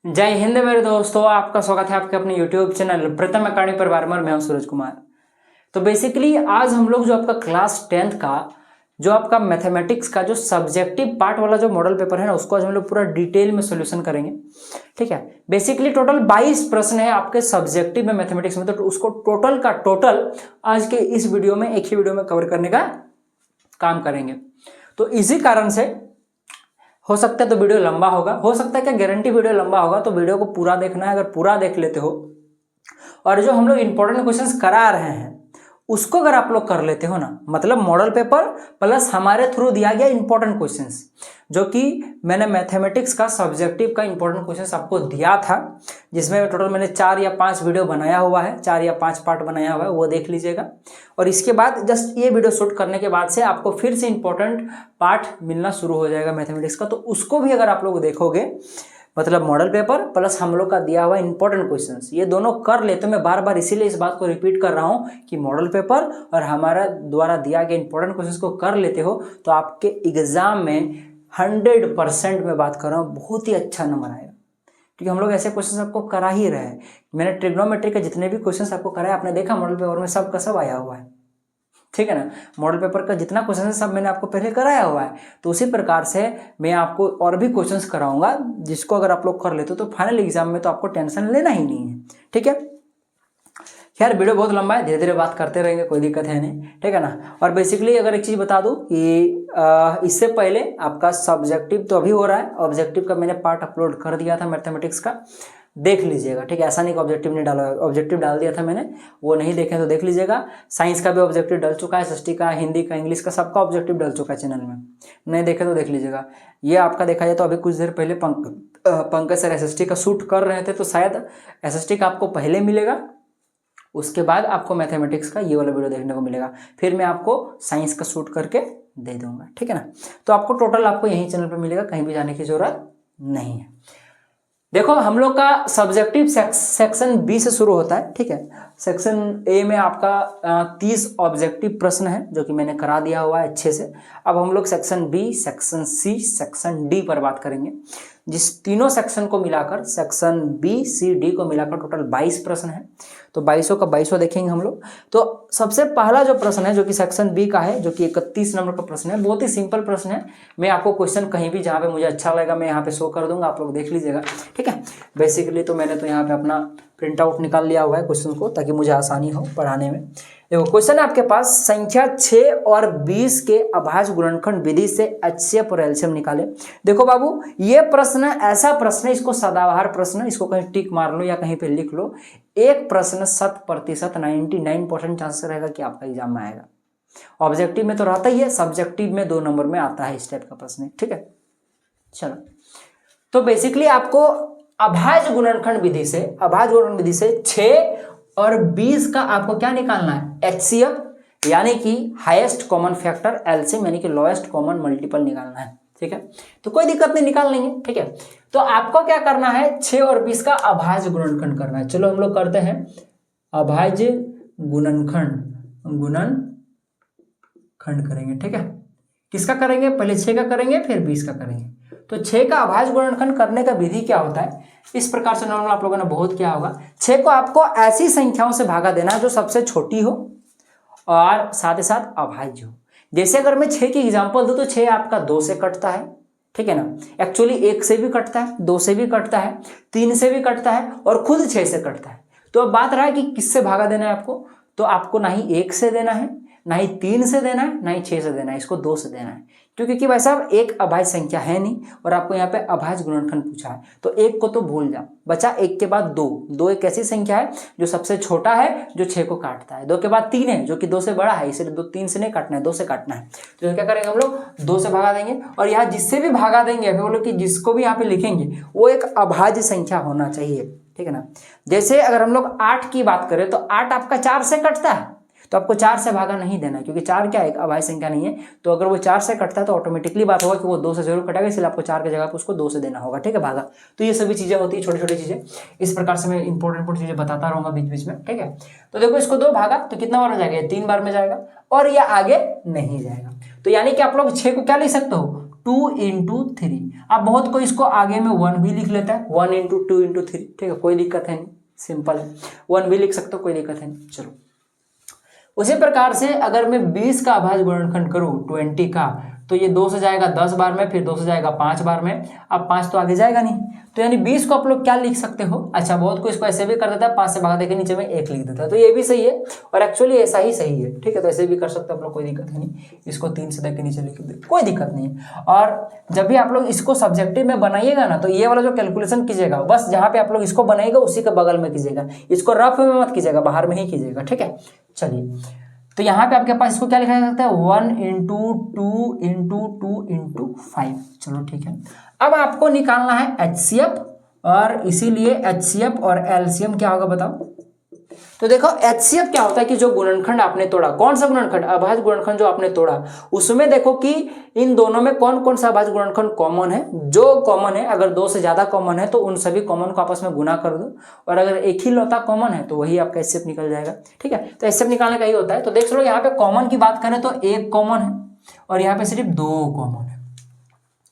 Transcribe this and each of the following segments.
जय हिंद मेरे दोस्तों, आपका स्वागत है आपके अपने YouTube चैनल प्रथम अकादमी परिवार में। मैं हूं सूरज कुमार। तो बेसिकली आज हम लोग जो आपका क्लास 10th का जो आपका मैथमेटिक्स का जो सब्जेक्टिव पार्ट वाला जो मॉडल पेपर है ना, उसको आज हम लोग पूरा डिटेल में सॉल्यूशन करेंगे। ठीक है, बेसिकली टोटल 22 प्रश्न है आपके सब्जेक्टिव में मैथमेटिक्स में, तो उसको टोटल का टोटल आज के इस वीडियो में, एक ही वीडियो में कवर करने का काम करेंगे। तो इसी कारण से हो सकता है तो वीडियो लंबा होगा, हो सकता है क्या गारंटी वीडियो लंबा होगा, तो वीडियो को पूरा देखना है। अगर पूरा देख लेते हो और जो हम लोग इंपॉर्टेंट क्वेश्चंस करा रहे हैं उसको अगर आप लोग कर लेते हो ना, मतलब मॉडल पेपर प्लस हमारे थ्रू दिया गया इंपॉर्टेंट क्वेश्चंस, जो कि मैंने मैथमेटिक्स का सब्जेक्टिव का इंपॉर्टेंट क्वेश्चंस आपको दिया था, जिसमें टोटल मैंने 4 या 5 वीडियो बनाया हुआ है, 4 या 5 पार्ट बनाया हुआ है, वो देख लीजिएगा। और इसके बाद जस्ट ये वीडियो शूट करने के बाद से आपको फिर से इंपॉर्टेंट पार्ट मिलना शुरू हो जाएगा मैथमेटिक्स का, तो उसको भी अगर आप लोग देखोगे, मतलब मॉडल पेपर प्लस हम लोग का दिया हुआ इंपॉर्टेंट क्वेश्चंस, ये दोनों कर लेते हो। मैं बार बार इसीलिए इस बात को रिपीट कर रहा हूं कि मॉडल पेपर और हमारा द्वारा दिया गया इंपॉर्टेंट क्वेश्चंस को कर लेते हो तो आपके एग्जाम में 100% में बात कर रहा हूं, बहुत ही अच्छा नंबर आएगा। क्योंकि हम लोग ऐसे क्वेश्चंस आपको करा ही रहे हैं। मैंने ट्रिग्नोमेट्री के जितने भी क्वेश्चंस आपको कराए, आपने देखा मॉडल पेपर में सब का सब आया हुआ है। ठीक है ना, मॉडल पेपर का जितना क्वेश्चन है सब मैंने आपको पहले कराया हुआ है। तो उसी प्रकार से मैं आपको और भी क्वेश्चंस कराऊंगा, जिसको अगर आप लोग कर लेते हो तो फाइनल एग्जाम में तो आपको टेंशन लेना ही नहीं है। ठीक है, खैर वीडियो बहुत लंबा है, धीरे धीरे बात करते रहेंगे, कोई दिक्कत है नहीं। ठीक है ना। और बेसिकली अगर एक चीज बता दूं कि इससे पहले आपका सब्जेक्टिव तो अभी हो रहा है, ऑब्जेक्टिव का मैंने पार्ट अपलोड कर दिया था मैथमेटिक्स का, देख लीजिएगा। ठीक है, ऐसा नहीं कि ऑब्जेक्टिव नहीं डाला, ऑब्जेक्टिव डाल दिया था मैंने, वो नहीं देखें तो देख लीजिएगा। साइंस का भी ऑब्जेक्टिव डल चुका है, एसएसटी का, हिंदी का, इंग्लिश का, सबका ऑब्जेक्टिव डल चुका है चैनल में, नहीं देखे तो देख लीजिएगा। ये आपका देखा जाए तो अभी कुछ देर पहले पंकज सर एसएसटी का शूट कर रहे थे, तो शायद एसएसटी का आपको पहले मिलेगा, उसके बाद आपको मैथमेटिक्स का ये वाला वीडियो देखने को मिलेगा, फिर मैं आपको साइंस का शूट करके दे दूंगा। ठीक है ना, तो आपको टोटल आपको यही चैनल पर मिलेगा, कहीं भी जाने की जरूरत नहीं है। देखो हम लोग का सब्जेक्टिव सेक्शन बी से शुरू होता है। ठीक है, सेक्शन ए में आपका 30 ऑब्जेक्टिव प्रश्न है, जो कि मैंने करा दिया हुआ है अच्छे से। अब हम लोग section B, section C, section D पर बात करेंगे, जिस तीनों सेक्शन को मिलाकर, सेक्शन बी सी डी को मिलाकर टोटल 22 प्रश्न है। तो 22 का 22 देखेंगे हम लोग। तो सबसे पहला जो प्रश्न है, जो कि सेक्शन बी का है, जो कि 31 नंबर का प्रश्न है, बहुत ही सिंपल प्रश्न है। मैं आपको क्वेश्चन कहीं भी जहाँ पे मुझे अच्छा लगेगा मैं यहाँ पे शो कर दूंगा, आप लोग देख लीजिएगा। ठीक है, बेसिकली तो मैंने तो यहाँ पे अपना प्रिंट आउट निकाल लिया हुआ है क्वेश्चन को, ताकि मुझे आसानी हो पढ़ाने में। देखो क्वेश्चन है आपके पास, संख्या 6 और 20 के अभाज्य गुणनखंड विधि से HCF और LCM निकाले। देखो बाबू, ये प्रश्न ऐसा प्रश्न है, इसको सदाबहार प्रश्न, इसको कहीं टिक मार लो या कहीं पे लिख लो। एक प्रश्न 100% 99% चांसेस रहेगा कि आपका एग्जाम में आएगा। ऑब्जेक्टिव में तो रहता ही है, सब्जेक्टिव में 2 नंबर में आता है इस टाइप का प्रश्न। ठीक है, चलो तो बेसिकली आपको अभाज्य गुणनखंड विधि से, अभाज्य गुणनखंड विधि से 6 और 20 का आपको क्या निकालना है, HCF यानी कि हाईएस्ट कॉमन फैक्टर, LCM यानी कि लोएस्ट कॉमन मल्टीपल निकालना है। ठीक है, तो कोई दिक्कत नहीं, निकाल लेंगे। ठीक है, तो आपको क्या करना है, 6 और 20 का अभाज्य गुणनखंड करना है। चलो हम लोग करते हैं अभाज्य गुणनखंड, गुणनखंड करेंगे। ठीक है, किसका करेंगे, पहले 6 का करेंगे फिर 20 का करेंगे। तो 6 का अभाज्य गुणनखंड करने का विधि क्या होता है, इस प्रकार से नॉर्मल आप लोगों ने बहुत किया होगा। 6 को आपको ऐसी संख्याओं से भागा देना है जो सबसे छोटी हो और साथ ही साथ अभाज्य हो। जैसे अगर मैं 6 की एग्जांपल दूं तो 6 आपका 2 से कटता है। ठीक है ना, एक्चुअली 1 से भी कटता है, 2 से भी कटता है, 3 से भी कटता है और खुद 6 से कटता है। तो अब बात रहा है कि किससे भागा देना है आपको, तो आपको ना ही 1 से देना है, ना ही 3 से देना है, ना ही 6 से देना है, इसको 2 से देना है। क्योंकि भाई साहब एक अभाज्य संख्या है नहीं और आपको यहाँ पे अभाज्य गुणनखंड पूछा है, तो 1 को तो भूल जाओ, बचा 1 के बाद 2। 2 एक ऐसी संख्या है जो सबसे छोटा है, जो 6 को काटता है। 2 के बाद 3 है जो कि 2 से बड़ा है, इसलिए 3 से नहीं काटना है, 2 से काटना है। तो क्या करेंगे हम लोग, 2 से भागा देंगे। और यहाँ जिससे भी भागा देंगे, अभी बोलो कि जिसको भी यहाँ पे लिखेंगे वो एक अभाज्य संख्या होना चाहिए। ठीक है ना, जैसे अगर हम लोग 8 की बात करें तो 8 आपका 4 से कटता है, तो आपको 4 से भागा नहीं देना, क्योंकि 4 क्या एक अभाज्य संख्या नहीं है। तो अगर वो 4 से कटता है तो ऑटोमेटिकली बात होगा कि वो 2 से जरूर कटेगा, इसलिए आपको 4 की जगह पर उसको 2 से देना होगा। ठीक है, भागा। तो ये सभी चीजें होती है, छोटी छोटी चीजें, इस प्रकार से मैं इंपॉर्टेंट चीजें बताता रहूंगा बीच बीच में। ठीक है, तो देखो इसको 2 भागा तो कितना बार हो जाएगा, 3 बार में जाएगा और यह आगे नहीं जाएगा। तो यानी कि आप लोग 6 को क्या लिख सकते हो, 2 × 3। अब बहुत कोई इसको आगे में 1 भी लिख लेता है, 1 × 2 × 3, ठीक है, कोई दिक्कत है नहीं, सिंपल है, 1 भी लिख सकते हो, कोई दिक्कत है नहीं। चलो उसी प्रकार से अगर मैं 20 का अभाज्य गुणनखंड करूँ 20 का, तो ये 2 से जाएगा 10 बार में, फिर 2 से जाएगा 5 बार में, अब 5 तो आगे जाएगा नहीं, तो यानी 20 को आप लोग क्या लिख सकते हो। अच्छा बहुत को इसको ऐसे भी कर देता है, 5 से भागा देकर नीचे में 1 लिख देता है, तो ये भी सही है और एक्चुअली ऐसा ही सही है, ठीक है, तो ऐसे भी कर सकते हो आप लोग, कोई दिक्कत है नहीं। इसको 3 से देकर नीचे लिख दे, कोई दिक्कत नहीं है। और जब भी आप लोग इसको सब्जेक्टिव में बनाइएगा ना, तो ये वाला जो कैलकुलेशन कीजिएगा, बस जहाँ पे आप लोग इसको बनाइएगा उसी के बगल में कीजिएगा, इसको रफ में मत कीजिएगा, बाहर में ही कीजिएगा, ठीक है। चलिए तो यहाँ पे आपके पास इसको क्या लिखा जा सकता है, 1 × 2 × 2 × 5। चलो ठीक है, अब आपको निकालना है HCF, और इसीलिए HCF और LCM क्या होगा बताओ। तो देखो HCF क्या होता है कि जो गुणनखंड आपने तोड़ा, कौन सा गुणनखंड, अभाज्य गुणनखंड जो आपने तोड़ा, उसमें देखो कि इन दोनों में कौन कौन सा अभाज्य गुणनखंड कॉमन है। जो कॉमन है, अगर 2 से ज्यादा कॉमन है तो उन सभी कॉमन को आपस में गुना कर दो, और अगर एक ही लौता कॉमन है तो वही आपका HCF निकल जाएगा, ठीक है। तो HCF निकालने का ही होता है। तो देख लो यहाँ पे कॉमन की बात करें तो 1 कॉमन है और यहाँ पे सिर्फ 2 कॉमन है,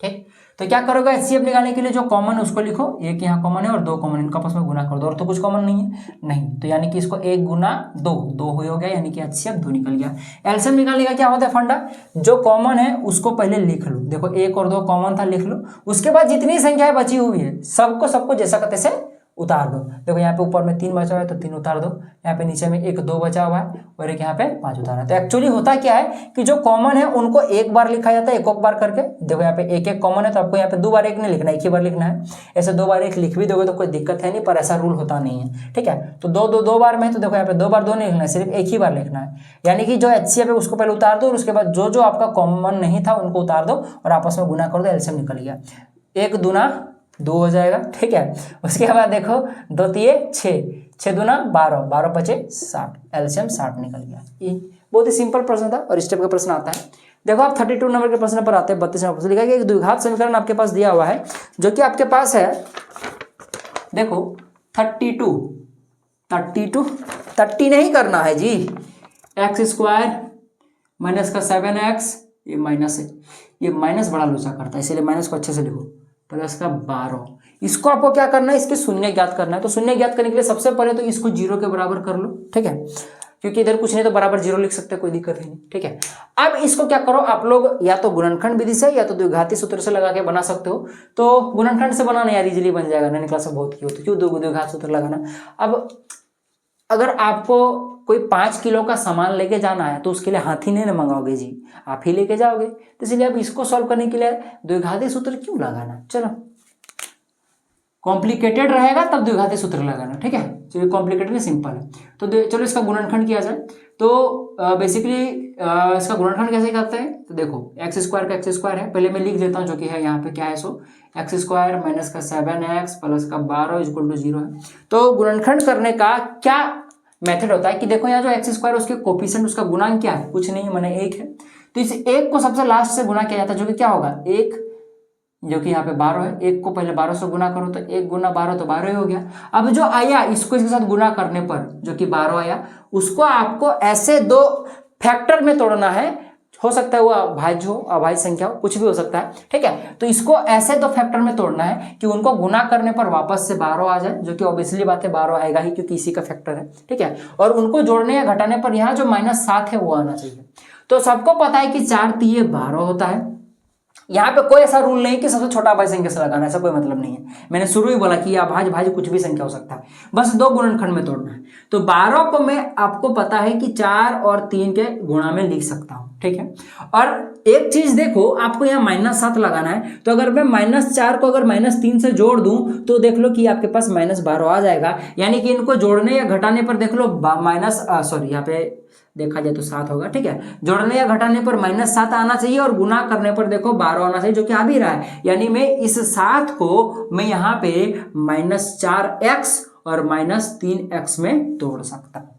ठीक। तो क्या करोगे, HCF निकालने के लिए जो कॉमन है उसको लिखो, 1 यहाँ कॉमन है और 2 कॉमन, इनका आपस में गुना कर दो, और तो कुछ कॉमन नहीं है, नहीं, तो यानी कि इसको 1 × 2, 2 हो गया, यानी कि HCF 2 निकल गया। LCM निकालने का क्या होता है फंडा, जो कॉमन है उसको पहले लिख लो, देखो 1 और 2 कॉमन था, लिख लो, उसके बाद जितनी संख्याएं बची हुई है सबको जैसा का तैसे उतार दो। देखो यहाँ पे ऊपर में 3 बचा हुआ है तो 3 उतार दो, यहाँ पे नीचे में 1 2 बचा हुआ है और एक यहाँ पे 5 उतारा। तो एक्चुअली होता क्या है कि जो कॉमन है उनको एक बार लिखा जाता है, एक बार करके। देखो यहाँ पे 1 1 कॉमन है तो आपको यहाँ पे 2 बार 1 नहीं लिखना है, 1 ही बार लिखना है। ऐसे 2 बार 1 लिख भी दोगे तो कोई दिक्कत है नहीं, पर ऐसा रूल होता नहीं है, ठीक है। तो 2 बार में, तो देखो यहाँ पे 2 बार 2 नहीं लिखना है, सिर्फ 1 ही बार लिखना है। यानी कि जो HCF है उसको पहले उतार दो और उसके बाद जो आपका कॉमन नहीं था उनको उतार दो और आपस में गुना कर दो, LCM निकल गया। 1 दूना 2 हो जाएगा, ठीक है। उसके बाद देखो 2 तिये 6, 6 दूना 12, 12 पचे 60, LCM 60 निकल गया। ये बहुत ही सिंपल प्रश्न था और इस टाइप का प्रश्न आता है। देखो आप 32 नंबर के प्रश्न पर आते हैं। 32 नंबर लिखा है कि एक द्विघात समीकरण आपके पास दिया हुआ है, जो कि आपके पास है, देखो 30 नहीं करना है जी, x² माइनस का 7x, ये माइनस है, ये माइनस बड़ा लोचा करता है, इसलिए माइनस को अच्छे से लिखो, प्लस का 12। इसको आपको क्या करना है, इसके शून्य ज्ञात करना है। तो शून्य ज्ञात करने के लिए सबसे पहले तो इसको 0 के बराबर कर लो, ठीक है, क्योंकि इधर कुछ नहीं तो बराबर 0 लिख सकते हैं, कोई दिक्कत है नहीं, ठीक है। अब इसको क्या करो आप लोग, या तो गुणनखंड विधि से या तो द्विघाती सूत्र से लगा के बना सकते हो। तो गुणनखंड से बनाना यार इजीली बन जाएगा, मैंने क्लास में बहुत की हो, तो क्यों द्विघात सूत्र लगाना। अब अगर आपको कोई 5 किलो का सामान लेके जाना है तो उसके लिए हाथी नहीं ना मंगाओगे जी, आप ही लेके जाओगे। तो इसलिए अब इसको सॉल्व करने के लिए द्विघाती सूत्र क्यों लगाना, चलो कॉम्प्लिकेटेड रहेगा तब द्विघाती सूत्र लगाना, ठीक है। चलिए कॉम्प्लिकेटेड नहीं, सिंपल है। तो चलो इसका गुणनखंड किया जाए। तो बेसिकली इसका गुणनखंड कैसे करते हैं, तो देखो x² का x² है, पहले मैं लिख देता हूँ, जो कि है यहाँ पे क्या है, सो x² माइनस का 7x प्लस का 12 = 0 है। तो गुणनखंड करने का क्या मेथड होता है कि देखो यहाँ जो x² उसके कोफिशिएंट, उसका गुणांक क्या है, कुछ नहीं माने 1 है। तो इस 1 को सबसे लास्ट से गुना किया जाता है, जो कि क्या होगा 1, जो कि यहाँ पे 12 है। 1 को पहले 12 से गुना करो तो 1 × 12 तो 12 ही हो गया। अब जो आया इसको इसके साथ गुना करने पर जो कि 12 आया, उसको आपको ऐसे 2 फैक्टर में तोड़ना है। हो सकता है वो अभाज्य हो, अभाज्य संख्या हो, कुछ भी हो सकता है, ठीक है। तो इसको ऐसे 2 फैक्टर में तोड़ना है कि उनको गुना करने पर वापस से 12 आ जाए, जो कि ऑब्वियसली बात है 12 आएगा ही क्योंकि इसी का फैक्टर है, ठीक है। और उनको जोड़ने या घटाने पर यहाँ जो -7 है वो आना चाहिए। तो सबको पता है कि 4 तिये 12 होता है। यहाँ पे कोई ऐसा रूल नहीं कि सबसे छोटा अभाज्य संख्या से लगाना, ऐसा कोई मतलब नहीं है। मैंने शुरू ही बोला कि अभाज्य भाज्य कुछ भी संख्या हो सकता है, बस 2 गुणनखंड में तोड़ना है। तो 12 को मैं आपको पता है कि 4 और 3 के गुणा में लिख सकता हूँ, ठीक है। और एक चीज देखो, आपको यहाँ -7 लगाना है, तो अगर मैं -4 को अगर -3 से जोड़ दूं तो देख लो कि आपके पास -12 आ जाएगा। यानी कि इनको जोड़ने या घटाने पर देख लो यहाँ पे देखा जाए तो 7 होगा, ठीक है। जोड़ने या घटाने पर -7 आना चाहिए और गुना करने पर देखो 12 आना चाहिए, जो कि आ भी रहा है। यानी मैं इस 7 को मैं यहाँ पे -4x और -3x में तोड़ सकता हूँ,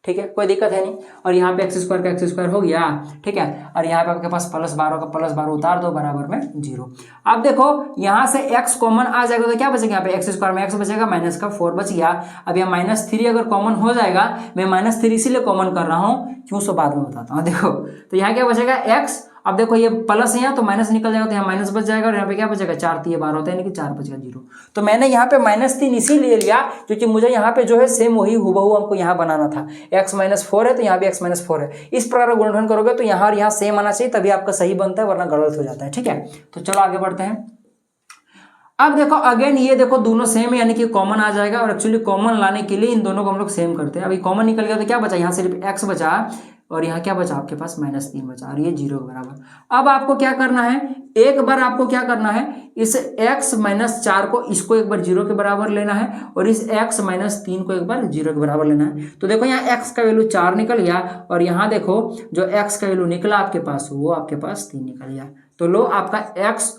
ठीक है, कोई दिक्कत है नहीं। और यहाँ पे x² का x² हो गया, ठीक है। और यहाँ पे आपके पास +12 का +12 उतार दो, बराबर में 0। अब देखो यहाँ से x कॉमन आ जाएगा तो क्या बचेगा, यहाँ पे x² में x बचेगा, -4 बच गया। अब यहाँ -3 अगर कॉमन हो जाएगा, मैं -3 इसीलिए कॉमन कर रहा हूँ, क्यों सो बाद में बताता हूँ। देखो तो यहाँ क्या बचेगा x अब देखो ये प्लस है यहाँ तो माइनस निकल जाएगा, तो यहाँ माइनस बच जाएगा और यहाँ पे क्या बचेगा 4 3 12 होता है, यानी कि 4 बचेगा 0। तो मैंने यहाँ पे -3 इसीलिए लिया क्योंकि मुझे यहाँ पे जो है सेम वही हुबहू हमको यहाँ बनाना था। x-4 है तो यहाँ भी x-4 है। इस प्रकार गुणनखंड करोगे तो यहाँ और यहाँ सेम आना चाहिए, तभी आपका सही बनता है, वरना गलत हो जाता है। ठीक है, तो चलो आगे बढ़ते हैं। अब देखो अगेन ये देखो दोनों सेम है, यानी कि कॉमन आ जाएगा, और एक्चुअली कॉमन लाने के लिए इन दोनों को हम लोग सेम करते हैं। अभी कॉमन निकल गया तो क्या बचा, यहाँ सिर्फ x बचा और यहाँ क्या बचा आपके पास -3 बचा, और ये 0 के बराबर। अब आपको क्या करना है, एक बार आपको क्या करना है, इस x-4 को इसको एक बार 0 के बराबर लेना है और इस x-3 को एक बार 0 के बराबर लेना है। तो देखो यहाँ x का वैल्यू 4 निकल गया और यहाँ देखो जो x का वैल्यू निकला आपके पास वो आपके पास 3 निकल गया। तो लो आपका x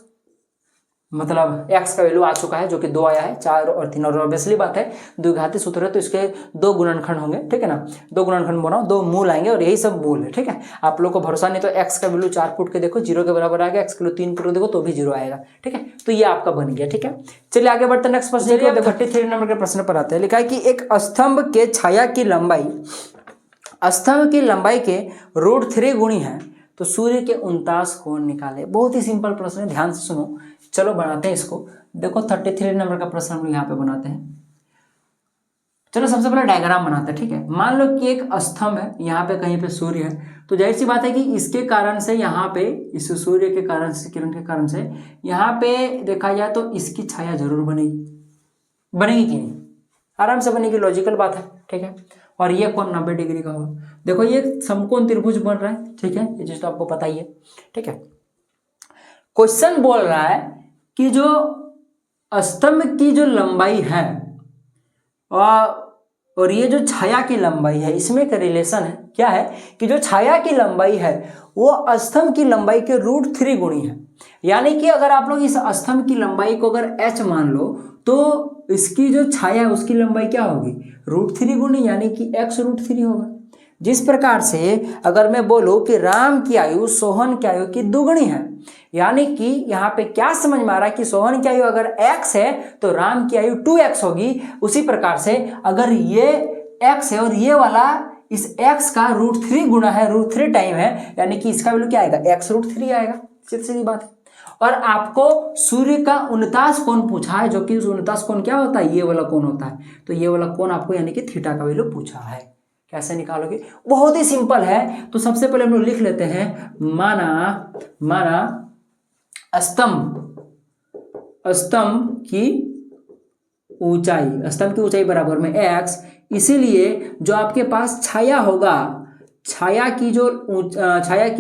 मतलब x का वैल्यू आ चुका है जो कि 2 आया है, 4 और 3, और ऑब्वियसली बात है द्विघाती सूत्र है तो इसके 2 गुणनखंड होंगे। ठीक है ना, 2 गुणनखंड बनाओ, 2 मूल आएंगे और यही सब मूल है। ठीक है, आप लोग को भरोसा नहीं तो x का वैल्यू 4 पुट के देखो 0 के बराबर आएगा, x का वैल्यू 3 पुट के देखो तो भी 0 आएगा। ठीक है, तो ये आपका बन गया। ठीक है, चलिए आगे बढ़ते हैं। नेक्स्ट प्रश्न 33 नंबर के प्रश्न पर आते हैं। लिखा है कि एक स्तंभ के छाया की लंबाई स्तंभ की लंबाई के √3 गुणी है तो सूर्य के 49 कोण निकाले। बहुत ही सिंपल प्रश्न है, ध्यान से सुनो। चलो बनाते हैं इसको। देखो 33 नंबर का प्रश्न हम यहाँ पे बनाते हैं। चलो सबसे पहले डायग्राम बनाते हैं। ठीक है, मान लो कि एक स्तंभ है, यहाँ पे कहीं पे सूर्य है, तो जाहिर सी बात है कि इसके कारण से यहाँ पे इस सूर्य के कारण से, किरण के कारण से यहाँ पे देखा जाए तो इसकी छाया जरूर बनेगी। बनेगी कि नहीं? आराम से बनेगी, लॉजिकल बात है। ठीक है, और ये कोण 90 डिग्री का होगा। देखो ये समकोण त्रिभुज बन रहा है। ठीक है, ये चीज तो आपको पता ही है। ठीक है, क्वेश्चन बोल रहा है कि जो स्तंभ की जो लंबाई है और ये जो छाया की लंबाई है, इसमें का रिलेशन है। क्या है कि जो छाया की लंबाई है वो स्तंभ की लंबाई के √3 गुणी है। यानी कि अगर आप लोग इस स्तंभ की लंबाई को अगर h मान लो तो इसकी जो छाया उसकी लंबाई क्या होगी, √3 गुणी, यानी कि x √3 होगा। जिस प्रकार से अगर मैं बोलूं कि राम की आयु सोहन की आयु की दुगुनी है, यानी कि यहाँ पे क्या समझ में आ रहा है कि सोहन की आयु अगर x है तो राम की आयु 2x होगी। उसी प्रकार से अगर ये x है और ये वाला इस x का √3 गुना है, √3 टाइम है, यानी कि इसका वैल्यू क्या आएगा, x √3 आएगा। सीधी सीधी बात है। और आपको सूर्य का 49 कोण पूछा है, जो कि 49 कोण क्या होता है, ये वाला कोण होता है। तो ये वाला कोण आपको यानी कि थीटा का वैल्यू पूछा है। कैसे निकालोगे, बहुत ही सिंपल है। तो सबसे पहले हम लोग लिख लेते हैं, माना स्तंभ की ऊंचाई बराबर में x, इसीलिए जो आपके पास छाया होगा, छाया की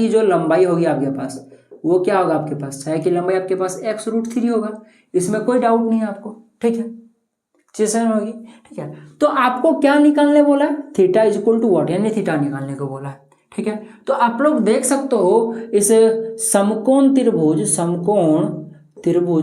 जो लंबाई होगी आपके पास, वो क्या होगा आपके पास, छाया की लंबाई आपके पास x √3 होगा। इसमें कोई डाउट नहीं है आपको। ठीक है, चीजें होगी। ठीक है, तो आपको क्या निकालने बोला है, थीटा इक्वल टू व्हाट, यानी थीटा निकालने को बोला है। ठीक है, तो आप लोग देख सकते हो इस समकोण त्रिभुज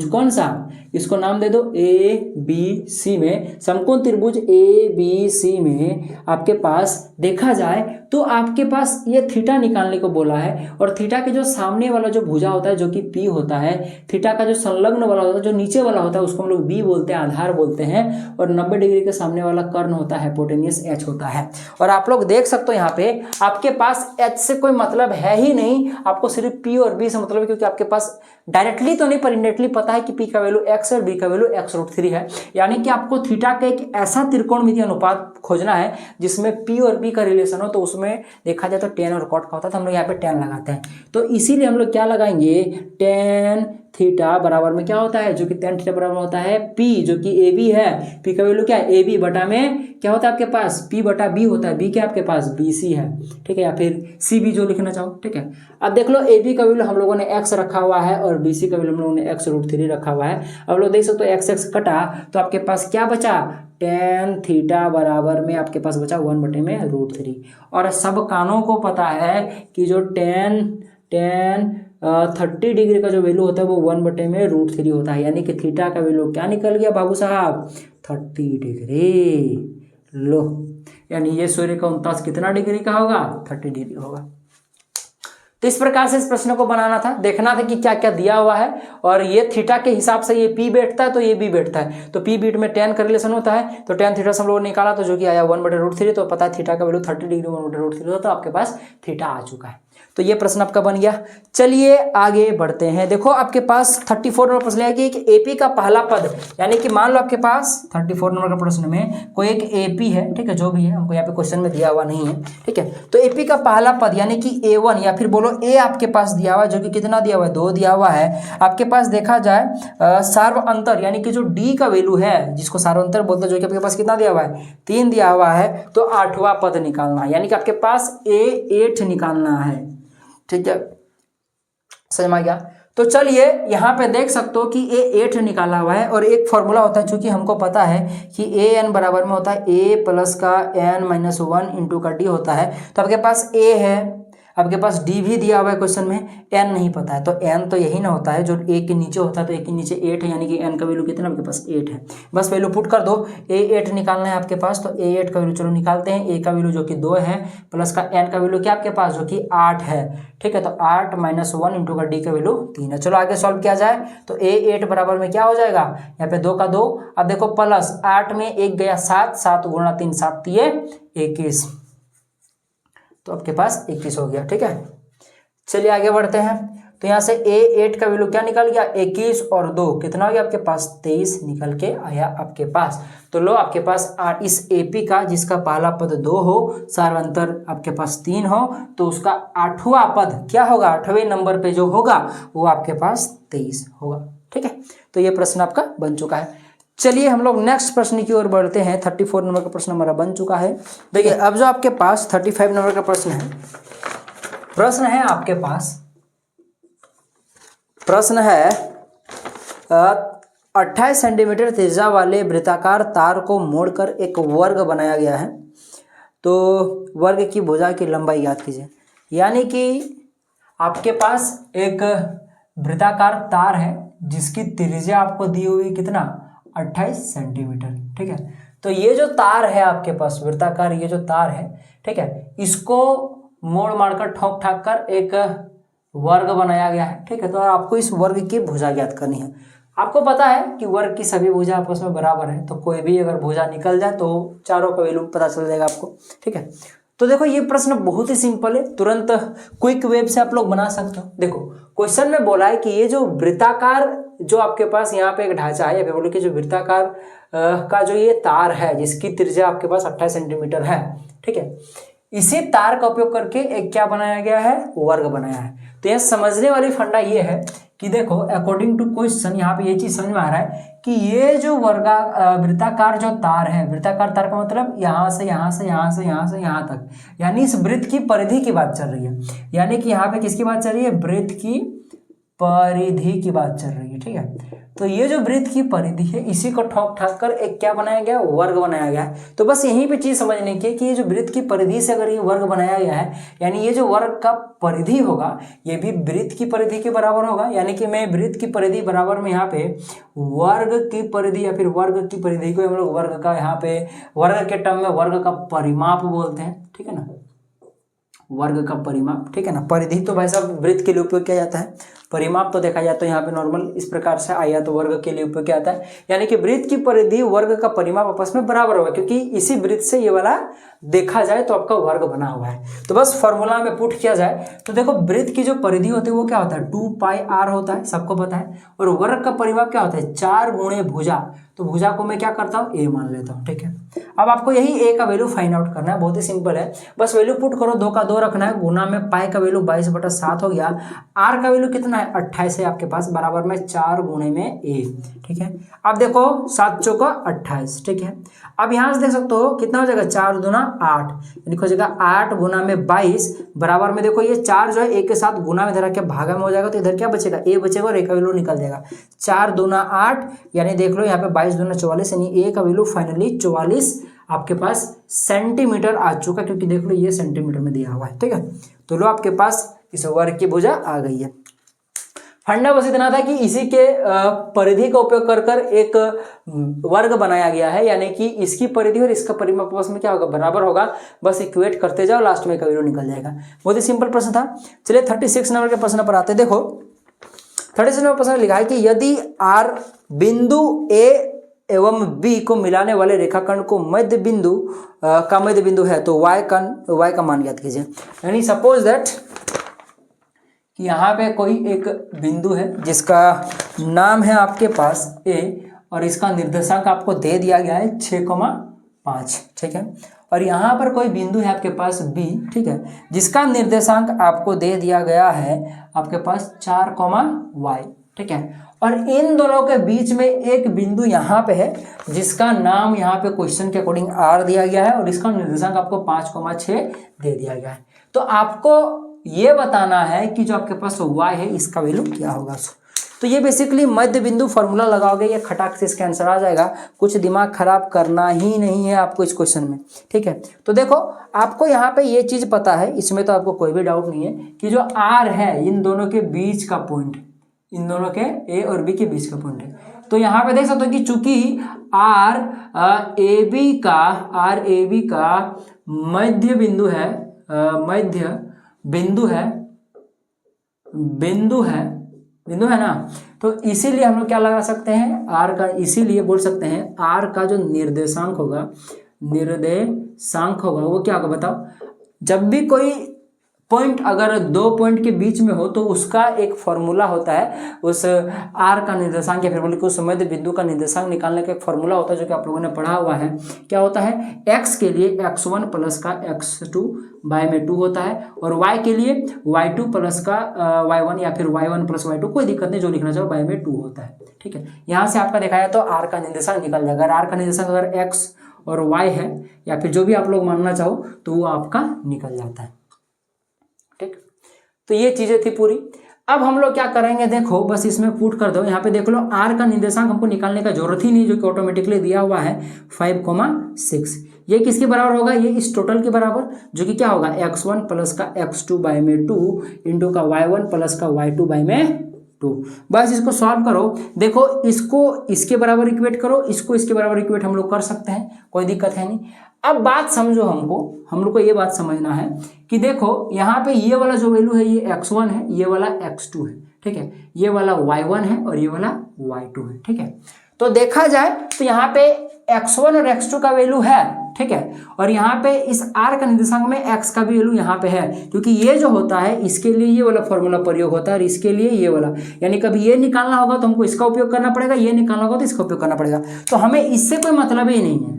कौन सा, इसको नाम दे दो ABC में, समकोण त्रिभुज ABC में आपके पास देखा जाए तो आपके पास ये थीटा निकालने को बोला है। और थीटा के जो सामने वाला जो भुजा होता है जो कि P होता है, थीटा का जो संलग्न वाला होता है, जो नीचे वाला होता है, उसको हम लोग B बोलते हैं, आधार बोलते हैं। और 90 डिग्री के सामने वाला कर्ण होता है, हाइपोटेन्यूस H होता है। और आप लोग देख सकते हो यहाँ पे आपके पास H से कोई मतलब है ही नहीं, आपको सिर्फ P और B से मतलब है, क्योंकि आपके पास डायरेक्टली तो नहीं पर इनडायरेक्टली पता है कि P का वैल्यू x और B का वैल्यू x √3 है। यानी कि आपको थीटा का एक ऐसा त्रिकोणमितीय अनुपात खोजना है जिसमें P और B का रिलेशन हो। तो उसमें देखा जाए तो tan और cot का होता है, तो हम लोग यहाँ पे tan लगाते हैं। तो इसीलिए हम लोग क्या लगाएंगे, tan थीटा बराबर में क्या होता है, जो कि tan थीटा बराबर होता है P, जो कि AB है। P का वैल्यू क्या है, AB बटा में क्या होता है आपके पास, P बटा B होता है। B क्या आपके पास BC है। ठीक है, या फिर CB जो लिखना चाहो। ठीक है, अब देख लो AB का वैल्यू हम लोगों ने x रखा हुआ है और BC का वैल्यू हम लोगों ने x √3 रखा हुआ है। अब लोग देख सकते हो x कटा तो आपके पास क्या बचा, tan थीटा बराबर में आपके पास बचा 1 में √3। और सब कानों को पता है कि जो tan 30 डिग्री का जो वैल्यू होता है वो 1 में √3 होता है। यानी कि थीटा का वैल्यू क्या निकल गया बाबू साहब, 30 डिग्री। लो, यानी ये सूर्य का 49 कितना डिग्री का होगा, 30 डिग्री होगा। तो इस प्रकार से इस प्रश्न को बनाना था, देखना था कि क्या क्या दिया हुआ है। और ये थीटा के हिसाब से ये P बैठता है तो ये B बैठता है, तो P बीट में tan का रिलेशन होता है। तो tan थीटा से हम लोगों ने निकाला तो जो कि आया 1 √3। तो पता है थीटा का वैल्यू 30 डिग्री 1 √3 होता है, तो आपके पास थीटा आ चुका है। तो ये प्रश्न आपका बन गया। चलिए आगे बढ़ते हैं। देखो आपके पास 34 नंबर प्रश्न है कि एक एपी का पहला पद, यानी कि मान लो आपके पास 34 नंबर का प्रश्न में कोई एक एपी है, ठीक है, जो भी है, हमको यहाँ पे क्वेश्चन में दिया हुआ नहीं है, ठीक है। तो एपी का पहला पद यानी कि A1 या फिर बोलो ए आपके पास दिया हुआ है, जो कि कितना दिया हुआ है, 2 दिया हुआ है। आपके पास देखा जाए सार्व अंतर यानी कि जो डी का वैल्यू है, जिसको सार्व अंतर बोलते हैं, जो कि आपके पास कितना दिया हुआ है, 3 दिया हुआ है। तो 8वां पद निकालना है, यानी कि आपके पास A8 निकालना है, ठीक है, समझ में आ गया। तो चलिए यहाँ पे देख सकते हो कि A8 निकाला हुआ है, और एक फॉर्मूला होता है, चूंकि हमको पता है कि AN बराबर में होता है A प्लस का N-1 इंटू का D होता है। तो आपके पास A है, आपके पास D भी दिया हुआ है क्वेश्चन में, N नहीं पता है, तो N तो यही ना होता है जो A के नीचे होता है, तो A के नीचे 8 है, यानी कि N का वैल्यू कितना आपके पास 8 है। बस वैल्यू पुट कर दो, A8 निकालना है आपके पास, तो A8 का वैल्यू चलो निकालते हैं। A का वैल्यू जो कि 2 है, प्लस का N का वैल्यू क्या आपके पास, जो कि 8 है, ठीक है। तो 8-1 इंटू का D का वैल्यू 3 है। चलो आगे सॉल्व किया जाए, तो A8 बराबर में क्या हो जाएगा, यहाँ पे 2 का 2, अब देखो प्लस 8 में 1 गया 7, 7 गुणा 3 7 तिये 21, तो आपके पास 21 हो गया, ठीक है। चलिए आगे बढ़ते हैं। तो यहाँ से A8 का वैल्यू क्या निकल गया, 21 और 2 कितना हो गया आपके पास, 23 निकल के आया आपके पास। तो लो आपके पास इस AP का जिसका पहला पद 2 हो, सार्वंतर आपके पास 3 हो, तो उसका 8वां पद क्या होगा, 8वें नंबर पे जो होगा वो आपके पास 23 होगा, ठीक है। तो ये प्रश्न आपका बन चुका है। चलिए हम लोग नेक्स्ट प्रश्न की ओर बढ़ते हैं। 34 नंबर का प्रश्न हमारा बन चुका है। देखिए अब जो आपके पास 35 नंबर का प्रश्न है आपके पास, प्रश्न है 28 सेंटीमीटर त्रिज्या वाले वृत्ताकार तार को मोड़कर एक वर्ग बनाया गया है, तो वर्ग की भुजा की लंबाई ज्ञात कीजिए। यानी कि आपके पास एक वृत्ताकार तार है जिसकी त्रिज्या आपको दी हुई कितना, 28 सेंटीमीटर, ठीक है। तो ये जो तार है आपके पास वृत्ताकार, ये जो तार है, ठीक है, इसको मोड़ मारकर ठोक ठाक कर एक वर्ग बनाया गया है, ठीक है। तो आपको इस वर्ग की भुजा ज्ञात करनी है। आपको पता है कि वर्ग की सभी भुजा आपस में बराबर है, तो कोई भी अगर भुजा निकल जाए तो चारों का वैल्यू पता चल जाएगा आपको, ठीक है। तो देखो ये प्रश्न बहुत ही सिंपल है, तुरंत क्विक वेब से आप लोग बना सकते हो। देखो क्वेश्चन में बोला है कि ये जो वृत्ताकार जो आपके पास यहाँ पे एक ढांचा है, या फिर बोलो कि जो वृत्ताकार का जो ये तार है जिसकी त्रिज्या आपके पास 28 सेंटीमीटर है, ठीक है, इसी तार का उपयोग करके एक क्या बनाया गया है, वर्ग बनाया है। तो यहाँ समझने वाली फंडा ये है कि देखो अकॉर्डिंग टू क्वेश्चन यहाँ पे ये चीज समझ में आ रहा है कि ये जो वृत्ताकार जो तार है, वृत्ताकार तार का मतलब यहाँ से यहाँ से यहाँ से यहाँ से यहाँ तक, यानी इस वृत्त की परिधि की बात चल रही है। यानी कि यहाँ पे किसकी बात चल रही है, वृत्त की परिधि की बात चल रही है, ठीक है। तो ये जो वृत्त की परिधि है इसी को ठोक ठाक कर एक क्या बनाया गया, वर्ग बनाया गया है। तो बस यहीं पे चीज समझने की कि ये जो वृत्त की परिधि से अगर ये वर्ग बनाया गया है, यानी ये जो वर्ग का परिधि होगा ये भी वृत्त की परिधि के बराबर होगा। यानी कि मैं वृत्त की परिधि बराबर में यहाँ पे वर्ग की परिधि या फिर वर्ग की परिधि को हम लोग वर्ग का यहाँ पे वर्ग के टर्म में वर्ग का परिमाप बोलते हैं, ठीक है ना, वर्ग का परिमाप, ठीक है ना। परिधि तो भाई साहब वृत्त के लिए उपयोग किया जाता है, परिमाप तो देखा जाए तो यहाँ पे नॉर्मल इस प्रकार से आया तो वर्ग के लिए उपयोग किया जाता है। यानी कि वृत्त की परिधि वर्ग का परिमाप आपस में बराबर होगा, क्योंकि इसी वृत्त से ये वाला देखा जाए तो आपका वर्ग बना हुआ है। तो बस फॉर्मूला में पुट किया जाए तो देखो वृत्त की जो परिधि होती है वो क्या होता है, 2πr होता है, सबको पता है। और वर्ग का परिमाप क्या होता है, 4 गुणे भुजा। तो भुजा को मैं क्या करता हूँ, a मान लेता हूँ, ठीक है। अब आपको यही a का वैल्यू फाइंड आउट करना है, बहुत ही सिंपल है। बस वैल्यू पुट करो, 2 का 2 रखना है, गुना में पाई का वैल्यू 22/7 हो गया। r का वैल्यू कितना है, 28 है आपके पास, बराबर में 4 गुणे में a, ठीक है। अब देखो 7 चौका 28, ठीक है। अब यहाँ से देख सकते हो कितना हो जाएगा, 4 दूना 8, यानी हो जाएगा 8 गुना में 22 बराबर में देखो ये 4 जो है एक के साथ गुना में धरा के भागा में हो जाएगा, तो इधर क्या बचेगा, a बचेगा और a का वैल्यू निकल जाएगा। 4 दूना 8 यानी देख लो यहाँ पे 22 दूना 44, यानी a का वैल्यू फाइनली 44 आपके पास सेंटीमीटर आ चुका, क्योंकि देख लो ये सेंटीमीटर में दिया हुआ है, ठीक है। तो लो आपके पास इस वर्ग की भुजा आ गई है। फंडा बस इतना था कि इसी के परिधि का उपयोग कर कर एक वर्ग बनाया गया है, यानी कि इसकी परिधि और इसका परिमाप आपस में क्या होगा, बराबर होगा। बस इक्वेट करते जाओ, लास्ट में का वैल्यू निकल जाएगा। बहुत ही सिंपल प्रश्न था। चलिए 36 नंबर के प्रश्न पर आते हैं। देखो 36 नंबर प्रश्न लिखा है कि यदि r बिंदु a एवं b को मिलाने वाले रेखाखंड को मध्य बिंदु का मध्य बिंदु है तो y का मान ज्ञात कीजिए। यानी सपोज दैट कि यहाँ पे कोई एक बिंदु है जिसका नाम है आपके पास ए और इसका निर्देशांक आपको दे दिया गया है 6,5, ठीक है। और यहाँ पर कोई बिंदु है आपके पास बी, ठीक है, जिसका निर्देशांक आपको दे दिया गया है आपके पास 4,y, ठीक है। और इन दोनों के बीच में एक बिंदु यहाँ पे है जिसका नाम यहाँ पे क्वेश्चन के अकॉर्डिंग आर दिया गया है और इसका निर्देशांक आपको 5,6 दे दिया गया है। तो आपको ये बताना है कि जो आपके पास y है इसका वैल्यू क्या होगा। तो ये बेसिकली मध्य बिंदु फॉर्मूला लगाओगे, ये खटाक से इसका आंसर आ जाएगा। कुछ दिमाग खराब करना ही नहीं है आपको इस क्वेश्चन में, ठीक है। तो देखो आपको यहाँ पे ये चीज पता है, इसमें तो आपको कोई भी डाउट नहीं है कि जो r है इन दोनों के बीच का पॉइंट, इन दोनों के a और b के बीच का पॉइंट है। तो यहाँ पे देख सकते हो कि चूंकि r ए बी का मध्य बिंदु है, बिंदु है ना, तो इसीलिए हम लोग क्या लगा सकते हैं r का, इसीलिए बोल सकते हैं r का जो निर्देशांक होगा वो क्या होगा बताओ। जब भी कोई पॉइंट अगर दो पॉइंट के बीच में हो तो उसका एक फॉर्मूला होता है, उस r का निर्देशांक या फिर बोले उस मध्य बिंदु का निर्देशांक निकालने का एक फॉर्मूला होता है जो कि आप लोगों ने पढ़ा हुआ है। क्या होता है, x के लिए x1 प्लस का x2 बाय में 2 होता है और y के लिए y2 प्लस का y1 या फिर y1 प्लस y2, कोई दिक्कत नहीं, जो लिखना चाहो बाय में 2 होता है, ठीक है। यहाँ से आपका देखा है तो r का निर्देशांक निकल जाएगा। अगर r का निर्देशांक अगर x और y है या फिर जो भी आप लोग मानना चाहो तो वो आपका निकल जाता है, ठीक। तो ये चीजें थी पूरी। अब हम लोग क्या करेंगे, देखो बस इसमें पुट कर दो, यहाँ पे देख लो r का निर्देशांक हमको निकालने का जरूरत ही नहीं, जो कि ऑटोमेटिकली दिया हुआ है 5,6। ये किसके बराबर होगा, ये इस टोटल के बराबर, जो कि क्या होगा x1 प्लस का x2 बाय में 2 इंटू का y1 प्लस का y2 बाय में 2। बस इसको सॉल्व करो, देखो इसको इसके बराबर इक्वेट करो, इसको इसके बराबर इक्वेट हम लोग कर सकते हैं, कोई दिक्कत है नहीं। अब बात समझो, हम लोग को ये बात समझना है कि देखो यहाँ पे ये वाला जो वैल्यू है ये x1 है, ये वाला x2 है, ठीक है, ये वाला y1 है और ये वाला y2 है, ठीक है। तो देखा जाए तो यहाँ पे x1 और x2 का वैल्यू है, ठीक है, और यहाँ पे इस r का निर्देशांक में x का भी वैल्यू यहाँ पे है, क्योंकि ये जो होता है इसके लिए ये वाला फॉर्मूला प्रयोग होता है और इसके लिए ये वाला, यानी कभी ये निकालना होगा तो हमको इसका उपयोग करना पड़ेगा, ये निकालना होगा तो इसका उपयोग करना पड़ेगा। तो हमें इससे कोई मतलब ही नहीं है,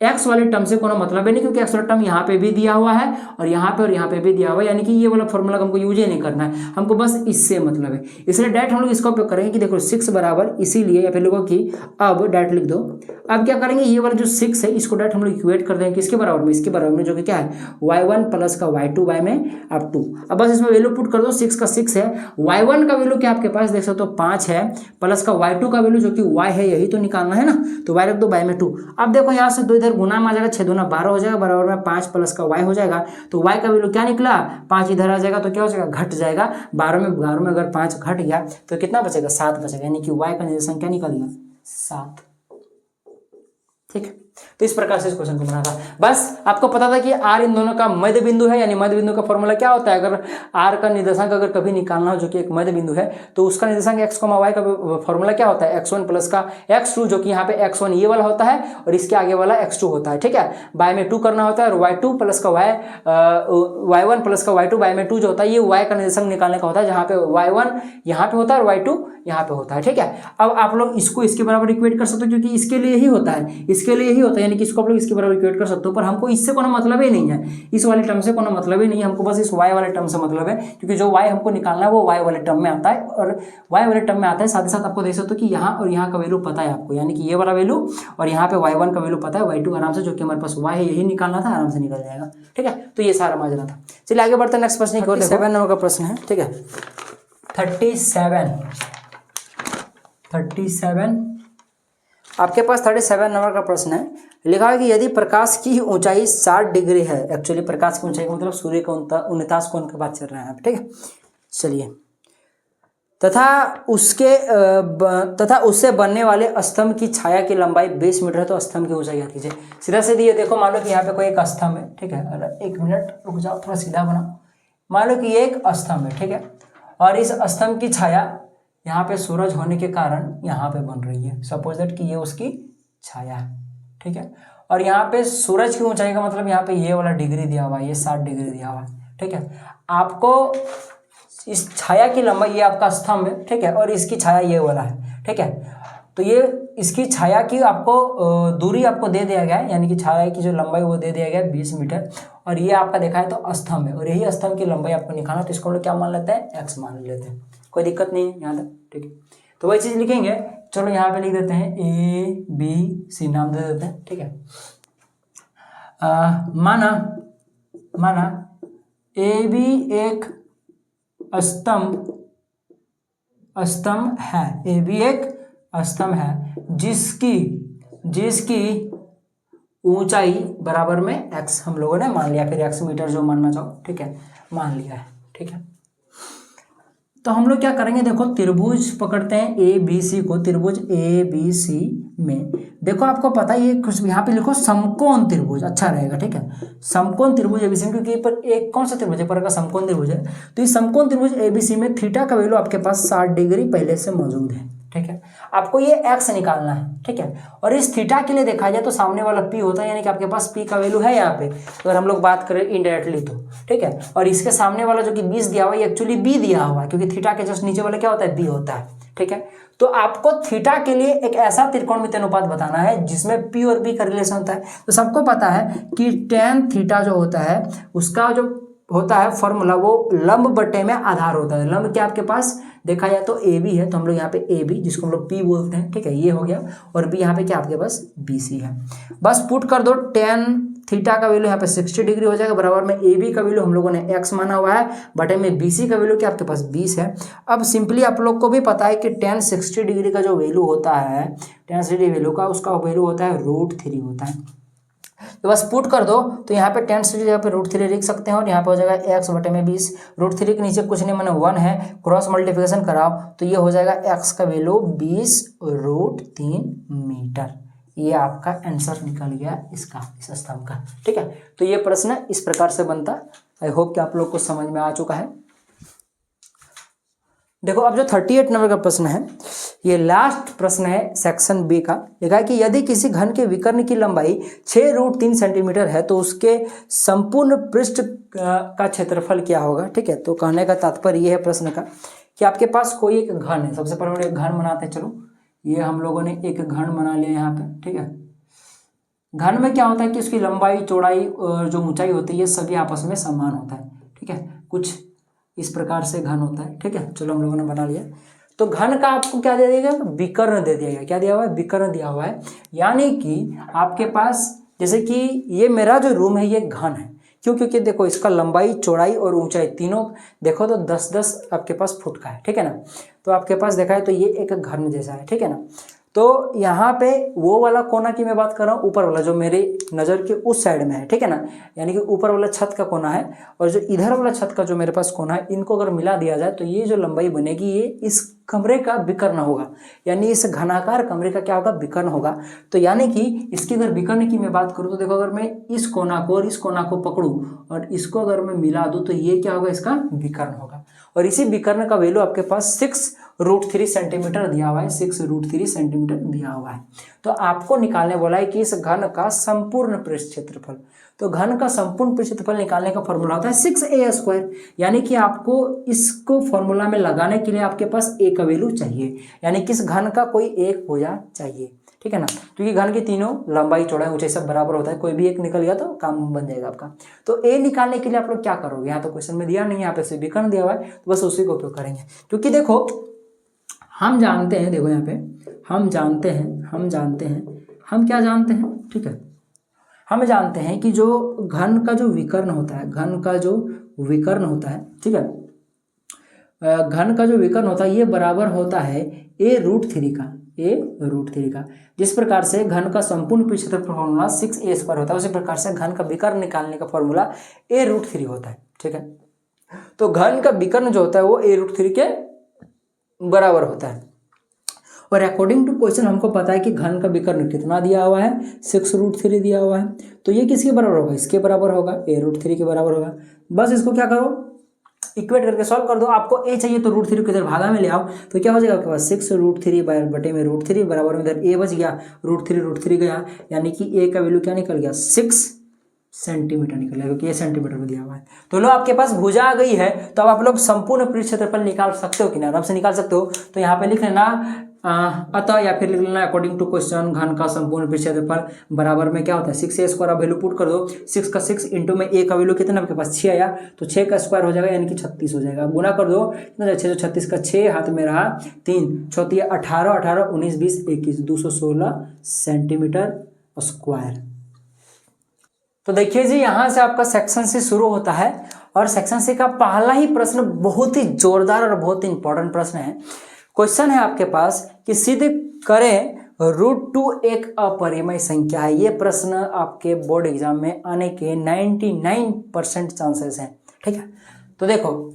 एक्स वाले टर्म से कोई मतलब है नहीं, क्योंकि एक्स वाला टर्म यहाँ पे भी दिया हुआ है और यहाँ पे भी दिया हुआ है, यानी कि ये वाला फॉर्मूला हमको यूज ही नहीं करना है, हमको बस इससे मतलब है। इसलिए डायरेक्ट हम लोग इसका उपयोग करेंगे कि देखो 6 बराबर, इसीलिए या फिर लोगों की अब डायरेक्ट लिख दो। अब क्या करेंगे, ये वाला जो 6 है इसको डायरेक्ट हम लोग इक्वेट कर देंगे किसके बराबर में, इसके बराबर में, जो कि क्या है y1 प्लस का y2 बाय में अब 2। अब बस इसमें वैल्यू पुट कर दो, 6 का 6 है, y1 का वैल्यू क्या आपके पास देख सकते हो 5 है, प्लस का y2 का वैल्यू जो कि y है, यही तो निकालना है ना, तो y रख दो बाय में 2। अब देखो यहाँ से 2 इधर गुना में आ जाएगा, 6 दूना 12 हो जाएगा, बराबर में 5 प्लस का y हो जाएगा, तो y का वैल्यू क्या निकला 5, इधर आ जाएगा तो क्या हो जाएगा घट जाएगा, 12 में अगर 5 घट गया तो कितना बचेगा 7 बचेगा, यानी कि y का निर्देशांक क्या निकल गया 7, ठीक है। तो इस प्रकार से इस क्वेश्चन को बना था। बस आपको पता था कि r इन दोनों का मध्य बिंदु है, यानी मध्य बिंदु का फॉर्मूला क्या होता है, अगर r का निर्देशांक अगर कभी निकालना हो जो कि एक मध्य बिंदु है तो उसका निर्देशांक x, y का फॉर्मूला क्या होता है x1 प्लस का x2, जो कि यहाँ पे x1 ये वाला होता है और इसके आगे वाला x2 होता है, ठीक है, बाय में 2 करना होता है, और y2 प्लस का y1 प्लस का y2 बाय में 2 जो होता है ये y का निर्देशांक निकालने का होता है, जहाँ पे y1 यहाँ पे होता है और y2 यहाँ पे होता है, ठीक है। अब आप लोग इसको इसके बराबर इक्वेट कर सकते हो, क्योंकि इसके लिए ही होता है, इसके लिए ही होता है, यानी कि इसको आप लोग इसके बराबर इक्वेट कर सकते हो, पर हमको इससे कोई मतलब ही नहीं है, इस वाले टर्म से कोई मतलब ही नहीं है, हमको बस इस y वाले टर्म से मतलब है, क्योंकि जो y हमको निकालना है वो y वाले टर्म में आता है, और y वाले टर्म में आता है। साथ ही साथ आपको देख सकते हो कि यहाँ और यहाँ का वैल्यू पता है आपको, यानी कि ये वाला वैल्यू और यहाँ पे y1 का वैल्यू पता है, y2 आराम से, जो कि हमारे पास y है यही निकालना था, आराम से निकल जाएगा, ठीक है। तो ये सारा माजरा था। चलिए आगे बढ़ते हैं, नेक्स्ट प्रश्न की ओर। 7 नंबर का प्रश्न है, ठीक है, 37 आपके पास 37 नंबर का प्रश्न है। लिखा है कि यदि प्रकाश की ऊंचाई 60 डिग्री है, एक्चुअली प्रकाश की ऊंचाई का मतलब सूर्य का 49 कोण के बात चल रहा है, ठीक है। चलिए, तथा उससे बनने वाले स्तंभ की छाया की लंबाई 20 मीटर है, तो स्तंभ की ऊंचाई याद कीजिए। सीधा सीधी ये देखो, मान लो कि यहाँ पे कोई एक स्तंभ है, ठीक है, अरे 1 मिनट रुक जाओ, थोड़ा सीधा बनाओ। मान लो कि ये एक स्तंभ है, ठीक है, और इस स्तंभ की छाया यहाँ पे सूरज होने के कारण यहाँ पे बन रही है, सपोज दैट कि ये उसकी छाया है, ठीक है, और यहाँ पे सूरज की ऊंचाई का मतलब यहाँ पे ये वाला डिग्री दिया हुआ है, ये 60 डिग्री दिया हुआ है, ठीक है। आपको इस छाया की लंबाई, ये आपका स्तंभ है, ठीक है, और इसकी छाया ये वाला है, ठीक है। तो ये इसकी छाया की आपको दूरी आपको दे दिया गया है, यानी कि छाया की जो लंबाई वो दे दिया गया है 20 मीटर, और ये आपका देखा है तो स्तंभ है, और यही स्तंभ की लंबाई आपको निकालना, तो इसको हम लोग क्या मान लेते हैं, x मान लेते हैं। कोई दिक्कत नहीं है यहाँ तक, ठीक है। तो वही चीज़ लिखेंगे, चलो यहाँ पे लिख देते हैं ABC नाम दे देते हैं, ठीक है। माना AB एक स्तंभ है, AB एक स्तंभ है जिसकी ऊंचाई बराबर में x हम लोगों ने मान लिया, फिर x मीटर जो मानना चाहो, ठीक है, मान लिया है, ठीक है। तो हम लोग क्या करेंगे, देखो त्रिभुज पकड़ते हैं ABC को, त्रिभुज ABC में देखो आपको पता है ये कुछ यहाँ पे लिखो समकोण त्रिभुज, अच्छा रहेगा, ठीक है। समकोण त्रिभुज ABC में, क्योंकि पर एक कौन सा त्रिभुज है, पर का समकोण त्रिभुज है, तो इस समकोण त्रिभुज ABC में थीटा का वैल्यू आपके पास 60 डिग्री पहले से मौजूद है, ठीक है। आपको ये x निकालना है, ठीक है, और इस थीटा के लिए देखा जाए तो सामने वाला p होता है, यानी कि आपके पास p का वैल्यू है यहाँ पे, अगर हम लोग बात करें इनडायरेक्टली तो, ठीक है। और इसके सामने वाला जो कि 20 दिया हुआ है, एक्चुअली b दिया हुआ है, क्योंकि थीटा के जस्ट नीचे वाला क्या होता है, b होता है, ठीक है। तो आपको थीटा के लिए एक ऐसा त्रिकोणमितीय अनुपात बताना है जिसमें p और b का रिलेशन होता है। तो सबको पता है कि tan थीटा जो होता है उसका जो होता है फॉर्मूला, वो लंब बटे में आधार होता है। लंब क्या आपके पास देखा जाए तो ए बी है, तो हम लोग यहाँ पे ए बी जिसको हम लोग पी बोलते हैं, ठीक है, ये हो गया, और बी यहाँ पे क्या आपके पास बी सी है। बस पुट कर दो, tan थीटा का वैल्यू यहाँ पे 60 डिग्री हो जाएगा, बराबर में ए बी का वैल्यू हम लोगों ने x माना हुआ है, बटे में बी सी का वैल्यू क्या आपके पास 20 है। अब सिंपली आप लोग को भी पता है कि tan 60 डिग्री का जो वैल्यू होता है, tan 60 डिग्री वैल्यू का उसका वैल्यू होता है √3 होता है। तो बस पुट कर दो, तो यहाँ पे tan 60 जगह पे √3 लिख सकते हैं, और यहाँ पे हो जाएगा x बटे में 20, √3 के नीचे कुछ नहीं मैंने 1 है, क्रॉस मल्टीप्लिकेशन कराओ तो ये हो जाएगा x का वैल्यू 20√3 मीटर। ये आपका आंसर निकल गया इसका, इस स्तंभ का, ठीक है। तो ये प्रश्न इस प्रकार से बनता, आई होप कि आप लोग को समझ में आ चुका है। देखो अब जो 38 नंबर का प्रश्न है, ये लास्ट प्रश्न है सेक्शन बी का। लिखा है कि यदि किसी घन के विकर्ण की लंबाई 6√3 सेंटीमीटर है तो उसके संपूर्ण पृष्ठ का क्षेत्रफल क्या होगा, ठीक है। तो कहने का तात्पर्य ये है प्रश्न का कि आपके पास कोई एक घन है, सबसे पहले एक घन बनाते हैं, चलो ये हम लोगों ने एक घन बना लिया यहाँ पे, ठीक है। घन में क्या होता है कि उसकी लंबाई चौड़ाई और जो ऊंचाई होती है ये सभी आपस में समान होता है, ठीक है, कुछ इस प्रकार से घन होता है, ठीक है। चलो हम लोगों ने बना लिया। तो घन का आपको क्या दे दिया गया, विकर्ण दे दिया गया, क्या दिया हुआ है, विकर्ण दिया हुआ है। यानी कि आपके पास जैसे कि ये मेरा जो रूम है ये घन है, क्यों, क्योंकि देखो इसका लंबाई चौड़ाई और ऊंचाई तीनों देखो तो 10-10 आपके पास फुट का है, ठीक है ना। तो आपके पास देखा है तो ये एक घन जैसा है, ठीक है ना। तो यहाँ पे वो वाला कोना की मैं बात कर रहा हूँ, ऊपर वाला जो मेरे नज़र के उस साइड में है, ठीक है ना, यानी कि ऊपर वाला छत का कोना है, और जो इधर वाला छत का जो मेरे पास कोना है, इनको अगर मिला दिया जाए तो ये जो लंबाई बनेगी ये इस कमरे का विकर्ण होगा, यानी इस घनाकार कमरे का क्या होगा, विकर्ण होगा। तो यानी कि इसकी अगर विकर्ण की मैं बात करूँ तो देखो अगर मैं इस कोना को और इस कोना को पकड़ूँ और इसको अगर मैं मिला दूँ तो ये क्या होगा, इसका विकर्ण होगा। और इसी विकर्ण का वैल्यू आपके पास 6√3 सेंटीमीटर दिया हुआ है, 6√3 सेंटीमीटर दिया हुआ है। तो आपको निकालने बोला है कि इस घन का संपूर्ण पृष्ठ क्षेत्रफल। तो घन का संपूर्ण पृष्ठ क्षेत्रफल निकालने का फॉर्मूला होता है 6a², यानी कि आपको इसको फॉर्मूला में लगाने के लिए आपके पास a का वैल्यू चाहिए, यानी कि इस घन का कोई एक भुजा चाहिए, ठीक है ना, क्योंकि घन की तीनों लंबाई चौड़ाई ऊंचाई सब बराबर होता है, कोई भी एक निकल गया तो काम बन जाएगा आपका। तो ए निकालने के लिए आप लोग क्या करोगे, यहाँ तो क्वेश्चन में दिया नहीं है, यहाँ पे सिर्फ विकर्ण दिया हुआ है, तो बस उसी को उपयोग करेंगे। क्योंकि देखो हम जानते हैं, देखो यहाँ पे हम जानते हैं हम क्या जानते हैं, ठीक है, हम जानते हैं कि जो घन का जो विकर्ण होता है, घन का जो विकर्ण होता है, ठीक है, घन का जो विकर्ण होता है ये बराबर होता है a√3 का, a√3 का। जिस प्रकार से घन का संपूर्ण पृष्ठ क्षेत्रफल फॉर्मूला 6a² होता है, उसी प्रकार से घन का विकर्ण निकालने का फॉर्मूला a√3 होता है, ठीक है। तो घन का विकर्ण जो होता है वो a√3 के बराबर होता है, और अकॉर्डिंग टू क्वेश्चन हमको पता है कि घन का विकर्ण कितना दिया हुआ है, 6√3 दिया हुआ है। तो ये किसके बराबर होगा, इसके बराबर होगा, a√3 के बराबर होगा। बस इसको क्या करो, इक्वेट करके सॉल्व कर दो। आपको a चाहिए तो √3 को इधर भागा में ले आओ, तो क्या हो जाएगा आपके पास 6√3 बटे में √3 बराबर में इधर a बच गया, √3 गया, यानी कि a का वैल्यू क्या निकल गया 6 सेंटीमीटर निकलेगा, क्योंकि ये सेंटीमीटर में दिया हुआ है। तो लो आपके पास भुजा आ गई है, तो अब आप लोग संपूर्ण पृष्ठ क्षेत्रफल निकाल सकते हो कि नहीं, आराम से निकाल सकते हो। तो यहाँ पे लिख लेना अतः, या फिर लिख लेना अकॉर्डिंग टू क्वेश्चन, घन का संपूर्ण पृष्ठ क्षेत्रफल बराबर में क्या होता है 6a²। अब वैल्यू पुट कर दो, 6 का 6 इंटू में a का वैल्यू कितना आपके पास 6 आया, तो 6 का स्क्वायर हो जाएगा यानी कि 36 हो जाएगा। गुना कर दो, 636 का 6 हाथ में रहा 3 चौथी 18 18 19 20 21 216 सेंटीमीटर स्क्वायर। तो देखिए जी, यहां से आपका सेक्शन सी शुरू होता है और सेक्शन सी का पहला ही प्रश्न बहुत ही जोरदार और बहुत ही इंपॉर्टेंट प्रश्न है। क्वेश्चन है आपके पास कि सिद्ध करें √2 एक अपरिमेय संख्या है। ये प्रश्न आपके बोर्ड एग्जाम में आने के 99% चांसेस हैं, ठीक है। तो देखो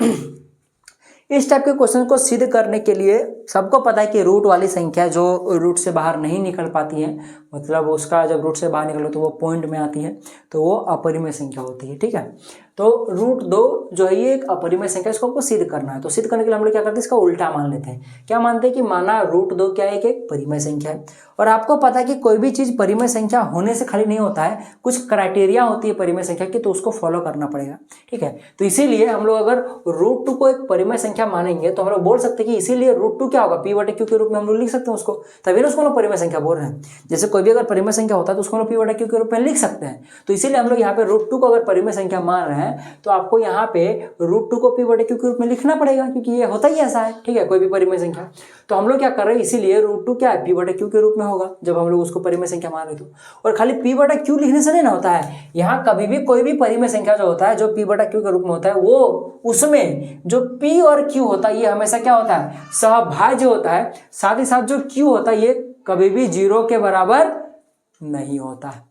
इस टाइप के क्वेश्चन को सिद्ध करने के लिए सबको पता है कि रूट वाली संख्या जो रूट से बाहर नहीं निकल पाती है, मतलब उसका जब रूट से बाहर निकलो तो वो पॉइंट में आती है, तो वो अपरिमेय संख्या होती है, ठीक है। तो √2 जो है ये एक अपरिमेय संख्या, इसको हमको सिद्ध करना है। तो सिद्ध करने के लिए हम लोग क्या करते हैं, इसका उल्टा मान लेते हैं। क्या मानते हैं कि माना √2 क्या है, एक परिमेय संख्या है। और आपको पता है कि कोई भी चीज परिमेय संख्या होने से खाली नहीं होता है, कुछ क्राइटेरिया होती है परिमेय संख्या की, तो उसको फॉलो करना पड़ेगा, ठीक है। तो इसीलिए हम लोग अगर √2 को एक परिमेय संख्या मानेंगे तो हम लोग बोल सकते हैं कि इसीलिए √2 क्या होगा, p/q के रूप में हम लोग लिख सकते हैं उसको, तभी ना उसको हम लोग परिमेय संख्या बोल रहे हैं। जैसे कोई भी अगर परिमेय संख्या होता है तो उसको हम लोग p/q के रूप में लिख सकते हैं। तो इसीलिए हम लोग यहाँ पे √2 को अगर परिमेय संख्या मान रहे हैं तो आपको यहाँ पे √2 को p/q के रूप में लिखना पड़ेगा, क्योंकि ये होता ही ऐसा है, ठीक है, कोई भी परिमेय संख्या। तो हम लोग क्या कर रहे हैं, इसीलिए √2 क्या है, p/q के रूप में होगा जब हम लोग उसको परिमेय संख्या मान रहे। तो और खाली p/q लिखने से नहीं ना होता है, यहाँ कभी भी कोई भी परिमेय संख्या जो होता है जो p/q के रूप में होता है, वो उसमें जो p और q होता है ये हमेशा क्या होता है, सहभाज्य होता है। साथ ही साथ जो q होता है ये कभी भी 0 के बराबर नहीं होता है,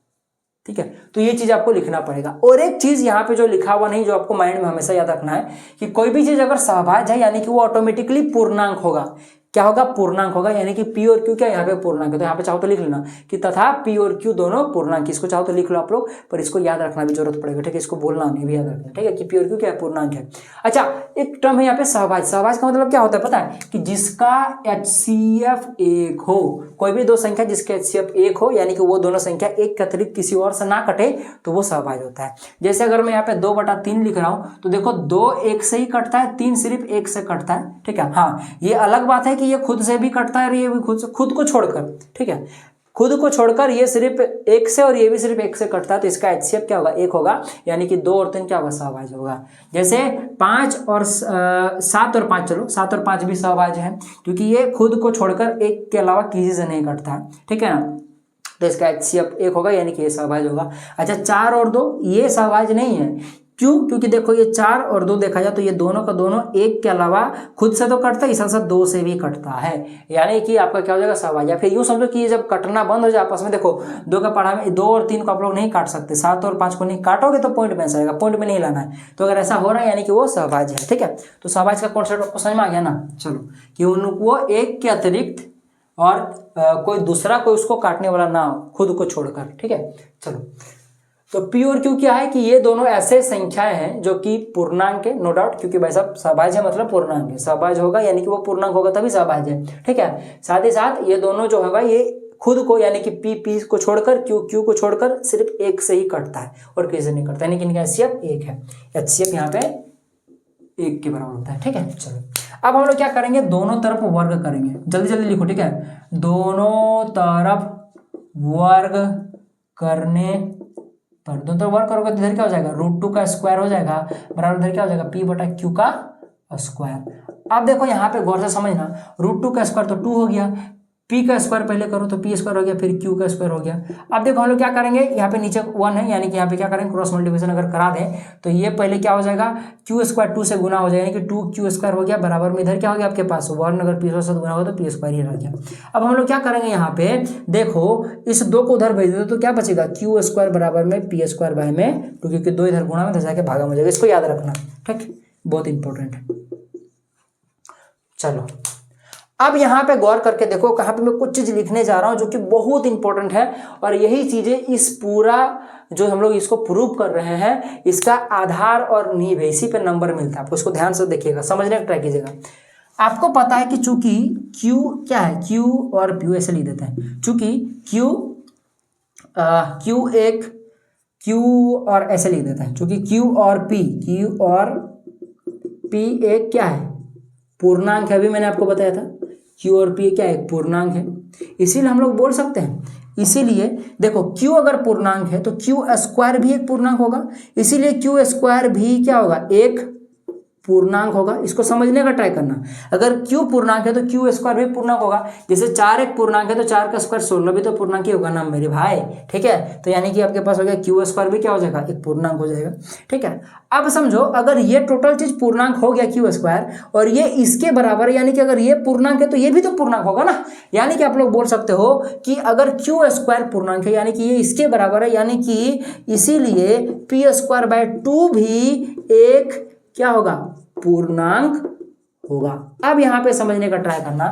ठीक है। तो ये चीज आपको लिखना पड़ेगा। और एक चीज यहाँ पे जो लिखा हुआ नहीं, जो आपको माइंड में हमेशा याद रखना है कि कोई भी चीज अगर सहभाज्य है यानी कि वो ऑटोमेटिकली पूर्णांक होगा। क्या होगा, पूर्णांक होगा, यानी कि p और q क्या यहाँ पे पूर्णांक है। तो यहाँ पे चाहो तो लिख लेना कि तथा p और q दोनों पूर्णांक। इसको चाहो तो लिख लो आप लोग, पर इसको याद रखना भी जरूरत पड़ेगा, ठीक है। इसको बोलना नहीं भी याद रखना, ठीक है, कि p और q क्या है, पूर्णांक है। अच्छा, एक टर्म है यहाँ पे सहभाज्य। सहभाज्य का मतलब क्या होता है पता है, कि जिसका HCF 1 हो, कोई भी दो संख्या जिसके HCF 1 हो, यानी कि वो दोनों संख्या एक के अतिरिक्त किसी और से ना कटे, तो वो सहभाज्य होता है। जैसे अगर मैं यहाँ पे 2/3 लिख रहा हूँ तो देखो 2 1 से ही कटता है, 3 सिर्फ 1 से कटता है, ठीक है। हाँ, ये अलग बात है कि ये खुद से भी कटता है और ये भी खुद को छोड़कर, ठीक है, खुद को छोड़कर ये सिर्फ 1 से और ये भी सिर्फ 1 से कटता है, तो इसका HCF क्या होगा, 1 होगा, यानी कि 2 और 3 क्या होगा, सहभाज्य होगा। जैसे 5 और 7 और 5, चलो 7 और 5 भी सहभाज्य है, क्योंकि ये खुद को छोड़कर 1 के अलावा किसी से नहीं कटता है, ठीक है ना। तो इसका HCF 1 होगा, यानी कि ये सहभाज्य होगा। अच्छा, 4 और 2 ये सहभाज्य नहीं है। क्यों, क्योंकि देखो ये 4 और 2 देखा जाए तो ये दोनों का दोनों 1 के अलावा खुद से तो कटता है, इस साथ 2 से भी कटता है, यानी कि आपका क्या हो जाएगा, सहभाज्य। फिर यूं समझो कि ये जब कटना बंद हो जाए आपस में, देखो 2 का पढ़ा में 2 और 3 को आप लोग नहीं काट सकते, 7 और 5 को नहीं काटोगे तो पॉइंट में आएगा, पॉइंट में नहीं लाना है। तो अगर ऐसा हो रहा है यानी कि वो सहभाज्य है, ठीक है। तो सहभाज्य का कॉन्सेप्ट आपको समझ में आ गया ना। चलो, कि वो 1 के अतिरिक्त और कोई दूसरा कोई उसको काटने वाला ना हो, खुद को छोड़कर, ठीक है। चलो, तो p और q क्या है कि ये दोनों ऐसे संख्याएं हैं जो कि पूर्णांक है, नो डाउट, क्योंकि भाई साहब सहभाज्य मतलब पूर्णांक है, सहभाज्य होगा यानी कि वो पूर्णांक होगा तभी सहभाज्य है, ठीक है। साथ ही साथ ये दोनों जो होगा ये खुद को, यानी कि p को छोड़कर q को छोड़कर सिर्फ 1 से ही कटता है और किसी से नहीं कटता, यानी कि इनका HCF 1 है। HCF यहाँ पे 1 के बराबर होता है, ठीक है। चलो, अब हम लोग क्या करेंगे, दोनों तरफ वर्ग करेंगे, जल्दी जल्दी लिखो, ठीक है। दोनों तरफ वर्ग करने पर, दोनों तरफ वर्ग करोगे तो इधर क्या हो जाएगा, √2 का स्क्वायर हो जाएगा, बराबर इधर क्या हो जाएगा, p/q का स्क्वायर। अब देखो यहाँ पे गौर से समझना, √2 का स्क्वायर तो 2 हो गया, p का स्क्वायर पहले करो तो p स्क्वायर हो गया, फिर q का स्क्वायर हो गया। अब देखो हम लोग क्या करेंगे, यहाँ पे नीचे 1 है, यानी कि यहाँ पे क्या करेंगे, क्रॉस मल्टीप्लिकेशन अगर करा दें तो ये पहले क्या हो जाएगा, q स्क्वायर 2 से गुना हो जाएगा, यानी कि 2q स्क्वायर हो गया, बराबर में इधर क्या हो गया आपके पास 1, अगर p से गुना होगा तो p स्क्वायर ही रह गया। अब हम लोग क्या करेंगे, यहाँ पे देखो इस 2 को उधर भेज दो तो क्या बचेगा, q स्क्वायर बराबर में p स्क्वायर बाय में 2, क्योंकि 2 इधर गुणा में जाके भागा हो जाएगा, इसको याद रखना, ठीक, बहुत इंपॉर्टेंट है। चलो, अब यहाँ पे गौर करके देखो, कहाँ पे मैं कुछ चीज लिखने जा रहा हूँ जो कि बहुत इंपॉर्टेंट है, और यही चीजें इस पूरा जो हम लोग इसको प्रूव कर रहे हैं इसका आधार और नींव है, इसी पे नंबर मिलता है आपको। इसको ध्यान से देखिएगा, समझने का ट्राई कीजिएगा। आपको पता है कि चूंकि Q क्या है, Q और P ऐसे लिख देते हैं, चूंकि Q एक क्यू और ऐसे लिख देते हैं, क्योंकि क्यू और पी एक क्या है, पूर्णांक है। अभी मैंने आपको बताया था क्यू और पी क्या है, एक पूर्णांक है, इसीलिए हम लोग बोल सकते हैं। इसीलिए देखो क्यू अगर पूर्णांक है तो क्यू स्क्वायर भी एक पूर्णांक होगा, इसीलिए क्यू स्क्वायर भी क्या होगा, एक पूर्णांक होगा। इसको समझने का ट्राई करना, अगर क्यू पूर्णांक है तो क्यू स्क्वायर भी पूर्णांक होगा। जैसे 4 एक पूर्णांक है तो 4 का स्क्वायर 16 भी तो पूर्णांक ही होगा ना मेरे भाई, ठीक है। तो यानी कि आपके पास हो गया क्यू स्क्वायर भी क्या हो जाएगा, एक पूर्णांक हो जाएगा, ठीक है। अब समझो अगर ये टोटल चीज पूर्णांक हो गया क्यू स्क्वायर और ये इसके बराबर है, यानी कि अगर ये पूर्णांक है तो ये भी तो पूर्णांक होगा ना। यानी कि आप लोग बोल सकते हो कि अगर क्यू स्क्वायर पूर्णांक है यानी कि ये इसके बराबर है, यानी कि इसीलिए पी स्क्वायर बाय 2 भी एक क्या होगा, पूर्णांक होगा। अब यहां पे समझने का ट्राई करना,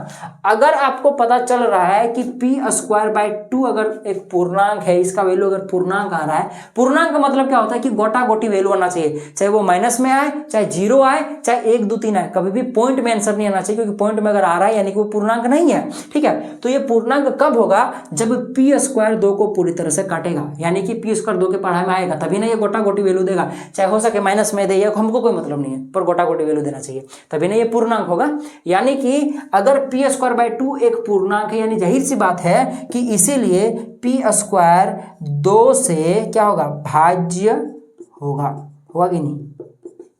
अगर आपको पता चल रहा है कि पी स्क्वायर बाय 2 अगर एक पूर्णांक है, इसका वैल्यू अगर पूर्णांक आ रहा है, पूर्णांक का मतलब क्या होता है कि गोटा गोटी वैल्यू आना चाहिए, चाहे वो माइनस में आए, चाहे जीरो आए, चाहे 1 2 3 आए, कभी भी पॉइंट में आंसर नहीं आना चाहिए, क्योंकि पॉइंट में अगर आ रहा है यानी कि वो पूर्णांक नहीं है, ठीक है। तो ये पूर्णांक कब होगा, जब पी स्क्वायर 2 को पूरी तरह से काटेगा, यानी कि पी स्क्वायर 2 के पढ़ाई में आएगा, तभी ना ये गोटा गोटी वैल्यू देगा। चाहे हो सके माइनस में दे, हमको कोई मतलब नहीं है, पर गोटा गोटी वैल्यू देना चाहिए, तभी ना ये पूर्णांक होगा। यानी कि अगर पी स्क्वायर बाय 2 एक पूर्णांक है, यानी जाहिर सी बात है कि इसीलिए पी स्क्वायर 2 से क्या होगा, भाज्य होगा कि नहीं,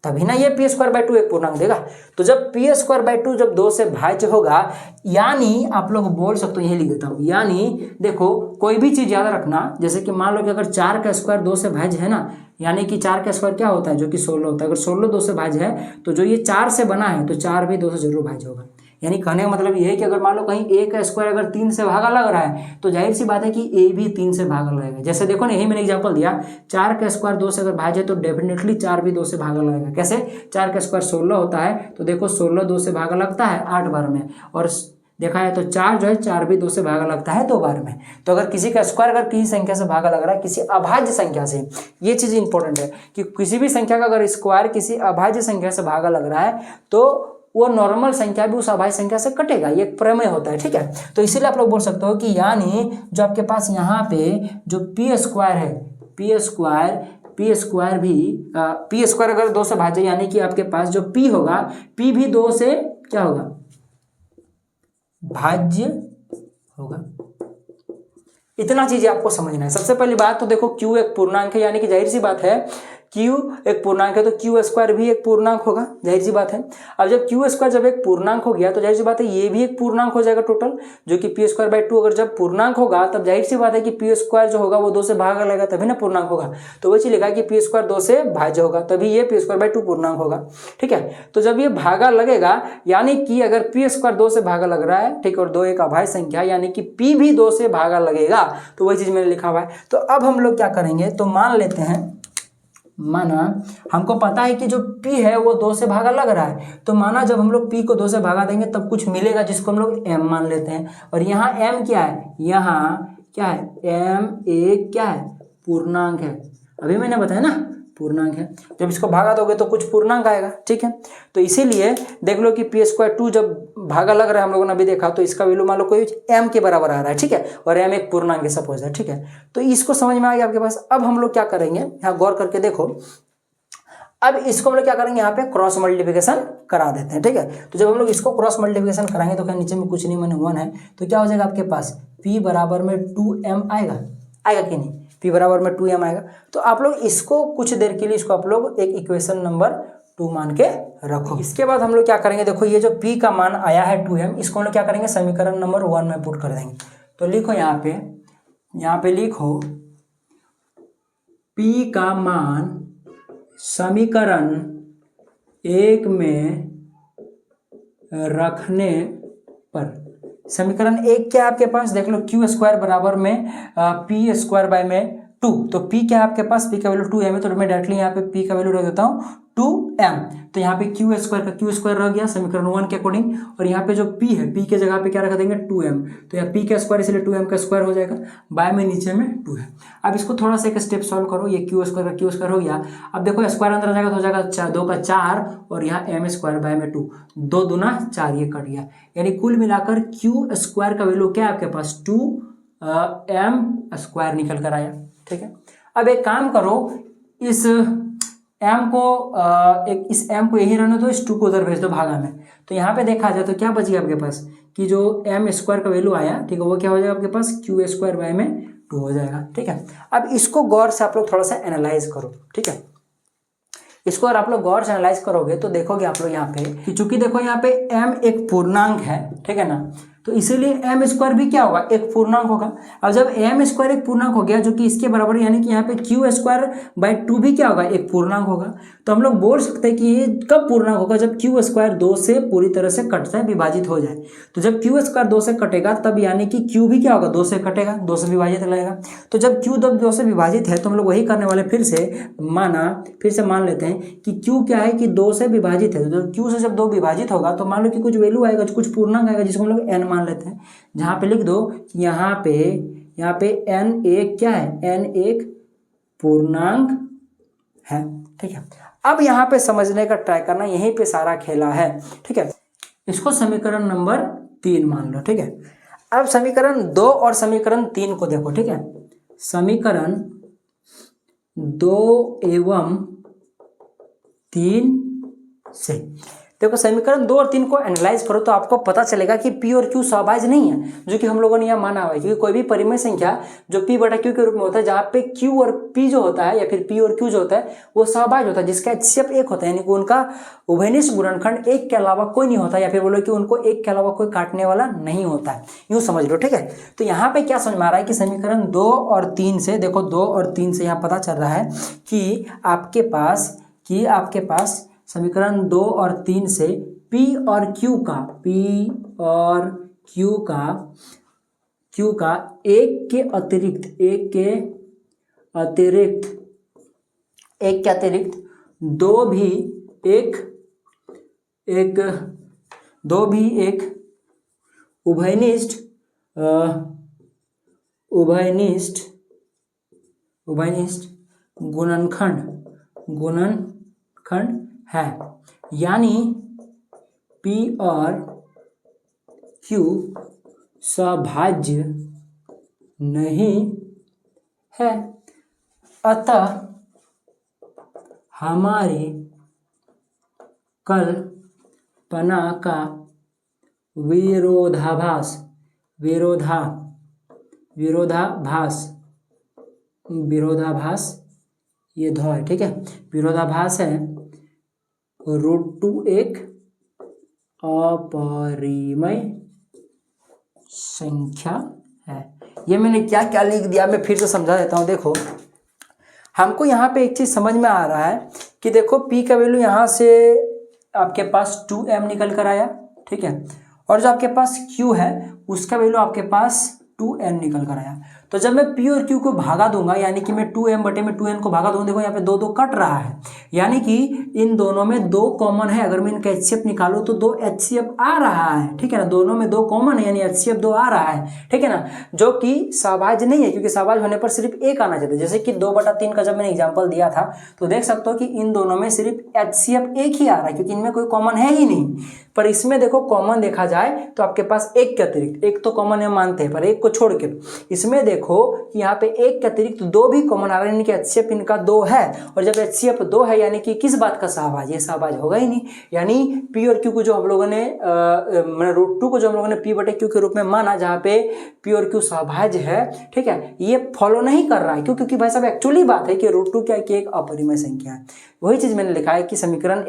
तभी ना ये पी स्क्वायर बाय 2 एक पूर्णांक देगा। तो जब पी स्क्वायर बाय 2 जब 2 से भाज्य होगा, यानी आप लोग बोल सकते हो, यही लिख देता हूं, यानी देखो कोई भी चीज याद रखना, जैसे कि मान लो कि अगर 4 का स्क्वायर 2 से भाज्य है ना, यानी कि 4 का स्क्वायर क्या होता है, जो कि 16 होता है। अगर 16 2 से भाज्य है तो जो ये 4 से बना है तो 4 भी 2 से जरूर भाज्य होगा। यानी कहने का मतलब ये है कि अगर मान लो कहीं ए का स्क्वायर अगर 3 से भागा लग रहा है तो जाहिर सी बात है कि ए भी 3 से भागा लगेगा। जैसे देखो ना, यही मैंने एग्जांपल दिया, 4 का स्क्वायर 2 से अगर भाज्य है तो डेफिनेटली 4 भी 2 से भागा लगेगा। कैसे, 4 का स्क्वायर 16 होता है, तो देखो 16 2 से भागा लगता है 8 बार में, और देखा है तो 4 जो है 4 भी 2 से भागा लगता है 2 बार में। तो अगर किसी का स्क्वायर अगर किसी संख्या से भागा लग रहा है, किसी अभाज्य संख्या से, ये चीज इंपॉर्टेंट है कि किसी भी संख्या का अगर स्क्वायर किसी अभाज्य संख्या से भागा लग रहा है तो वो नॉर्मल संख्या भी उस अभाज्य संख्या से कटेगा, ये एक प्रमेय होता है, ठीक है। तो इसीलिए आप लोग बोल सकते हो कि यानी जो आपके पास यहाँ पे जो पी स्क्वायर है, पी स्क्वायर भी पी स्क्वायर अगर 2 से भाज्य, यानी कि आपके पास जो पी होगा, पी भी 2 से क्या होगा, भाज्य होगा। इतना चीजें आपको समझना है। सबसे पहली बात तो देखो क्यू एक पूर्णांक है, यानी कि जाहिर सी बात है क्यू एक पूर्णांक है तो क्यू स्क्वायर भी एक पूर्णांक होगा, जाहिर सी बात है। अब जब क्यू स्क्वायर जब एक पूर्णांक हो गया तो जाहिर सी बात है ये भी एक पूर्णांक हो जाएगा टोटल, जो कि पी स्क्वायर बाय 2 अगर जब पूर्णांक होगा तब जाहिर सी बात है कि पी स्क्वायर जो होगा वो 2 से भागा लगेगा तभी ना पूर्णांक होगा। तो वही चीज लिखा है कि पी स्क्वायर 2 से भाज्य होगा, तभी ये पी स्क्वायर बाय 2 पूर्णांक होगा, ठीक है। तो जब ये भागा लगेगा, यानी कि अगर पी स्क्वायर 2 से भागा लग रहा है, ठीक है, और 2 एक अभाज्य संख्या, यानी कि पी भी 2 से भागा लगेगा, तो वही चीज मैंने लिखा हुआ है। तो अब हम लोग क्या करेंगे, तो मान लेते हैं, माना हमको पता है कि जो p है वो 2 से भागा लग रहा है, तो माना जब हम लोग p को 2 से भागा देंगे तब कुछ मिलेगा जिसको हम लोग m मान लेते हैं। और यहाँ m क्या है, यहाँ क्या है, m एक क्या है, पूर्णांक है। अभी मैंने बताया ना पूर्णांक है, जब इसको भागा दोगे तो कुछ पूर्णांक आएगा, ठीक है। तो इसीलिए देख लो कि पी स्क्वायर 2 जब भागा लग रहा है, हम लोगों ने अभी देखा, तो इसका वैल्यू मान लो कोई m के बराबर आ रहा है, ठीक है, और m एक पूर्णांक है सपोज है, ठीक है। तो इसको समझ में आ गया आपके पास। अब हम लोग क्या करेंगे, यहाँ गौर करके देखो, अब इसको हम लोग क्या करेंगे, यहाँ पे क्रॉस मल्टीप्लिकेशन करा देते हैं, ठीक है। तो जब हम लोग इसको क्रॉस मल्टीप्लिकेशन कराएंगे तो क्या नीचे में कुछ नहीं मैंने 1 है, तो क्या हो जाएगा आपके पास, p बराबर में 2m आएगा कि नहीं, p बराबर में 2m आएगा। तो आप लोग इसको कुछ देर के लिए इसको आप लोग एक इक्वेशन नंबर 2 मान के रखो। इसके बाद हम लोग क्या करेंगे, देखो ये जो p का मान आया है 2m, इसको हम लोग क्या करेंगे, समीकरण नंबर 1 में पुट कर देंगे। तो लिखो यहाँ पे लिखो p का मान समीकरण 1 में रखने पर, समीकरण 1 क्या है आपके पास, देख लो क्यू स्क्वायर बराबर में पी स्क्वायर बाय में 2, तो p क्या है आपके पास, p का वैल्यू 2m है, तो मैं डायरेक्टली यहाँ पे p का वैल्यू रख देता हूँ 2m। तो यहाँ पे क्यू स्क्वायर का क्यू स्क्वायर रह गया समीकरण 1 के अकॉर्डिंग, और यहाँ पे जो p है, p के जगह पे क्या रख देंगे 2m, तो यहाँ p का स्क्वायर इसलिए 2m का स्क्वायर हो जाएगा, बाय में नीचे में 2 है। अब इसको थोड़ा सा एक स्टेप सॉल्व करो, ये क्यू स्क्वायर का क्यू स्क्वायर हो गया। अब देखो स्क्वायर अंदर आ जाएगा तो हो जाएगा 2 का 4 और यहाँ m स्क्वायर बाय में 2, 2 दूना 4, ये कट गया। यानी कुल मिलाकर क्यू स्क्वायर का वैल्यू क्या है आपके पास, 2m स्क्वायर निकल कर आया, ठीक है। अब एक काम करो, इस m को इस m को यही रहने दो, इस 2 को उधर भेज दो भागा में। तो यहाँ पे देखा जाए तो क्या बच गया आपके पास कि जो m स्क्वायर का वैल्यू आया, ठीक है, वो क्या हो जाएगा आपके पास क्यू स्क्वायर बाय में 2 हो जाएगा। ठीक है, अब इसको गौर से आप लोग थोड़ा सा एनालाइज करो। ठीक है, इसको अगर आप लोग गौर से एनालाइज करोगे तो देखोगे आप लोग यहाँ पे कि चूंकि देखो यहाँ पे m एक पूर्णांक है, ठीक है ना, तो इसीलिए m स्क्वायर भी क्या होगा, एक पूर्णांक होगा। अब जब m स्क्वायर एक पूर्णांक हो गया जो कि इसके बराबर, यानी कि यहाँ पे q स्क्वायर बाय 2 भी क्या होगा, एक पूर्णांक होगा। तो हम लोग बोल सकते हैं कि ये कब पूर्णांक होगा, जब q स्क्वायर 2 से पूरी तरह से कट जाए, विभाजित हो जाए। तो जब q स्क्वायर 2 से कटेगा तब यानी कि q भी क्या होगा, 2 से कटेगा, 2 से विभाजित रहेगा। तो जब q 2 से विभाजित है तो हम लोग वही करने वाले, फिर से मान लेते हैं कि q क्या है कि 2 से विभाजित है। तो q से जब 2 विभाजित होगा तो मान लो कि कुछ वैल्यू आएगा, कुछ पूर्णांक आएगा जिसको हम लोग n मान लेते हैं। जहां पे लिख दो यहाँ पे n एक क्या है, n एक पूर्णांक है। ठीक है, अब यहाँ पे समझने का ट्राई करना, यहीं पे सारा खेला है। ठीक है, इसको समीकरण नंबर 3 मान लो। ठीक है, अब समीकरण 2 और समीकरण 3 को देखो। ठीक है, समीकरण 2 एवं 3 से देखो, समीकरण 2 और 3 को एनालाइज करो तो आपको पता चलेगा कि p और q सहभाज्य नहीं है, जो कि हम लोगों ने यह माना हुआ है। क्योंकि कोई भी परिमेय संख्या जो p बटा q के रूप में होता है, जहाँ पे q और p जो होता है या फिर p और q जो होता है वो सहभाज्य होता है, जिसका HCF 1 होता है, यानी कि उनका उभयनिष्ठ गुणनखंड 1 के अलावा कोई नहीं होता, या फिर बोलो कि उनको 1 के अलावा कोई काटने वाला नहीं होता है, यूँ समझ लो। ठीक है, तो यहाँ पे क्या समझ में आ रहा है कि समीकरण 2 और 3 से देखो, 2 और 3 से यहाँ पता चल रहा है कि आपके पास समीकरण 2 और 3 से P और Q का एक के अतिरिक्त दो भी एक उभयनिष्ठ गुणनखंड है, यानी P और Q सहभाज्य नहीं है। अतः हमारी कल्पना का विरोधाभास ये धौ है। ठीक है, विरोधाभास है, √2 एक अपरिमेय संख्या है। ये मैंने क्या क्या लिख दिया, मैं फिर से समझा देता हूँ। देखो, हमको यहाँ पे एक चीज समझ में आ रहा है कि देखो p का वैल्यू यहाँ से आपके पास 2m निकल कर आया। ठीक है, और जो आपके पास q है उसका वैल्यू आपके पास 2n निकल कर आया। तो जब मैं p और q को भागा दूंगा, यानी कि मैं 2m बटे में 2n को भागा दूंगा, देखो यहाँ पे 2 कट रहा है, यानी कि इन दोनों में 2 कॉमन है। अगर मैं इनका HCF निकालूं तो 2 HCF आ रहा है। ठीक है ना, दोनों में 2 कॉमन है, यानी HCF 2 आ रहा है। ठीक है ना, जो कि सहभाज्य नहीं है, क्योंकि सहभाज्य होने पर सिर्फ 1 आना चाहिए। जैसे कि 2/3 का जब मैंने एग्जाम्पल दिया था तो देख सकते हो कि इन दोनों में सिर्फ HCF 1 ही आ रहा है, क्योंकि इनमें कोई कॉमन है ही नहीं। पर इसमें देखो कॉमन देखा जाए तो आपके पास 1 के अतिरिक्त, 1 तो कॉमन है मानते हैं, पर 1 को छोड़ के इसमें देखो कि यहाँ पे 1 के अतिरिक्त 2 भी कॉमन आ रहा है, यानी कि HCF इनका 2 है। और जब HCF 2 है यानी कि किस बात का सहभाज्य, सहभाज्य होगा ही नहीं। यानी P और Q को जो हम लोगों ने √2 को जो हम लोगों ने P बटे Q के रूप में माना, जहाँ पे P और Q सहभाज्य है, ठीक है, ये फॉलो नहीं कर रहा है। क्यों? क्योंकि भाई साहब एक्चुअली बात है कि √2 क्या है कि एक अपरिमेय संख्या है। वही चीज मैंने लिखा है कि समीकरण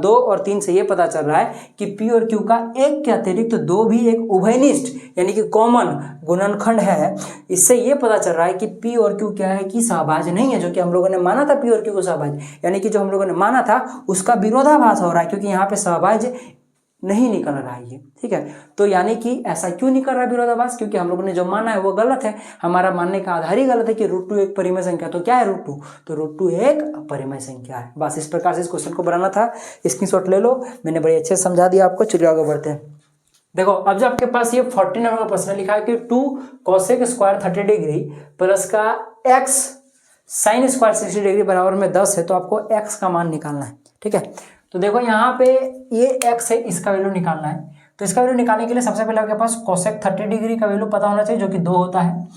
2 और 3 से ये पता चल रहा है कि P और Q का 1 के अतिरिक्त 2 भी एक उभयनिष्ठ यानी कि कॉमन गुणनखंड है। इससे ये पता चल रहा है कि P और Q क्या है कि सहभाज्य नहीं है, जो कि हम लोगों ने माना था P और Q को सहभाज्य, यानी कि जो हम लोगों ने माना था उसका विरोधाभास हो रहा है, क्योंकि यहाँ पे सहभाज्य नहीं निकल रहा है ये। ठीक है, तो यानी कि ऐसा क्यों निकल रहा है विरोधाभास? क्योंकि हम लोगों ने जो माना है वो गलत है। हमारा मानने का आधार ही गलत है कि √2 एक परिमेय संख्या। तो क्या है √2? तो √2 एक परिमेय संख्या है। बस इस प्रकार से इस क्वेश्चन को बनाना था। स्क्रीनशॉट ले लो, मैंने बड़े अच्छे से समझा दिया आपको। चलिए आगे बढ़ते हैं। देखो, अब जो आपके पास ये 14 नंबर का प्रश्न लिखा है कि 2 cosec स्क्वायर 30 डिग्री प्लस का x साइन स्क्वायर 60 डिग्री बराबर में 10 है, तो आपको x का मान निकालना है। ठीक है, तो देखो यहाँ पे ये x है, इसका वैल्यू निकालना है। तो इसका वैल्यू निकालने के लिए सबसे पहले आपके पास cosec 30 डिग्री का वैल्यू पता होना चाहिए, जो कि 2 होता है।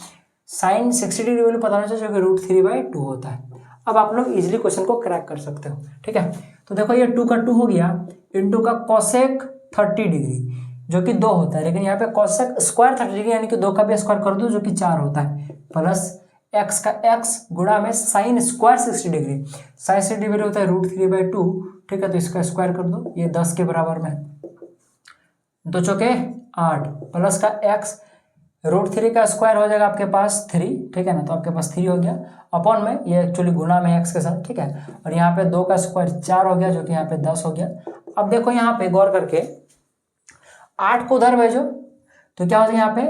साइन 60 डिग्री वैल्यू पता होना चाहिए, जो कि √3/2 होता है। अब आप लोग इजीली क्वेश्चन को क्रैक कर सकते हो, ठीक है। तो देखो ये 2 का 2 हो गया, इंटू का कोसेक 30 डिग्री जो कि 2 होता है, लेकिन यहाँ पे कोसेक स्क्वायर 30 डिग्री यानी कि 2 का भी स्क्वायर कर दो जो कि 4 होता है, प्लस एक्स का एक्स गुणा में sine square 60 degree, sine 60 degree होता है √3/2, ठीक है। तो इसका स्क्वायर कर दो, ये 10 के बराबर में, 2 चौके 8, प्लस का एक्स √3 का स्क्वायर हो जाएगा आपके पास 3, ठीक है ना। तो आपके पास 3 हो गया, अपॉन में ये एक्चुअली गुणा में एक्स के साथ, ठीक है। और यहाँ पे 2 का स्क्वायर 4 हो गया, जो कि यहाँ पे 10 हो गया। अब देखो यहाँ पे गौर करके 8 को उधर भेजो तो क्या हो जाएगा यहाँ पे,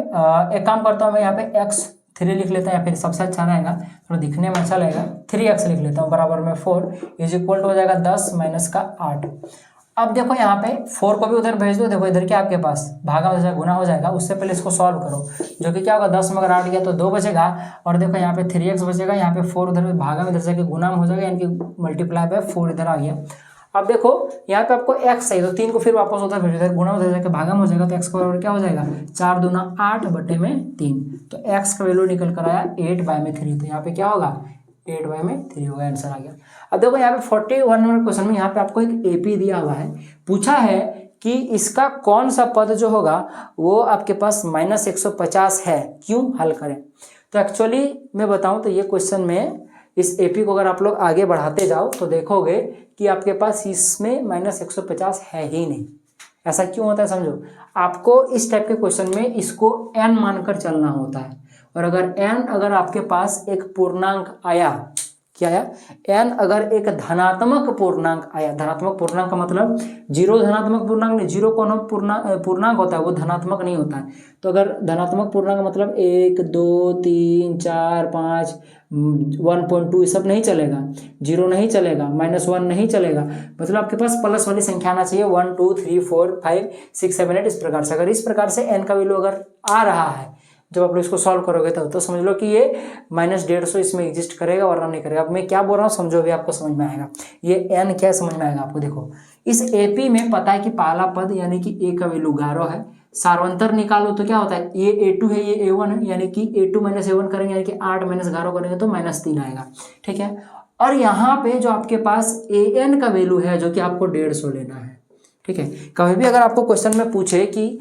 एक काम करता हूँ मैं, यहाँ पे x3 लिख लेता हूँ, या फिर सबसे अच्छा रहेगा थोड़ा दिखने में अच्छा लगेगा 3x लिख लेता हूँ, बराबर में 4 इज इक्वल टू हो जाएगा 10 माइनस का 8। अब देखो यहाँ पे 4 को भी उधर भेज दो, देखो इधर क्या आपके पास भागा हो जाएगा, गुना हो जाएगा। उससे पहले इसको सॉल्व करो, जो कि क्या होगा 10 में अगर 8 गया तो 2 बचेगा, और देखो यहाँ पे 3x बचेगा, यहाँ पे 4 उधर भागा में इधर से गुना में हो जाएगा, यानी कि मल्टीप्लाई बाय 4 इधर आ गया। अब देखो यहाँ पे आपको x चाहिए, तो 3 को फिर वापस उधर भेज दो, गुना उधर जाके भागा में हो जाएगा, तो x का बराबर क्या हो जाएगा 4 दूना 8 बटे में 3, तो x का वैल्यू निकल कर आया 8/3। तो यहाँ पे क्या होगा 8/3 होगा, आंसर आ गया। अब देखो यहाँ पे 41 नंबर क्वेश्चन में यहाँ पे आपको एक एपी दिया हुआ है, पूछा है कि इसका कौन सा पद जो होगा वो आपके पास -150 है, क्यों, हल करें। तो एक्चुअली मैं बताऊं तो ये क्वेश्चन में इस एपी को अगर आप लोग आगे बढ़ाते जाओ तो देखोगे कि आपके पास इसमें -150 है ही नहीं। ऐसा क्यों होता है समझो, आपको इस टाइप के क्वेश्चन में इसको n मानकर चलना होता है, और अगर आपके पास एक पूर्णांक आया, क्या आया n, अगर एक धनात्मक पूर्णांक आया, धनात्मक पूर्णांक का मतलब 0 धनात्मक पूर्णांक नहीं, 0 कौन पूर्णांक होता है, वो धनात्मक नहीं होता है। तो अगर धनात्मक पूर्णांक मतलब 1 2 3 4 5 1.2 सब नहीं चलेगा, 0 नहीं चलेगा, -1 नहीं चलेगा, मतलब आपके पास प्लस वाली संख्या आना चाहिए 1 2 3 4 5 6 7 8 इस प्रकार से। अगर इस प्रकार से n का वैल्यू अगर आ रहा है जब आप लोग इसको सॉल्व करोगे तो समझ लो कि ये -150 इसमें एग्जिस्ट करेगा वरना नहीं करेगा। अब मैं क्या बोल रहा हूँ समझो, भी आपको समझ में आएगा, ये n क्या समझ में आएगा आपको। देखो इस एपी में पता है कि पहला पद यानी कि a का वैल्यू 11 है, सार्वंतर निकालो तो क्या होता है, ये a2 है ये a1 है, यानी कि a2 - a1 करेंगे यानी कि 8 - 11 करेंगे तो -3 आएगा, ठीक है। और यहाँ पे जो आपके पास an का वैल्यू है जो कि आपको 150 लेना है, ठीक है। कभी भी अगर आपको क्वेश्चन में पूछे कि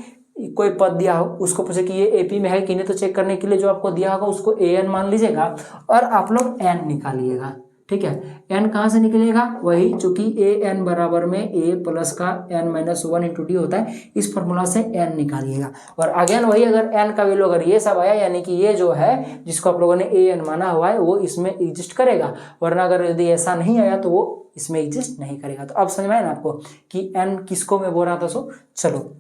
कोई पद दिया हो, उसको पूछे कि ये एपी में है कि नहीं, तो चेक करने के लिए जो आपको दिया होगा उसको an मान लीजिएगा और आप लोग n निकालिएगा, ठीक है। n कहाँ से निकलेगा, वही चूंकि an बराबर में a प्लस का n-1 इंटू डी होता है, इस फॉर्मूला से n निकालिएगा। और अगेन वही, अगर n का वैल्यू अगर ये सब आया यानी कि ये जो है जिसको आप लोगों ने an माना हुआ है वो इसमें एग्जिस्ट करेगा, वरना अगर यदि ऐसा नहीं आया तो वो इसमें एग्जिस्ट नहीं करेगा। तो अब समझ में आया ना आपको कि n किसको मैं बोल रहा था। सो चलो,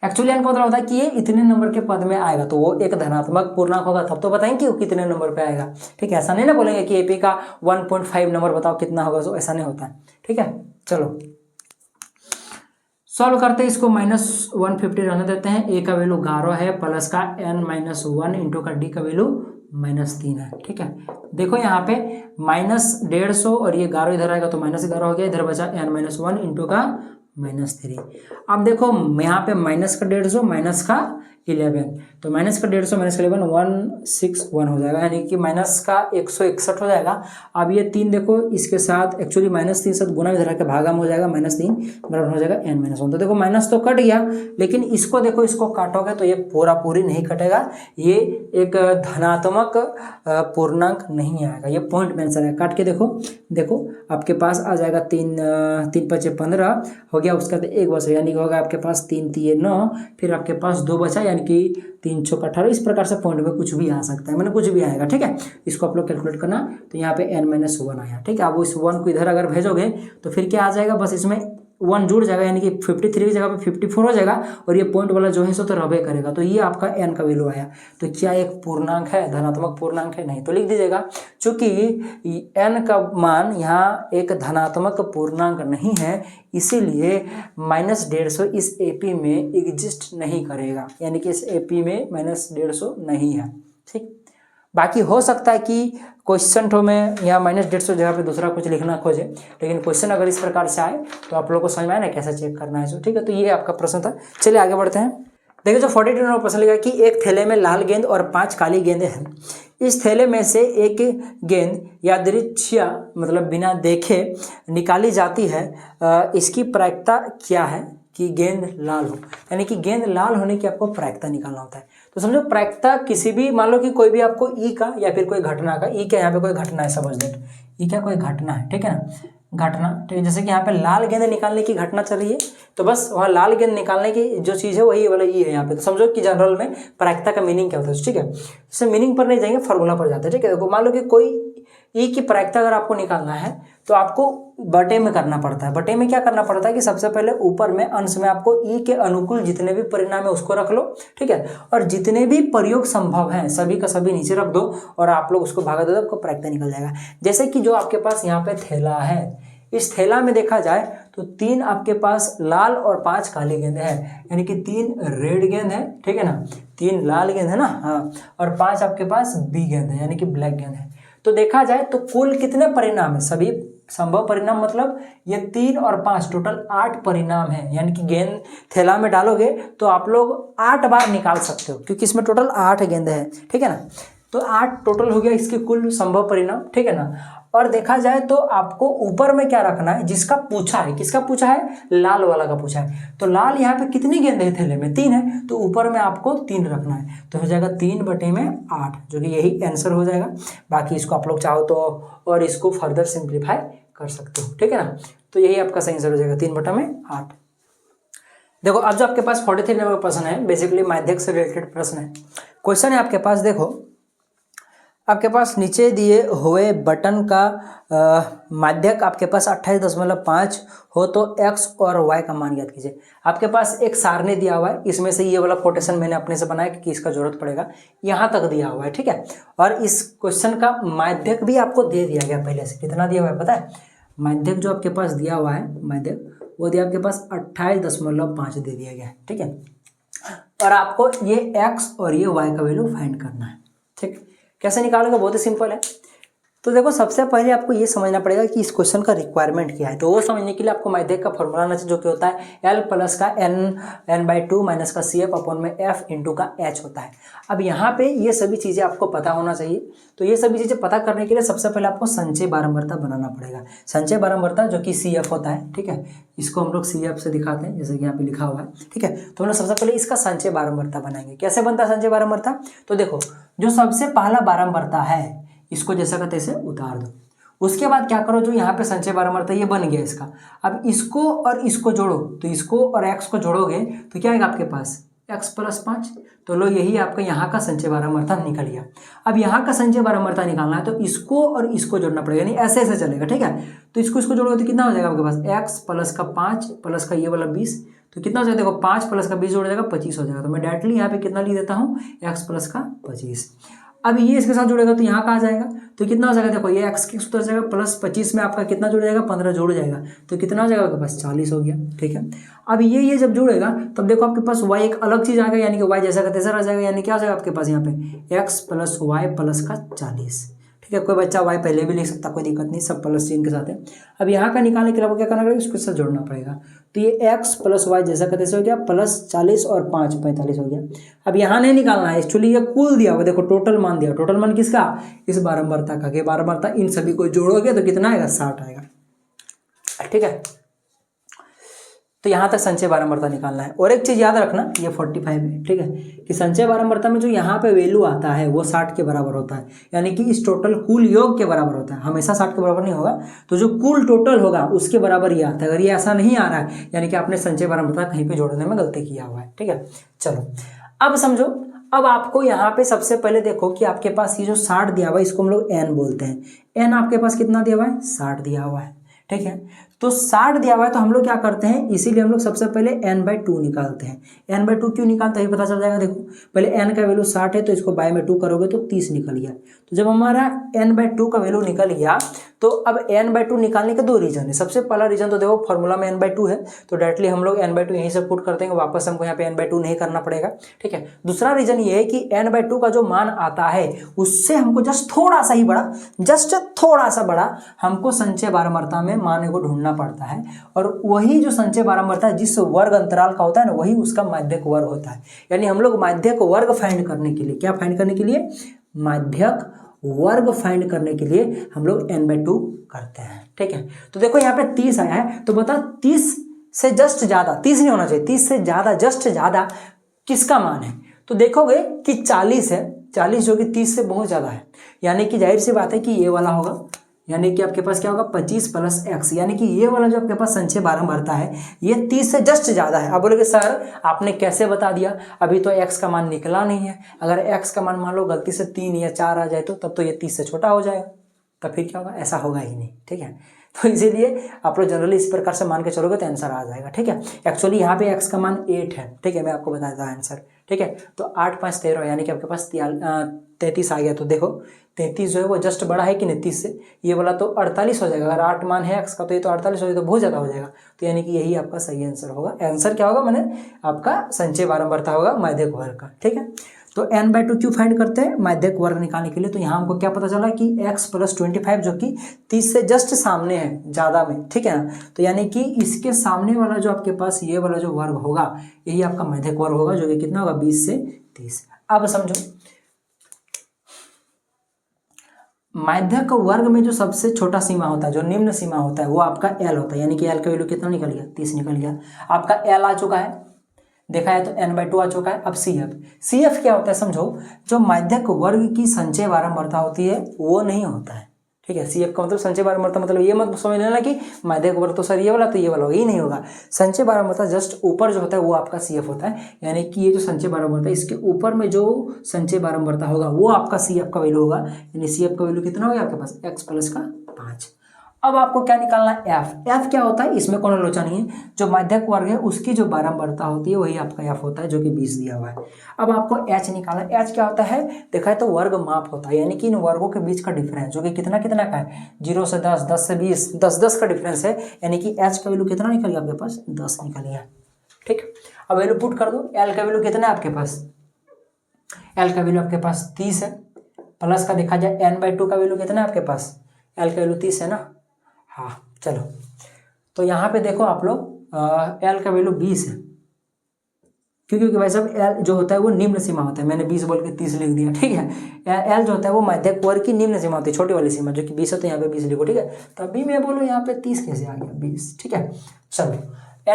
एक्चुअली n का मतलब होता है कि ये इतने नंबर के पद में आएगा, तो वो एक धनात्मक पूर्णांक होगा, तब तो बताएंगे कि वो कितने नंबर पे आएगा, ठीक है। ऐसा नहीं ना बोलेंगे कि एपी का 1.5 नंबर बताओ कितना होगा, तो ऐसा नहीं होता है, ठीक है। चलो सॉल्व करते हैं इसको, -150 रहने देते हैं, a का वैल्यू 11 है, प्लस का n-1 इंटू का d का वैल्यू -3 है, ठीक है। देखो यहाँ पे -150 और ये 11 इधर आएगा तो -11 हो गया, इधर बचा n-1 इंटू का -3। अब देखो यहाँ पे माइनस का 150 माइनस का 11, तो माइनस का 150 माइनस का 11 161 हो जाएगा, यानी कि माइनस का 161 हो जाएगा। अब ये 3 देखो इसके साथ एक्चुअली -3 साथ गुना इधर आके भागा में हो जाएगा, -3 बराबर हो जाएगा n-1। तो देखो माइनस तो कट गया, लेकिन इसको देखो, इसको काटोगे तो ये पूरी नहीं कटेगा, ये एक धनात्मक पूर्णांक नहीं आएगा, ये पॉइंट में आंसर है। काट के देखो आपके पास आ जाएगा 3 5 15 हो गया, उसका तो 1 बचा, यानी कि होगा आपके पास 3 3 9, फिर आपके पास 2 बचा, यानी कि 3 6 18। इस प्रकार से पॉइंट में कुछ भी आ सकता है, मतलब कुछ भी आएगा, ठीक है। इसको आप लोग कैलकुलेट करना, तो यहाँ पे n-1 आया, ठीक है। अब इस 1 को इधर अगर भेजोगे तो फिर क्या आ जाएगा, बस इसमें 1 जुड़ जाएगा, यानी कि 53 की जगह पे 54 हो जाएगा, और ये पॉइंट वाला जो है सो तो रहबे करेगा। तो ये आपका n का वैल्यू आया। तो क्या एक पूर्णांक है, धनात्मक पूर्णांक है, नहीं, तो लिख दीजिएगा, चूंकि n का मान यहाँ एक धनात्मक पूर्णांक नहीं है, इसीलिए -150 इस एपी में एग्जिस्ट नहीं करेगा, यानी कि इस एपी में -150 नहीं है, ठीक। बाकी हो सकता है कि क्वेश्चन ठो में यहाँ -150 जगह पे दूसरा कुछ लिखना खोजे, लेकिन क्वेश्चन अगर इस प्रकार से आए तो आप लोगों को समझ में आए ना कैसे चेक करना है, ठीक है। तो ये आपका प्रश्न था, चलिए आगे बढ़ते हैं। देखिए जो 42 नंबर प्रश्न लिखा है कि एक थैले में लाल गेंद और 5 काली गेंदें हैं। इस थैले में से एक गेंद यादृच्छिया मतलब बिना देखे निकाली जाती है, इसकी प्रायिकता क्या है कि गेंद लाल हो। यानी कि गेंद लाल होने की आपको प्रायिकता निकालना होता है। तो समझो प्रायिकता किसी भी, मान लो कि कोई भी आपको ई का या फिर कोई घटना का, ई क्या यहाँ पे कोई घटना है, समझ लो ई क्या कोई घटना है, ठीक है ना, घटना, ठीक है। जैसे कि यहाँ पे लाल गेंद निकालने की घटना चल रही है, तो बस वहाँ लाल गेंद निकालने की जो चीज़ है वही वाला ई है यहाँ पे। तो समझो कि जनरल में प्रायिकता का मीनिंग क्या होता है, ठीक है। इससे मीनिंग पर नहीं जाएंगे, फॉर्मूला पर जाते हैं, ठीक है। देखो मान लो कि कोई ई की प्रायिकता अगर आपको निकालना है तो आपको बटे में करना पड़ता है। बटे में क्या करना पड़ता है कि सबसे पहले ऊपर में अंश में आपको ई के अनुकूल जितने भी परिणाम है उसको रख लो, ठीक है। और जितने भी प्रयोग संभव हैं सभी का सभी नीचे रख दो और आप लोग उसको भागा दो तो आपको प्रायिकता निकल जाएगा। जैसे कि जो आपके पास यहाँ पे थैला है, इस थैला में देखा जाए तो 3 आपके पास लाल और 5 काली गेंद है, यानी कि 3 रेड गेंद है, ठीक है ना, 3 लाल गेंद है ना, हाँ, और 5 आपके पास बी गेंद है यानी कि ब्लैक गेंद है। तो देखा जाए तो कुल कितने परिणाम है, सभी संभव परिणाम मतलब ये 3 और 5 टोटल 8 परिणाम है। यानी कि गेंद थैला में डालोगे तो आप लोग 8 बार निकाल सकते हो क्योंकि इसमें टोटल 8 गेंद है, ठीक है ना। तो 8 टोटल हो गया इसके कुल संभव परिणाम, ठीक है ना। और देखा जाए तो आपको ऊपर में क्या रखना है, जिसका पूछा है, किसका पूछा है, लाल वाला का पूछा है। तो लाल यहाँ पे कितनी गेंद है थैले में, 3 है, तो ऊपर में आपको 3 रखना है, तो हो जाएगा 3/8, जो कि यही आंसर हो जाएगा। बाकी इसको आप लोग चाहो तो और इसको फर्दर सिंप्लीफाई कर सकते हो, ठीक है ना। तो यही आपका सही आंसर हो जाएगा 3/8। देखो अब जो आपके पास 43 नंबर का प्रश्न है, बेसिकली माध्यक से रिलेटेड प्रश्न है। क्वेश्चन है आपके पास, देखो आपके पास नीचे दिए हुए बटन का माध्यक आपके पास 28.5 हो तो x और y का मान ज्ञात कीजिए। आपके पास एक सारणी दिया हुआ है, इसमें से ये वाला कोटेशन मैंने अपने से बनाया कि इसका जरूरत पड़ेगा, यहाँ तक दिया हुआ है, ठीक है। और इस क्वेश्चन का माध्यक भी आपको दे दिया गया पहले से, कितना दिया हुआ है पता है, माध्यक जो आपके पास दिया हुआ है माध्यक वो दिया आपके पास 28.5 दे दिया गया है, ठीक है। और आपको ये x और ये y का वैल्यू फाइंड करना है, ठीक। कैसे निकालोगे, बहुत ही सिंपल है। तो देखो सबसे पहले आपको ये समझना पड़ेगा कि इस क्वेश्चन का रिक्वायरमेंट क्या है। तो वो समझने के लिए आपको माध्यक का फॉर्मूला आना चाहिए, जो कि होता है L प्लस का n/2 माइनस का CF अपॉन में F इंटू का H होता है। अब यहाँ पे ये सभी चीज़ें आपको पता होना चाहिए। तो ये सभी चीज़ें पता करने के लिए सबसे पहले आपको संचय बारंबारता बनाना पड़ेगा। संचय बारंबारता जो कि CF होता है, ठीक है, इसको हम लोग CF से दिखाते हैं, जैसे कि यहाँ पे लिखा हुआ है, ठीक है। तो हम लोग सबसे पहले इसका संचय बारंबारता बनाएंगे। कैसे बनता है संचय बारंबारता, तो देखो जो सबसे पहला बारंबारता है इसको जैसा का तैसे उतार दो। उसके बाद क्या करो, जो यहाँ पे संचय बारंबारता ये बन गया इसका, अब इसको और इसको जोड़ो, तो इसको और x को जोड़ोगे तो क्या आएगा आपके पास x + 5। तो लो यही आपका यहाँ का संचय बारंबारता निकल गया। अब यहाँ का संचय बारंबारता निकालना है तो इसको और इसको जोड़ना पड़ेगा, यानी ऐसे ऐसे चलेगा, ठीक है। तो इसको जोड़ोगे तो कितना हो जाएगा आपके पास, x + 5 प्लस का ये वाला 20, तो कितना हो जाएगा, देखो 5 प्लस का 20 जोड़ जाएगा 25 हो जाएगा। तो मैं डायरेक्टली यहाँ पे कितना लिख देता हूँ, x + का 25। अब ये इसके साथ जुड़ेगा तो यहाँ का आ जाएगा, तो कितना हो जाएगा, देखो ये x के उतर जाएगा प्लस 25 में आपका कितना जुड़ जाएगा, 15 जुड़ जाएगा, तो कितना हो जाएगा आपके पास 40 हो गया, ठीक है। अब ये जब जुड़ेगा तब देखो आपके पास y एक अलग चीज़ आ गया, यानी कि y जैसा का तैसा रह जाएगा, यानी क्या हो जाएगा आपके पास यहाँ पे x + y प्लस का 40, ठीक है। कोई बच्चा y पहले भी लिख सकता, कोई दिक्कत नहीं, सब प्लस चिन्ह के साथ है। अब यहाँ का निकालने के लिए आपको क्या करना पड़ेगा, इसके साथ जोड़ना पड़ेगा। तो ये x + y जैसा का तैसा हो गया प्लस 40 और 5 45 हो गया। अब यहाँ नहीं निकालना है, एक्चुअली ये कुल दिया हुआ, देखो टोटल मान दिया, टोटल मान किसका, इस बारंबारता का, बारंबारता इन सभी को जोड़ोगे तो कितना आएगा, 60 आएगा, ठीक है। तो यहाँ तक संचय बारंबारता निकालना है। और एक चीज़ याद रखना, ये 45 है, ठीक है, कि संचय बारंबारता में जो यहाँ पे वैल्यू आता है वो 60 के बराबर होता है, यानी कि इस टोटल कुल योग के बराबर होता है, हमेशा 60 के बराबर नहीं होगा। तो जो कुल टोटल होगा उसके बराबर ये आता है। अगर ये ऐसा नहीं आ रहा है यानी कि आपने संचय बारंबारता कहीं पर जोड़ने में गलती किया हुआ है, ठीक है। चलो अब समझो, अब आपको यहाँ पे सबसे पहले देखो कि आपके पास ये जो 60 दिया हुआ है इसको हम लोग n बोलते हैं। n आपके पास कितना दिया हुआ है, 60 दिया हुआ है, ठीक है। तो 60 दिया हुआ है तो हम लोग क्या करते हैं, इसीलिए हम लोग सबसे पहले n/2 निकालते हैं। n/2 क्यों निकालते हैं पता चल जाएगा। देखो पहले n का वैल्यू 60 है तो इसको बाय में 2 करोगे तो 30 निकल गया। तो जब हमारा n/2 का वैल्यू निकल गया तो अब n/2 निकालने के 2 रीजन है। सबसे पहला रीजन तो देखो फॉर्मूला में n/2 है तो डायरेक्टली हम लोग n/2 यहीं से पुट कर देंगे, वापस हमको यहाँ पे n/2 नहीं करना पड़ेगा, ठीक है। दूसरा रीजन ये है कि n/2 का जो मान आता है उससे हमको जस्ट थोड़ा सा ही बड़ा, जस्ट थोड़ा सा बड़ा हमको संचय बारंबारता में मान को ढूंढना ढूंढना पड़ता है, और वही जो संचय बारंबारता है जिस वर्ग अंतराल का होता है ना, वही उसका माध्यक वर्ग होता है। यानी हम लोग माध्यक वर्ग फाइंड करने के लिए, क्या फाइंड करने के लिए, माध्यक वर्ग फाइंड करने के लिए हम लोग n/2 करते हैं। ठीक है, तो देखो यहाँ पे 30 आया है, तो बता 30 से जस्ट ज्यादा, 30 नहीं होना चाहिए, 30 से ज्यादा, जस्ट ज्यादा किसका मान है, तो देखोगे कि 40 है, 40 जो कि 30 से बहुत ज्यादा है, यानी कि जाहिर सी बात है कि ये वाला होगा, यानी कि आपके पास क्या होगा 25 + x, यानी कि ये वाला जो आपके पास संचय बारंबारता है ये 30 से जस्ट ज्यादा है। अब बोलोगे सर आपने कैसे बता दिया, अभी तो x का मान निकला नहीं है, अगर x का मान मान लो गलती से 3 या 4 आ जाए तो तब तो ये 30 से छोटा हो जाएगा, तब फिर क्या होगा, ऐसा होगा ही नहीं। ठीक है, तो इसीलिए आप लोग जनरली इस प्रकार से मान के चलोगे तो आंसर आ जाएगा। ठीक है, एक्चुअली यहाँ पे x का मान 8 है। ठीक है, मैं आपको बता देता हूँ आंसर। ठीक है, तो 8 × 5 = 13, यानी कि आपके पास 33 आ गया। तो देखो 33 जो है वो जस्ट बड़ा है कि नहीं 30 से, ये वाला तो 48 हो जाएगा, अगर 8 मान है x का तो ये तो 48 हो जाएगा, तो बहुत ज़्यादा हो जाएगा, तो यानी कि यही आपका सही आंसर होगा। आंसर क्या होगा, मैंने आपका संचय बारंबारता होगा माध्यक वर्ग का। ठीक है, तो n/2 क्यों फाइंड करते हैं, माध्यक वर्ग निकालने के लिए। तो यहाँ हमको क्या पता चला कि x + 25 जो कि 30 से जस्ट सामने है, ज़्यादा में। ठीक है ना, तो यानी कि इसके सामने वाला जो आपके पास ये वाला जो वर्ग होगा यही आपका माध्यक वर्ग होगा, जो कि कितना होगा 20 से 30। अब समझो माध्यक वर्ग में जो सबसे छोटा सीमा होता है, जो निम्न सीमा होता है, वो आपका l होता है, यानी कि l का वैल्यू कितना निकल गया, 30 निकल गया। आपका l आ चुका है, देखा है, तो n/2 आ चुका है। अब CF क्या होता है समझो, जो माध्यक वर्ग की संचय बारंबारता होती है वो नहीं होता है। ठीक है, CF का मतलब संचय बारंबारता, मतलब ये मत समझ लेना कि माध्यक वर्ग तो सर ये वाला तो ये वाला होगा, ये नहीं होगा। संचय बारंबारता जस्ट ऊपर जो होता है वो आपका CF होता है, यानी कि ये जो संचय बारंबारता है इसके ऊपर में जो संचय बारंबारता होगा वो आपका CF का वैल्यू होगा, यानी CF का वैल्यू कितना होगा आपके पास, x + 5। अब आपको क्या निकालना है, f क्या होता है, इसमें कोई लोचा नहीं है, जो माध्यक वर्ग है उसकी जो बारंबारता होती है वही आपका f होता है, जो कि 20 दिया हुआ है। अब आपको h निकालना है, h क्या होता है, देखा है तो वर्ग माप होता है, यानी कि इन वर्गों के बीच का डिफरेंस, जो कि कितना कितना का है, 0 से 10, 10 से 20, 10 का डिफरेंस है, यानी कि h का वैल्यू कितना निकल गया आपके पास, 10 निकल गया। ठीक, अब वैल्यू पुट कर दो, l का वैल्यू कितना है आपके पास, l का वैल्यू आपके पास 30 है, प्लस का देखा जाए n/2 का वैल्यू कितना है आपके पास, l का वैल्यू 30 है ना। हाँ चलो, तो यहाँ पे देखो आप लोग l का वैल्यू 20 है, क्योंकि भाई साहब l जो होता है वो निम्न सीमा होता है, मैंने 20 बोल के 30 लिख दिया। ठीक है, l जो होता है वो माध्यक वर्ग की निम्न सीमा होती है, छोटी वाली सीमा, जो कि 20 है, तो यहाँ पे 20 लिखो। ठीक है, तो अभी मैं बोलूँ यहाँ पे 30 कैसे आ गया, 20। ठीक है, चलो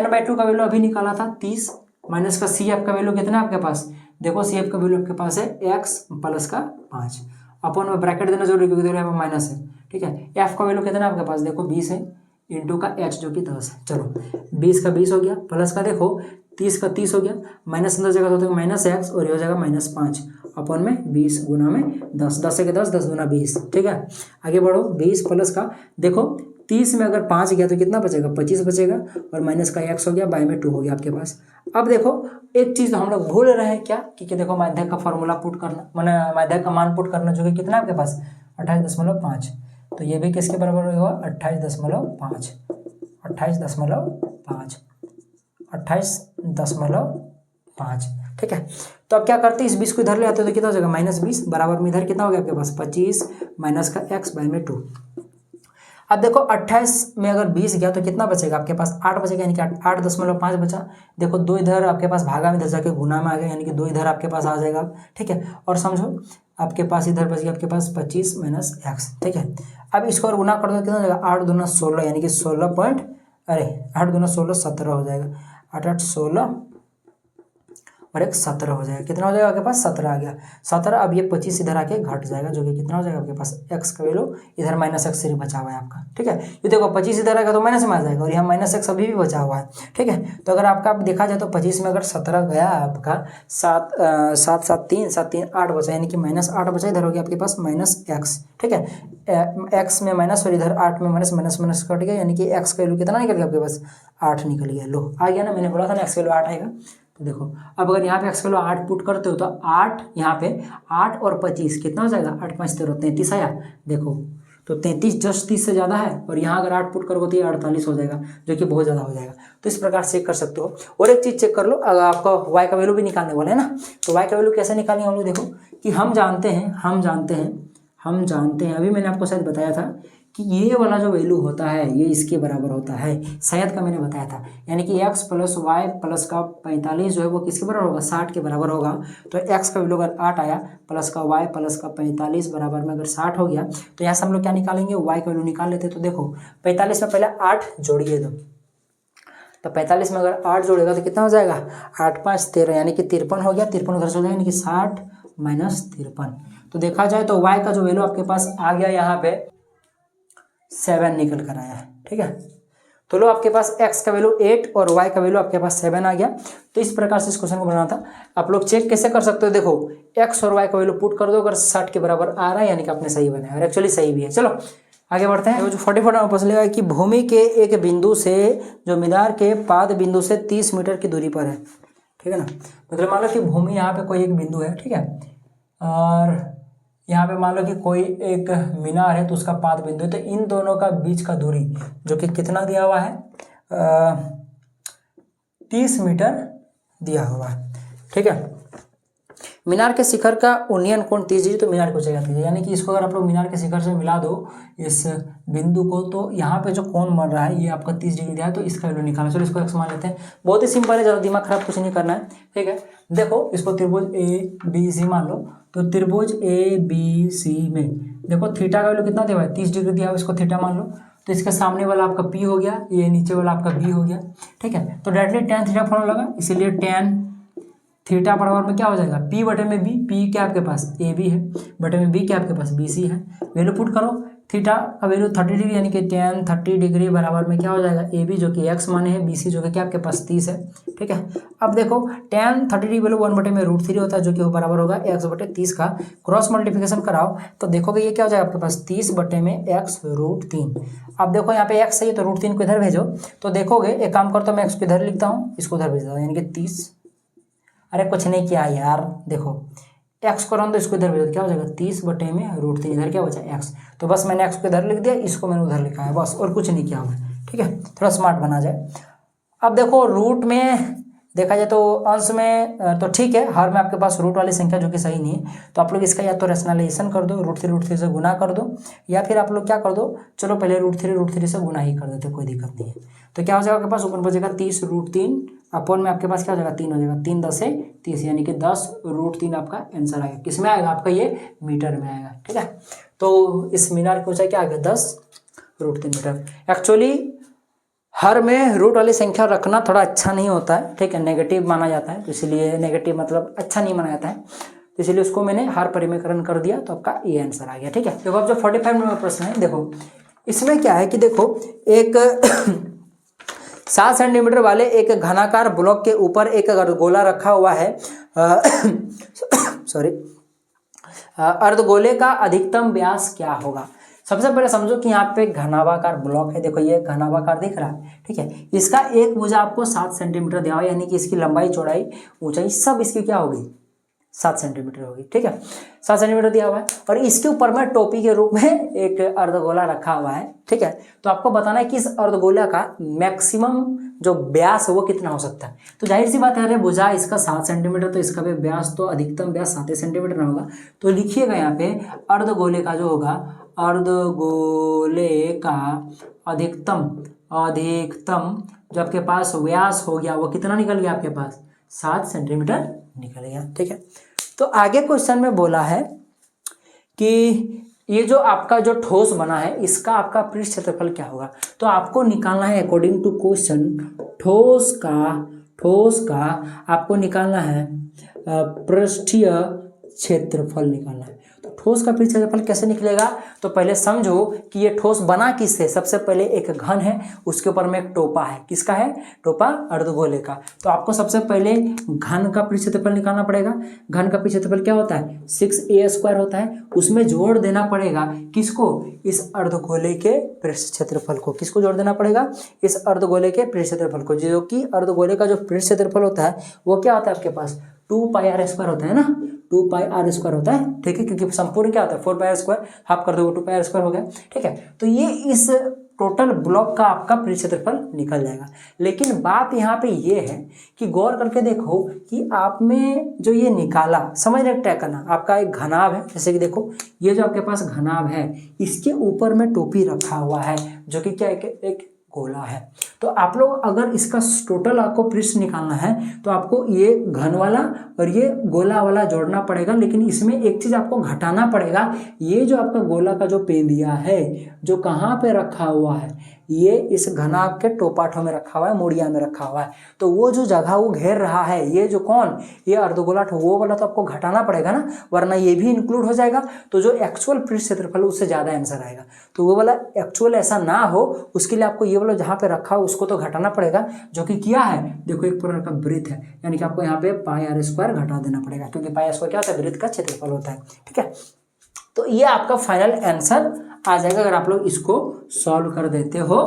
n/2 का वैल्यू अभी निकाला था 30, माइनस का CF का वैल्यू कितना है आपके पास, देखो CF का वैल्यू आपके पास है x + 5, अपन में ब्रैकेट देना जरूरी क्योंकि यहाँ पे माइनस है। ठीक है, f का वैल्यू कितना है आपके पास, देखो 20 है, इंटू का h जो कि 10 है। चलो 20 का 20 हो गया, प्लस का देखो 30 का 30 हो गया, माइनस अंदर जगह तो -x और ये हो जाएगा -5 अपन में 20 गुना में 10, 10 से 10, 10 गुना 20। ठीक है, आगे बढ़ो, 20 प्लस का देखो 30 में अगर 5 गया तो कितना बचेगा, 25 बचेगा, और माइनस का x हो गया, बाय में 2 हो गया आपके पास। अब देखो एक चीज़ हम लोग भूल रहे हैं क्या, कि देखो माध्यक का फॉर्मूला पुट करना, मैंने माध्यक का मान पुट करना, जो कि कितना आपके पास 28.5, तो ये भी किसके बराबर होगा 28.5, 28.5। ठीक है, तो अब क्या करते हैं, इस 20 को इधर ले आते हैं तो कितना हो जाएगा -20, बराबर में इधर कितना हो गया आपके पास 25, माइनस का x बाय में 2। अब देखो 28 में अगर 20 गया तो कितना बचेगा आपके पास, 8 बचेगा, यानी कि 8.5 बचा। देखो 2 इधर आपके पास भागा में, इधर जाके गुना में आ गया, यानी कि 2 इधर आपके पास आ जाएगा। ठीक है, और समझो आपके पास इधर बच गया आपके पास 25 माइनस x। ठीक है, अब इसको और गुना कर दो कितना हो जाएगा, 8 दूना 16, यानी कि 16 पॉइंट, अरे 8 दूना 16, 17 हो जाएगा, 8 8 16 और एक 17 हो जाएगा, कितना हो जाएगा आपके पास 17 आ गया, 17। अब ये 25 इधर आके घट जाएगा, जो कि कितना हो जाएगा आपके पास x का वैल्यू, इधर -x सिर्फ बचा हुआ है आपका। ठीक है, ये देखो 25 इधर आएगा तो माइनस में आ जाएगा, और यहाँ -x अभी भी बचा हुआ है। ठीक है, तो अगर आपका देखा जाए तो 25 में अगर 17 गया आपका 7 7 7 3 7 3 8 बचा, यानी कि -8 बचा, इधर हो गया आपके पास -x। ठीक है, x में माइनस और इधर 8 में माइनस, माइनस कट गया, यानी कि x का वैल्यू कितना निकल गया आपके पास 8 निकल गया। लो आ गया ना, मैंने बोला था ना x का वैल्यू 8 आएगा। तो देखो अब अगर यहाँ पे x का वैल्यू 8 पुट करते हो तो 8 यहाँ पे 8 और 25 कितना हो जाएगा, 8 5 13 33 आया। देखो तो 33 जस्ट 30 से ज़्यादा है, और यहाँ अगर 8 पुट करोगे तो ये 48 हो जाएगा, जो कि बहुत ज़्यादा हो जाएगा। तो इस प्रकार चेक कर सकते हो। और एक चीज़ चेक कर लो, अगर आपका y का वैल्यू भी निकालने वाला है ना, तो y का वैल्यू कैसे निकालेंगे हम लोग, देखो कि हम जानते हैं अभी मैंने आपको शायद बताया था कि ये वाला जो वैल्यू होता है ये इसके बराबर होता है, शायद का मैंने बताया था, यानी कि x प्लस वाई प्लस का 45 जो है वो किसके बराबर होगा, 60 के बराबर होगा। तो x का वैल्यू अगर 8 आया प्लस का y प्लस का 45 बराबर में अगर 60 हो गया तो यहाँ से हम लोग क्या निकालेंगे, y का वैल्यू निकाल लेते। तो देखो 45 में पहले 8 जोड़िए तो 45 में अगर 8 जोड़ेगा तो कितना हो जाएगा, 8 5 13 यानी कि 53 हो गया। 53 उधर से हो जाएगा यानी कि 60 माइनस 53। तो देखा जाए तो y का जो वैल्यू आपके पास आ गया यहाँ पे 7 निकल कर आया है, ठीक है। तो लो आपके पास x का वैल्यू 8 और y का वैल्यू आपके पास 7 आ गया। तो इस प्रकार से इस क्वेश्चन को बनाना था। आप लोग चेक कैसे कर सकते हो, देखो x और y का वैल्यू पुट कर दो, अगर 60 के बराबर आ रहा है यानी कि आपने सही बनाया और एक्चुअली सही भी है। चलो आगे बढ़ते हैं। जो 44 नंबर प्रश्न लेगा कि भूमि के एक बिंदु से जो मीनार के पाद बिंदु से 30 मीटर की दूरी पर है, ठीक है ना। मतलब मान लो कि भूमि यहाँ पे कोई एक बिंदु है, ठीक है, और यहाँ पे मान लो कि कोई एक मीनार है तो उसका पाद बिंदु है। तो इन दोनों का बीच का दूरी जो कि कितना दिया हुआ है, 30 मीटर दिया हुआ है, ठीक है। मीनार के शिखर का उन्नयन कोण 30 डिग्री, तो मीनार को जगह दीजिए, यानी कि इसको अगर आप लोग मीनार के शिखर से मिला दो इस बिंदु को, तो यहाँ पे जो कोण बन रहा है ये आपका 30 डिग्री दिया है, तो इसका वैल्यू निकालना। चलो इसको x मान लेते हैं, बहुत ही सिंपल है, ज़्यादा दिमाग खराब कुछ नहीं करना है, ठीक है। देखो इसको त्रिभुज ABC मान लो, तो त्रिभुज ABC में देखो थीटा का वैल्यू कितना दिया हुआ है, 30 डिग्री दिया हुआ है, इसको थीटा मान लो। तो इसके सामने वाला आपका P हो गया, ये नीचे वाला आपका B हो गया, ठीक है। तो डायरेक्टली tan थीटा फॉर्मूला लगा, इसीलिए tan थीटा बराबर में क्या हो जाएगा, P बटे में B, P क्या आपके पास AB है, बटे में B क्या आपके पास BC है। वैल्यू पुट करो, थीटा का वैल्यू 30 डिग्री यानी कि tan 30 डिग्री बराबर में क्या हो जाएगा, AB जो कि x माने है, BC जो कि क्या आपके पास 30 है, ठीक है। अब देखो tan 30 डिग्री वैल्यू 1 बटे में √3 होता है, जो कि वो बराबर होगा x बटे 30 का। क्रॉस मल्टीप्लिकेशन कराओ तो देखोगे ये क्या हो जाएगा आपके पास 30 बटे में x √3। अब देखो यहाँ पे x सही है तो √3 को इधर भेजो, तो देखोगे एक काम करता हूँ मैं x को इधर लिखता हूँ, इसको उधर भेज देता हूँ, यानी कि 30। अरे कुछ नहीं किया यार, देखो x को रन दो, इसको इधर भेज दो, क्या हो जाएगा 30 बटे में √3, इधर क्या बचा x। तो बस मैंने x को इधर लिख दिया, इसको मैंने उधर लिखा है, बस और कुछ नहीं किया मैं, ठीक है, थोड़ा स्मार्ट बना जाए। अब देखो रूट में देखा जाए तो अंश में तो ठीक है, हर में आपके पास रूट वाली संख्या जो कि सही नहीं है, तो आप लोग इसका या तो रेशनलाइजेशन कर दो, √3 से गुना कर दो, या फिर आप लोग क्या कर दो, चलो पहले √3 से गुना ही कर देते, कोई दिक्कत नहीं है। तो क्या हो जाएगा आपके पास, ऊपर बचेगा 30 √3 अपॉन में आपके पास क्या हो जाएगा 3 हो जाएगा, 3 10 से 30 यानी कि 10 √3 आपका आंसर आएगा। किस में आएगा आपका, ये मीटर में आएगा, ठीक है। तो इस मीनार की ऊंचाई क्या आ गया 10 √3 मीटर। एक्चुअली हर में रूट वाली संख्या रखना थोड़ा अच्छा नहीं होता है, ठीक है, नेगेटिव माना जाता है, तो इसलिए नेगेटिव मतलब अच्छा नहीं माना जाता है, तो इसलिए उसको मैंने हर परिमेयकरण कर दिया, तो आपका ये आंसर आ गया, ठीक है। देखो अब जो 45 नंबर प्रश्न है, देखो इसमें क्या है कि देखो एक 7 सेंटीमीटर वाले एक घनाकार ब्लॉक के ऊपर एक अर्धगोला रखा हुआ है, सॉरी, अर्धगोले का अधिकतम व्यास क्या होगा। सबसे पहले समझो कि यहाँ पे घनाभाकार ब्लॉक है, देखो ये घनाभाकार दिख रहा है, ठीक है। इसका एक भुजा आपको 7 सेंटीमीटर दिया हुआ है, यानी कि इसकी लंबाई चौड़ाई ऊंचाई सब इसकी क्या होगी 7 सेंटीमीटर होगी, ठीक है, 7 सेंटीमीटर दिया हुआ है। और इसके ऊपर में टोपी के रूप में एक अर्धगोला रखा हुआ है, ठीक है। तो आपको बताना है कि इस अर्धगोला का मैक्सिमम जो व्यास है वो कितना हो सकता है। तो जाहिर सी बात है, अरे भुजा इसका 7 सेंटीमीटर, तो इसका भी व्यास तो अधिकतम व्यास 7 सेंटीमीटर ना होगा। तो लिखिएगा यहाँ पे अर्धगोले का जो होगा, अर्धगोले का अधिकतम जो आपके पास व्यास हो गया वो कितना निकल गया आपके पास 7 सेंटीमीटर निकल गया, ठीक है। तो आगे क्वेश्चन में बोला है कि ये जो आपका जो ठोस बना है इसका आपका पृष्ठ क्षेत्रफल क्या होगा। तो आपको निकालना है अकॉर्डिंग टू क्वेश्चन, ठोस का आपको निकालना है पृष्ठीय क्षेत्रफल निकालना है। तो ठोस का पृष्ठ क्षेत्रफल कैसे निकलेगा, तो पहले समझो कि ये ठोस बना किससे। सबसे पहले एक घन है, उसके ऊपर में एक टोपा है, किसका है, टोपा अर्धगोले का। तो आपको सबसे पहले घन का पृष्ठ क्षेत्रफल निकालना पड़ेगा। घन का पृष्ठ क्षेत्रफल क्या होता है 6a² होता है, उसमें जोड़ देना पड़ेगा किसको, इस अर्धगोले के पृष्ठ क्षेत्रफल को। किसको जोड़ देना पड़ेगा, इस अर्धगोले के पृष्ठ क्षेत्रफल को, जो कि अर्धगोले का जो पृष्ठ क्षेत्रफल होता है वो क्या होता है आपके पास 2πr² होता है ना, 2πr² होता है, ठीक है, क्योंकि संपूर्ण क्या होता है 4πr², हाफ कर दो 2πr² हो गया, ठीक है। तो ये इस टोटल ब्लॉक का आपका पृष्ठ क्षेत्रफल निकल जाएगा। लेकिन बात यहाँ पे ये है कि गौर करके देखो कि आप में जो ये निकाला, समझ रहे ट्रैक करना, आपका एक घनाभ है, जैसे कि देखो ये जो आपके पास घनाभ है इसके ऊपर में टोपी रखा हुआ है जो कि क्या एक गोला है। तो आप लोग अगर इसका टोटल आपको पृष्ठ निकालना है तो आपको ये घन वाला और ये गोला वाला जोड़ना पड़ेगा। लेकिन इसमें एक चीज आपको घटाना पड़ेगा, ये जो आपका गोला का जो पेंदिया है जो कहाँ पे रखा हुआ है, ये इस घनाभ के टोपाठों में रखा हुआ है, मोड़िया में रखा हुआ है। तो वो जो जगह वो घेर रहा है, ये जो कौन, ये अर्धगोलाठ, वो वाला तो आपको घटाना पड़ेगा ना, वरना ये भी इंक्लूड हो जाएगा। तो जो एक्चुअल पृष्ठ क्षेत्रफल उससे ज्यादा आंसर आएगा। तो वो वाला एक्चुअल ऐसा ना हो उसके लिए आपको ये वाला जहाँ पे रखा हो उसको तो घटाना पड़ेगा, जो कि किया है। देखो एक प्रकार का वृत्त है, यानी कि आपको यहाँ पे पाई आर स्क्वायर घटा देना पड़ेगा, क्योंकि पाई आर स्क्वायर क्या होता है, वृत्त का क्षेत्रफल होता है। ठीक है, तो ये आपका फाइनल आंसर आ जाएगा अगर आप लोग इसको सॉल्व कर देते हो।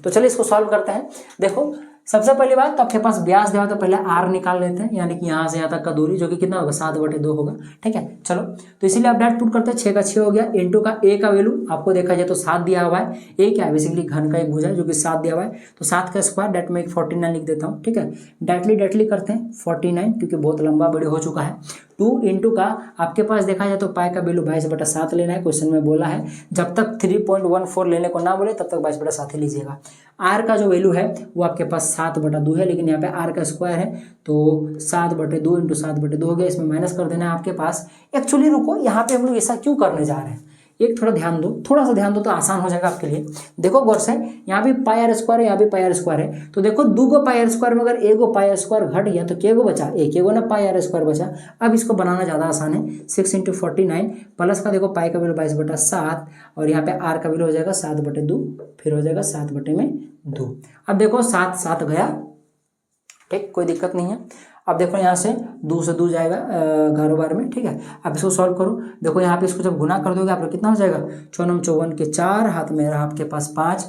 तो चलिए इसको सॉल्व करते हैं। देखो सबसे पहली बात तो आपके पास व्यास दिया तो पहले आर निकाल लेते हैं, यानी कि यहाँ से यहाँ तक का दूरी जो कि कितना होगा 7/2 होगा। ठीक है, चलो तो इसीलिए आप डायरेक्ट पुट करते हैं, 6 का 6 हो गया, इंटू का ए का वैल्यू आपको देखा जाए तो 7 दिया हुआ है। ए क्या है, बेसिकली घन का एक भुजा है जो कि 7 दिया हुआ है, तो 7 का स्क्वायर डेट में 49 लिख देता हूँ। ठीक है, डायरेक्टली करते हैं 49 क्योंकि बहुत लंबा वीडियो हो चुका है। 2 इंटू का आपके पास देखा जाए तो पाई का वैल्यू 22/7 लेना है, क्वेश्चन में बोला है। जब तक 3.14 लेने को ना बोले तब तक 22/7 ही लीजिएगा। आर का जो वैल्यू है वो आपके पास 7/2 है, लेकिन यहाँ पे आर का स्क्वायर है तो 7/2 इंटू 7/2 हो गया, इसमें माइनस कर देना है आपके पास। एक्चुअली रुको, यहाँ पे हम लोग ऐसा क्यों करने जा रहे हैं, एक थोड़ा सा ध्यान दो तो आसान हो जाएगा आपके लिए। देखो गौर से, यहाँ भी पाई आर स्क्वायर है, यहाँ भी पाई आर स्क्वायर है, तो देखो 2 पाई आर स्क्वायर में अगर 1 पाई आर स्क्वायर घट गया तो क्या बचा, एक ना पाई आर स्क्वायर बचा। अब इसको बनाना ज़्यादा आसान है, 6 इंटू 49 प्लस का देखो पाई का वैल्यू 22/7 और यहाँ पे आर का वैल्यू हो जाएगा 7/2, फिर हो जाएगा 7/2। अब देखो 7 गया, ठीक, कोई दिक्कत नहीं है। अब देखो यहाँ से 2 से 2 जाएगा 11 बार में। ठीक है, अब इसको सॉल्व करो। देखो यहाँ पे इसको जब गुना कर दोगे आप लोग कितना हो जाएगा, 4 54 के 4 हाथ में रहा आपके पास 5,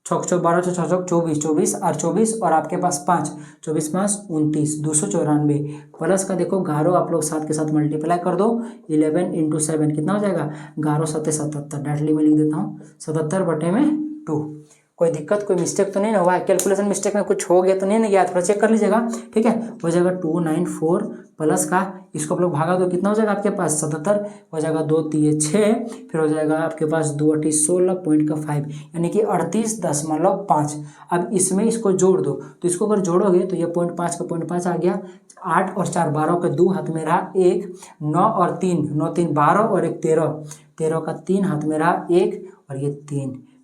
6 6 12 6 6 24 और 24 और आपके पास 5, 24 5 29, 294 प्लस का देखो 11 आप लोग 7 के साथ मल्टीप्लाई कर दो, 11 इंटू 7 कितना हो जाएगा, 11 7 77, डायरेक्टली में लिख देता हूँ 77/2। कोई दिक्कत कोई मिस्टेक तो नहीं ना हुआ है, कैलकुलेशन मिस्टेक में कुछ हो गया तो नहीं ना गया, थोड़ा चेक कर लीजिएगा। ठीक है, हो जाएगा 294 प्लस का इसको आप लोग भागा दो, कितना हो जाएगा आपके पास 77, हो जाएगा 2 3 6, फिर हो जाएगा आपके पास 2 8 16.5 यानी कि 38.5। अब इसमें इसको जोड़ दो, तो इसको अगर जोड़ोगे तो ये 0.5 का 0.5 आ गया, 8 और 4 12 के 2 हाथ में रहा 1, 9 और 3 9 3 12 और 1 13, 13 का 3 हाथ में रहा 1 और ये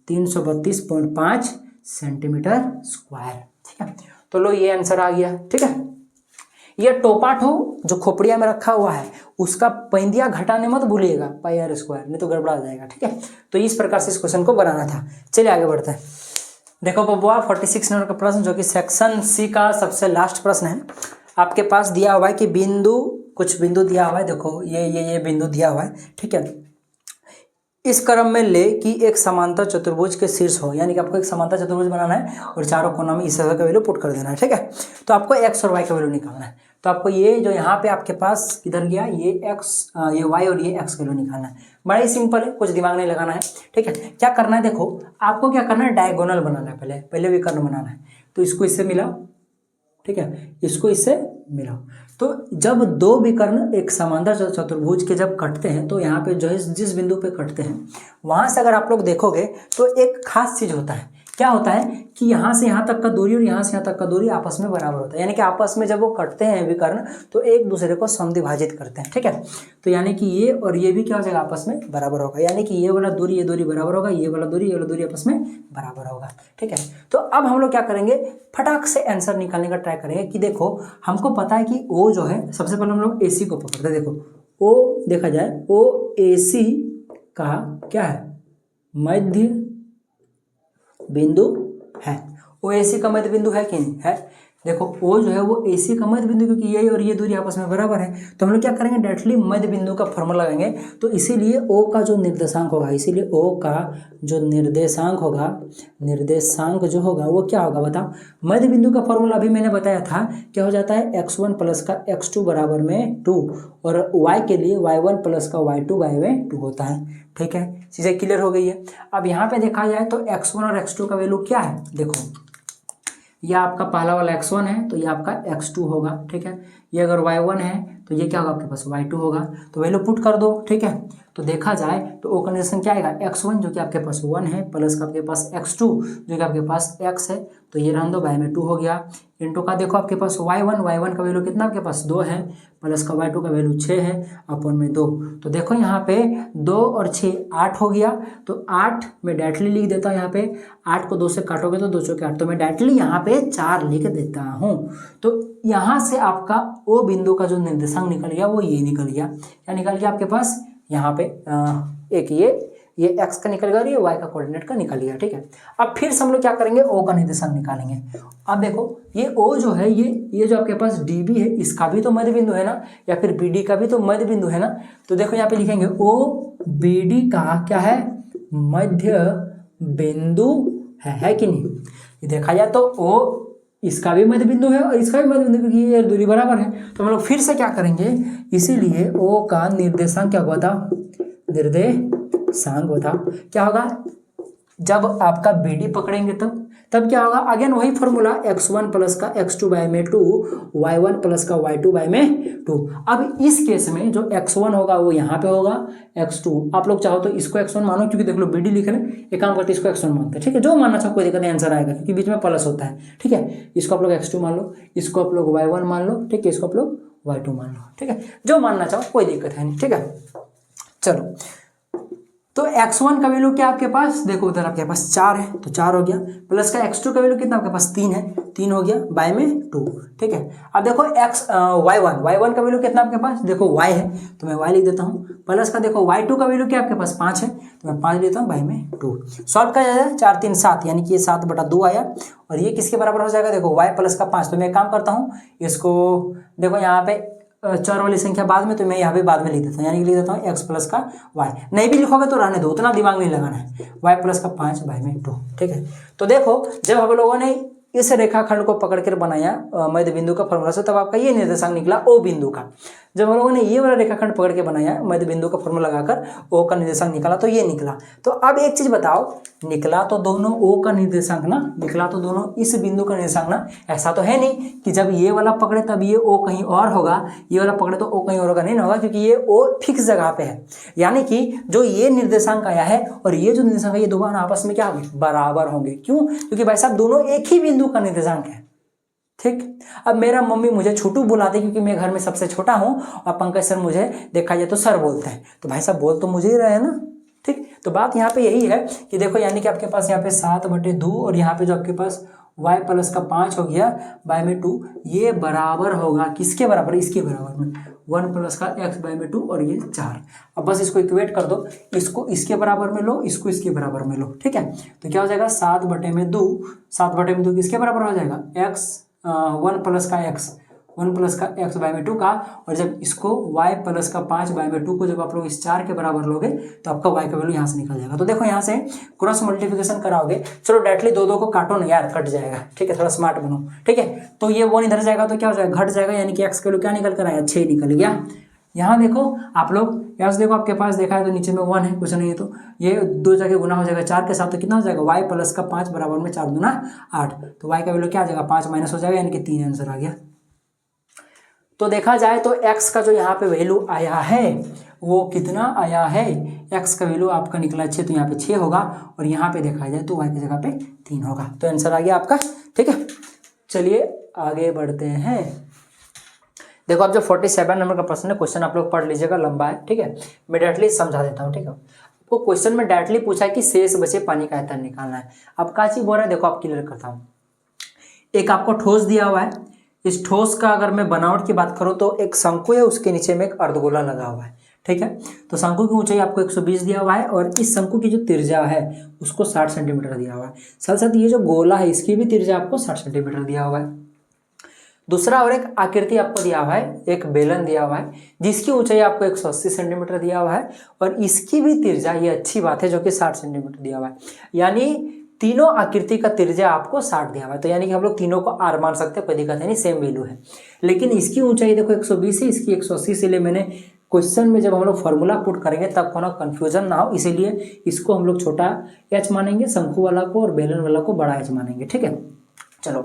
332.5 सेंटीमीटर स्क्वायर। ठीक है, तो लो ये आंसर आ गया। ठीक है, ये टोपाठो जो खोपड़िया में रखा हुआ है उसका पैंदिया घटाने मत भूलिएगा पाई आर स्क्वायर, नहीं तो गड़बड़ा जाएगा। ठीक है, तो इस प्रकार से इस क्वेश्चन को बनाना था। चलिए आगे बढ़ते हैं। देखो बबुआ 46 नंबर का प्रश्न जो कि सेक्शन सी का सबसे लास्ट प्रश्न है। आपके पास दिया हुआ है कि कुछ बिंदु दिया हुआ है, देखो ये बिंदु दिया हुआ है। ठीक है, इस क्रम में ले कि एक समांतर चतुर्भुज के शीर्ष हो, यानी कि आपको एक समांतर चतुर्भुज बनाना है और चारों कोनों में इस तरह का वैल्यू पुट कर देना है। ठीक है, तो आपको एक्स और वाई का वैल्यू निकालना है। तो आपको ये जो यहाँ पे आपके पास किधर गया, ये एक्स, ये वाई और ये एक्स का वैल्यू निकालना है। बड़ा ही सिंपल है, कुछ दिमाग नहीं लगाना है। ठीक है, क्या करना है, देखो आपको क्या करना है, डायगोनल बनाना है, पहले विकर्ण बनाना है। तो इसको इससे मिलाओ, ठीक है, इसको इससे मिलाओ। तो जब दो विकर्ण एक समांतर चतुर्भुज के जब कटते हैं तो यहाँ पे जो है जिस बिंदु पे कटते हैं वहां से अगर आप लोग देखोगे तो एक खास चीज होता है। क्या होता है कि यहाँ से यहाँ तक का दूरी और यहाँ से यहाँ तक का दूरी आपस में बराबर होता है, यानी कि आपस में जब वो कटते हैं विकर्ण तो एक दूसरे को समद्विभाजित करते हैं। ठीक है, तो यानी कि ये और ये भी क्या हो जाएगा, आपस में बराबर होगा, यानी कि ये वाला दूरी बराबर होगा, ये वाला दूरी आपस में बराबर होगा। ठीक है, तो अब हम लोग क्या करेंगे, फटाक से आंसर निकालने का ट्राई करेंगे कि देखो हमको पता है कि ओ जो है, सबसे पहले हम लोग ए सी को पकड़ते हैं। देखो ओ देखा जाए, ओ ए सी का क्या है, मध्य बिंदु है। ओ ए सी का मध्य बिंदु है कि नहीं है, देखो ओ जो है वो AC का मध्य बिंदु, क्योंकि ये और ये दूरी आपस में बराबर है, तो हम लोग क्या करेंगे डायरेक्टली मध्य बिंदु का फॉर्मूला लगाएंगे। तो इसीलिए O का जो निर्देशांक होगा, इसीलिए O का जो निर्देशांक होगा, निर्देशांक जो होगा वो क्या होगा बताओ। मध्य बिंदु का फॉर्मूला अभी मैंने बताया था, क्या हो जाता है x1 प्लस का x2 बराबर में 2, और y के लिए y1 प्लस का y2 बाई में 2 होता है। ठीक है, चीज़ें क्लियर हो गई है। अब यहाँ पे देखा जाए तो x1 और x2 का वैल्यू क्या है, देखो यह आपका पहला वाला x1 है तो ये आपका x2 होगा। ठीक है, ये अगर y1 है तो ये क्या होगा आपके पास y2 होगा, तो वैल्यू पुट कर दो। ठीक है, तो देखा जाए तो ओ कंडीशन क्या आएगा, x1 जो कि आपके पास 1 है प्लस का आपके पास x2 जो कि आपके पास x है, तो ये रहने दो बाय में 2 हो गया, इंटू का देखो आपके पास y1 का वैल्यू कितना आपके पास 2 है, प्लस का y2 का वैल्यू 6 है, अपन में 2। तो देखो यहाँ पे 2 और 6 8 हो गया, तो 8 मैं डायरेक्टली लिख देता हूँ। यहाँ पे 8 को 2 से काटोगे तो 2 चौके 8, तो मैं डायरेक्टली यहाँ पे 4 लिख देता हूँ। तो यहाँ से आपका ओ बिंदु का जो निर्देशांक निकल गया वो ये निकल गया। क्या निकल गया आपके पास, यहाँ पे एक ये x का निकल गया और ये y का कोऑर्डिनेट का निकल गया। ठीक है, अब फिर से हम लोग क्या करेंगे, o का निर्देशांक निकालेंगे। अब देखो ये o जो है ये जो आपके पास db है, इसका भी तो मध्य बिंदु है ना, या फिर bd का भी तो मध्य बिंदु है ना। तो देखो यहाँ पे लिखेंगे o bd का क्या है, मध्य बिंदु है कि नहीं। ये देखा जाए तो o इसका भी मध्य बिंदु है और इसका भी मध्य बिंदु, क्योंकि ये दूरी बराबर है। तो हम लोग फिर से क्या करेंगे, इसीलिए o का निर्देशांक क्या होगा, निर्देशांक बताओ क्या होगा, जब आपका BD पकड़ेंगे तब क्या होगा, अगेन वही फॉर्मूला x1 प्लस का x2 बाय में 2, y1 प्लस का y2 बाय में 2। अब इस केस में जो x1 होगा वो यहाँ पे होगा, x2 आप लोग चाहो तो इसको x1 मानो, क्योंकि देख लो BD लिख रहे हैं, एक काम करते इसको x1 मानते हैं। ठीक है, जो मानना चाहो कोई दिक्कत नहीं, आंसर आएगा क्योंकि बीच में प्लस होता है। ठीक है, इसको आप लोग x2 मान लो, इसको आप लोग y1 मान लो, ठीक है, इसको आप लोग y2 मान लो। ठीक है, जो मानना चाहो कोई दिक्कत है नहीं। ठीक है, चलो तो x1 का वैल्यू क्या आपके पास, देखो उधर आपके पास 4 है तो 4 हो गया, प्लस का x2 का वैल्यू कितना आपके पास 3 है, 3 हो गया बाय में 2। ठीक है, अब देखो y1 का वैल्यू कितना आपके पास, देखो y है तो मैं y लिख देता हूँ, प्लस का देखो y2 का वैल्यू क्या आपके पास 5 है तो मैं 5 लेता हूँ बाय में 2। सॉल्व किया जाए 4 3 7, यानी कि ये 7/2 आया, और ये किसके बराबर हो जाएगा, देखो y प्लस का 5। तो मैं एक काम करता हूँ, इसको देखो यहाँ पे चर वाली संख्या बाद में, तो मैं यहाँ पे बाद में लिख देता हूँ, यानी कि लिख देता हूँ x प्लस का y। नहीं भी लिखोगे तो रहने दो, उतना दिमाग नहीं लगाना है, y प्लस का 5 बाय में 2। ठीक है, तो देखो जब हम लोगों ने इस रेखाखंड को पकड़कर बनाया मध्य बिंदु का फॉर्मूला से, तब आपका ये निर्देशांक निकला ओ बिंदु का। जब हम लोगों ने ये वाला रेखाखंड पकड़ के बनाया मध्य बिंदु का फॉर्मूला लगाकर ओ का निर्देशांक निकला, तो ये निकला। तो अब एक चीज बताओ, निकला तो दोनों ओ का निर्देशांक ना, निकला तो दोनों इस बिंदु का निर्देशांक ना। ऐसा तो है नहीं कि जब ये वाला पकड़े तब ये ओ कहीं और होगा, ये वाला पकड़े तो ओ कहीं और होगा, नहीं होगा, क्योंकि ये ओ फिक्स जगह पे है। यानी कि जो ये निर्देशांक आया है और ये जो निर्देशांक है, ये दोनों आपस में क्या होंगे, बराबर होंगे। क्यों, क्योंकि भाई साहब दोनों एक ही बिंदु का निर्देशांक है। ठीक, अब मेरा मम्मी मुझे छोटू बुलाते क्योंकि मैं घर में सबसे छोटा हूं, और पंकज सर मुझे देखा जाए तो सर बोलते हैं, तो भाई साहब बोल तो मुझे ही रहे ना। ठीक, तो बात यहाँ पे यही है कि देखो, यानी कि आपके पास यहाँ पे 7/2 और यहाँ पे जो आपके पास y प्लस का 5 हो गया बाय में 2, ये बराबर होगा किसके बराबर, इसके बराबर में 1 प्लस का x बाय में 2 और ये 4। अब बस इसको इक्वेट कर दो, इसको इसके बराबर में लो, इसको इसके बराबर में लो। ठीक है, तो क्या हो जाएगा 7/2, 7/2 किसके बराबर हो जाएगा, x 1 प्लस का x बाय में 2 का, और जब इसको y प्लस का 5 बाय में 2 को जब आप लोग इस 4 के बराबर लोगे तो आपका y का वैल्यू यहाँ से निकल जाएगा। तो देखो यहाँ से क्रॉस मल्टीप्लिकेशन कराओगे, चलो डायरेक्टली दो को काटो ना यार, कट जाएगा। ठीक है, थोड़ा स्मार्ट बनो। ठीक है, तो ये 1 इधर जाएगा तो क्या हो जाएगा, घट जाएगा, यानी कि x का वैल्यू क्या निकल कर आया, 6 निकल गया। यहाँ देखो आप लोग, यहाँ से देखो आपके पास देखा है तो नीचे में 1 है, कुछ नहीं है, तो ये 2 जगह गुना हो जाएगा 4 के साथ, तो कितना हो जाएगा, y प्लस का 5 बराबर में 4 दूना 8, तो y का वैल्यू क्या आ जाएगा, 5 माइनस हो जाएगा, यानी कि 3 आंसर आ गया। तो देखा जाए तो x का जो यहाँ पे वैल्यू आया है वो कितना आया है, x का वैल्यू आपका निकला 6, तो यहाँ पे 6 होगा, और यहाँ पे देखा जाए तो y की जगह पे 3 होगा, तो आंसर आ गया आपका। ठीक है, चलिए आगे बढ़ते हैं। देखो अब जो 47 नंबर का प्रश्न है, क्वेश्चन आप लोग पढ़ लीजिएगा, लंबा है। ठीक है, मैं डायरेक्टली समझा देता हूँ। ठीक है, आपको क्वेश्चन में डायरेक्टली पूछा है कि शेष बचे पानी का आयतन निकालना है। अब क्या चीज बोल रहा है, देखो आप क्लियर करता हूँ। एक आपको ठोस दिया हुआ है, इस ठोस का अगर मैं बनावट की बात करूँ तो एक शंकु है, उसके नीचे में एक अर्धगोला लगा हुआ है। ठीक है, तो शंकु की ऊंचाई आपको 120 दिया हुआ है, और इस शंकु की जो त्रिज्या है उसको 60 सेंटीमीटर दिया हुआ है। साथ साथ ये जो गोला है इसकी भी त्रिज्या आपको 60 सेंटीमीटर दिया हुआ है। दूसरा और एक आकृति आपको दिया हुआ है, एक बेलन दिया हुआ है जिसकी ऊंचाई आपको 180 सेंटीमीटर दिया हुआ है और इसकी भी त्रिज्या, ये अच्छी बात है, जो कि 60 सेंटीमीटर दिया हुआ है। यानी तीनों आकृति का त्रिज्या आपको 60 दिया हुआ है। तो यानी कि हम लोग तीनों को आर मान सकते हैं, कोई दिक्कत नहीं, सेम वैल्यू है। लेकिन इसकी ऊंचाई देखो 120 है, इसकी 180, इसीलिए मैंने क्वेश्चन में जब हम लोग फॉर्मूला पुट करेंगे तब कोनो कंफ्यूजन ना हो, इसीलिए इसको हम लोग छोटा एच मानेंगे शंकु वाला को, और बेलन वाला को बड़ा एच मानेंगे। ठीक है, चलो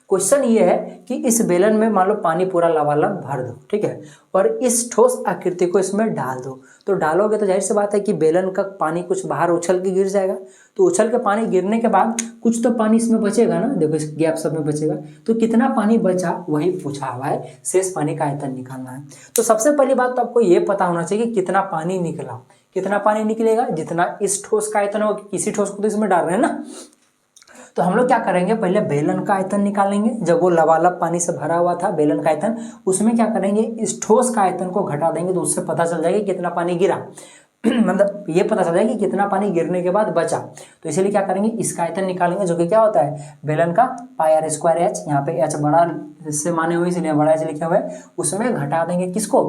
क्वेश्चन ये है कि इस बेलन में मान लो पानी पूरा लबालब भर दो, ठीक है, और इस ठोस आकृति को इसमें डाल दो। तो डालोगे तो जाहिर सी बात है कि बेलन का पानी कुछ बाहर उछल के गिर जाएगा। तो उछल के पानी गिरने के बाद कुछ तो पानी इसमें बचेगा ना, देखो इस गैप सब में बचेगा। तो कितना पानी बचा वही पूछा हुआ है, शेष पानी का आयतन निकालना है। तो सबसे पहली बात तो आपको ये पता होना चाहिए कि कितना पानी निकला। कितना पानी निकलेगा? जितना इस ठोस का आयतन हो, किसी ठोस को तो इसमें डाल रहे हैं ना। तो हम लोग क्या करेंगे, पहले बेलन का आयतन निकालेंगे। जब वो लबालब पानी से भरा हुआ था बेलन का आयतन, उसमें क्या करेंगे, इस ठोस का आयतन को घटा देंगे, तो उससे पता चल जाएगा कितना पानी गिरा मतलब ये पता चल जाएगा कि कितना पानी गिरने के बाद बचा। तो इसीलिए क्या करेंगे, इसका आयतन निकालेंगे, जो कि क्या होता है, बेलन का पाई आर स्क्वायर एच। यहाँ पे एच बड़ा से माने हुए इसलिए बड़ा एच लिखे हुए, उसमें घटा देंगे किसको,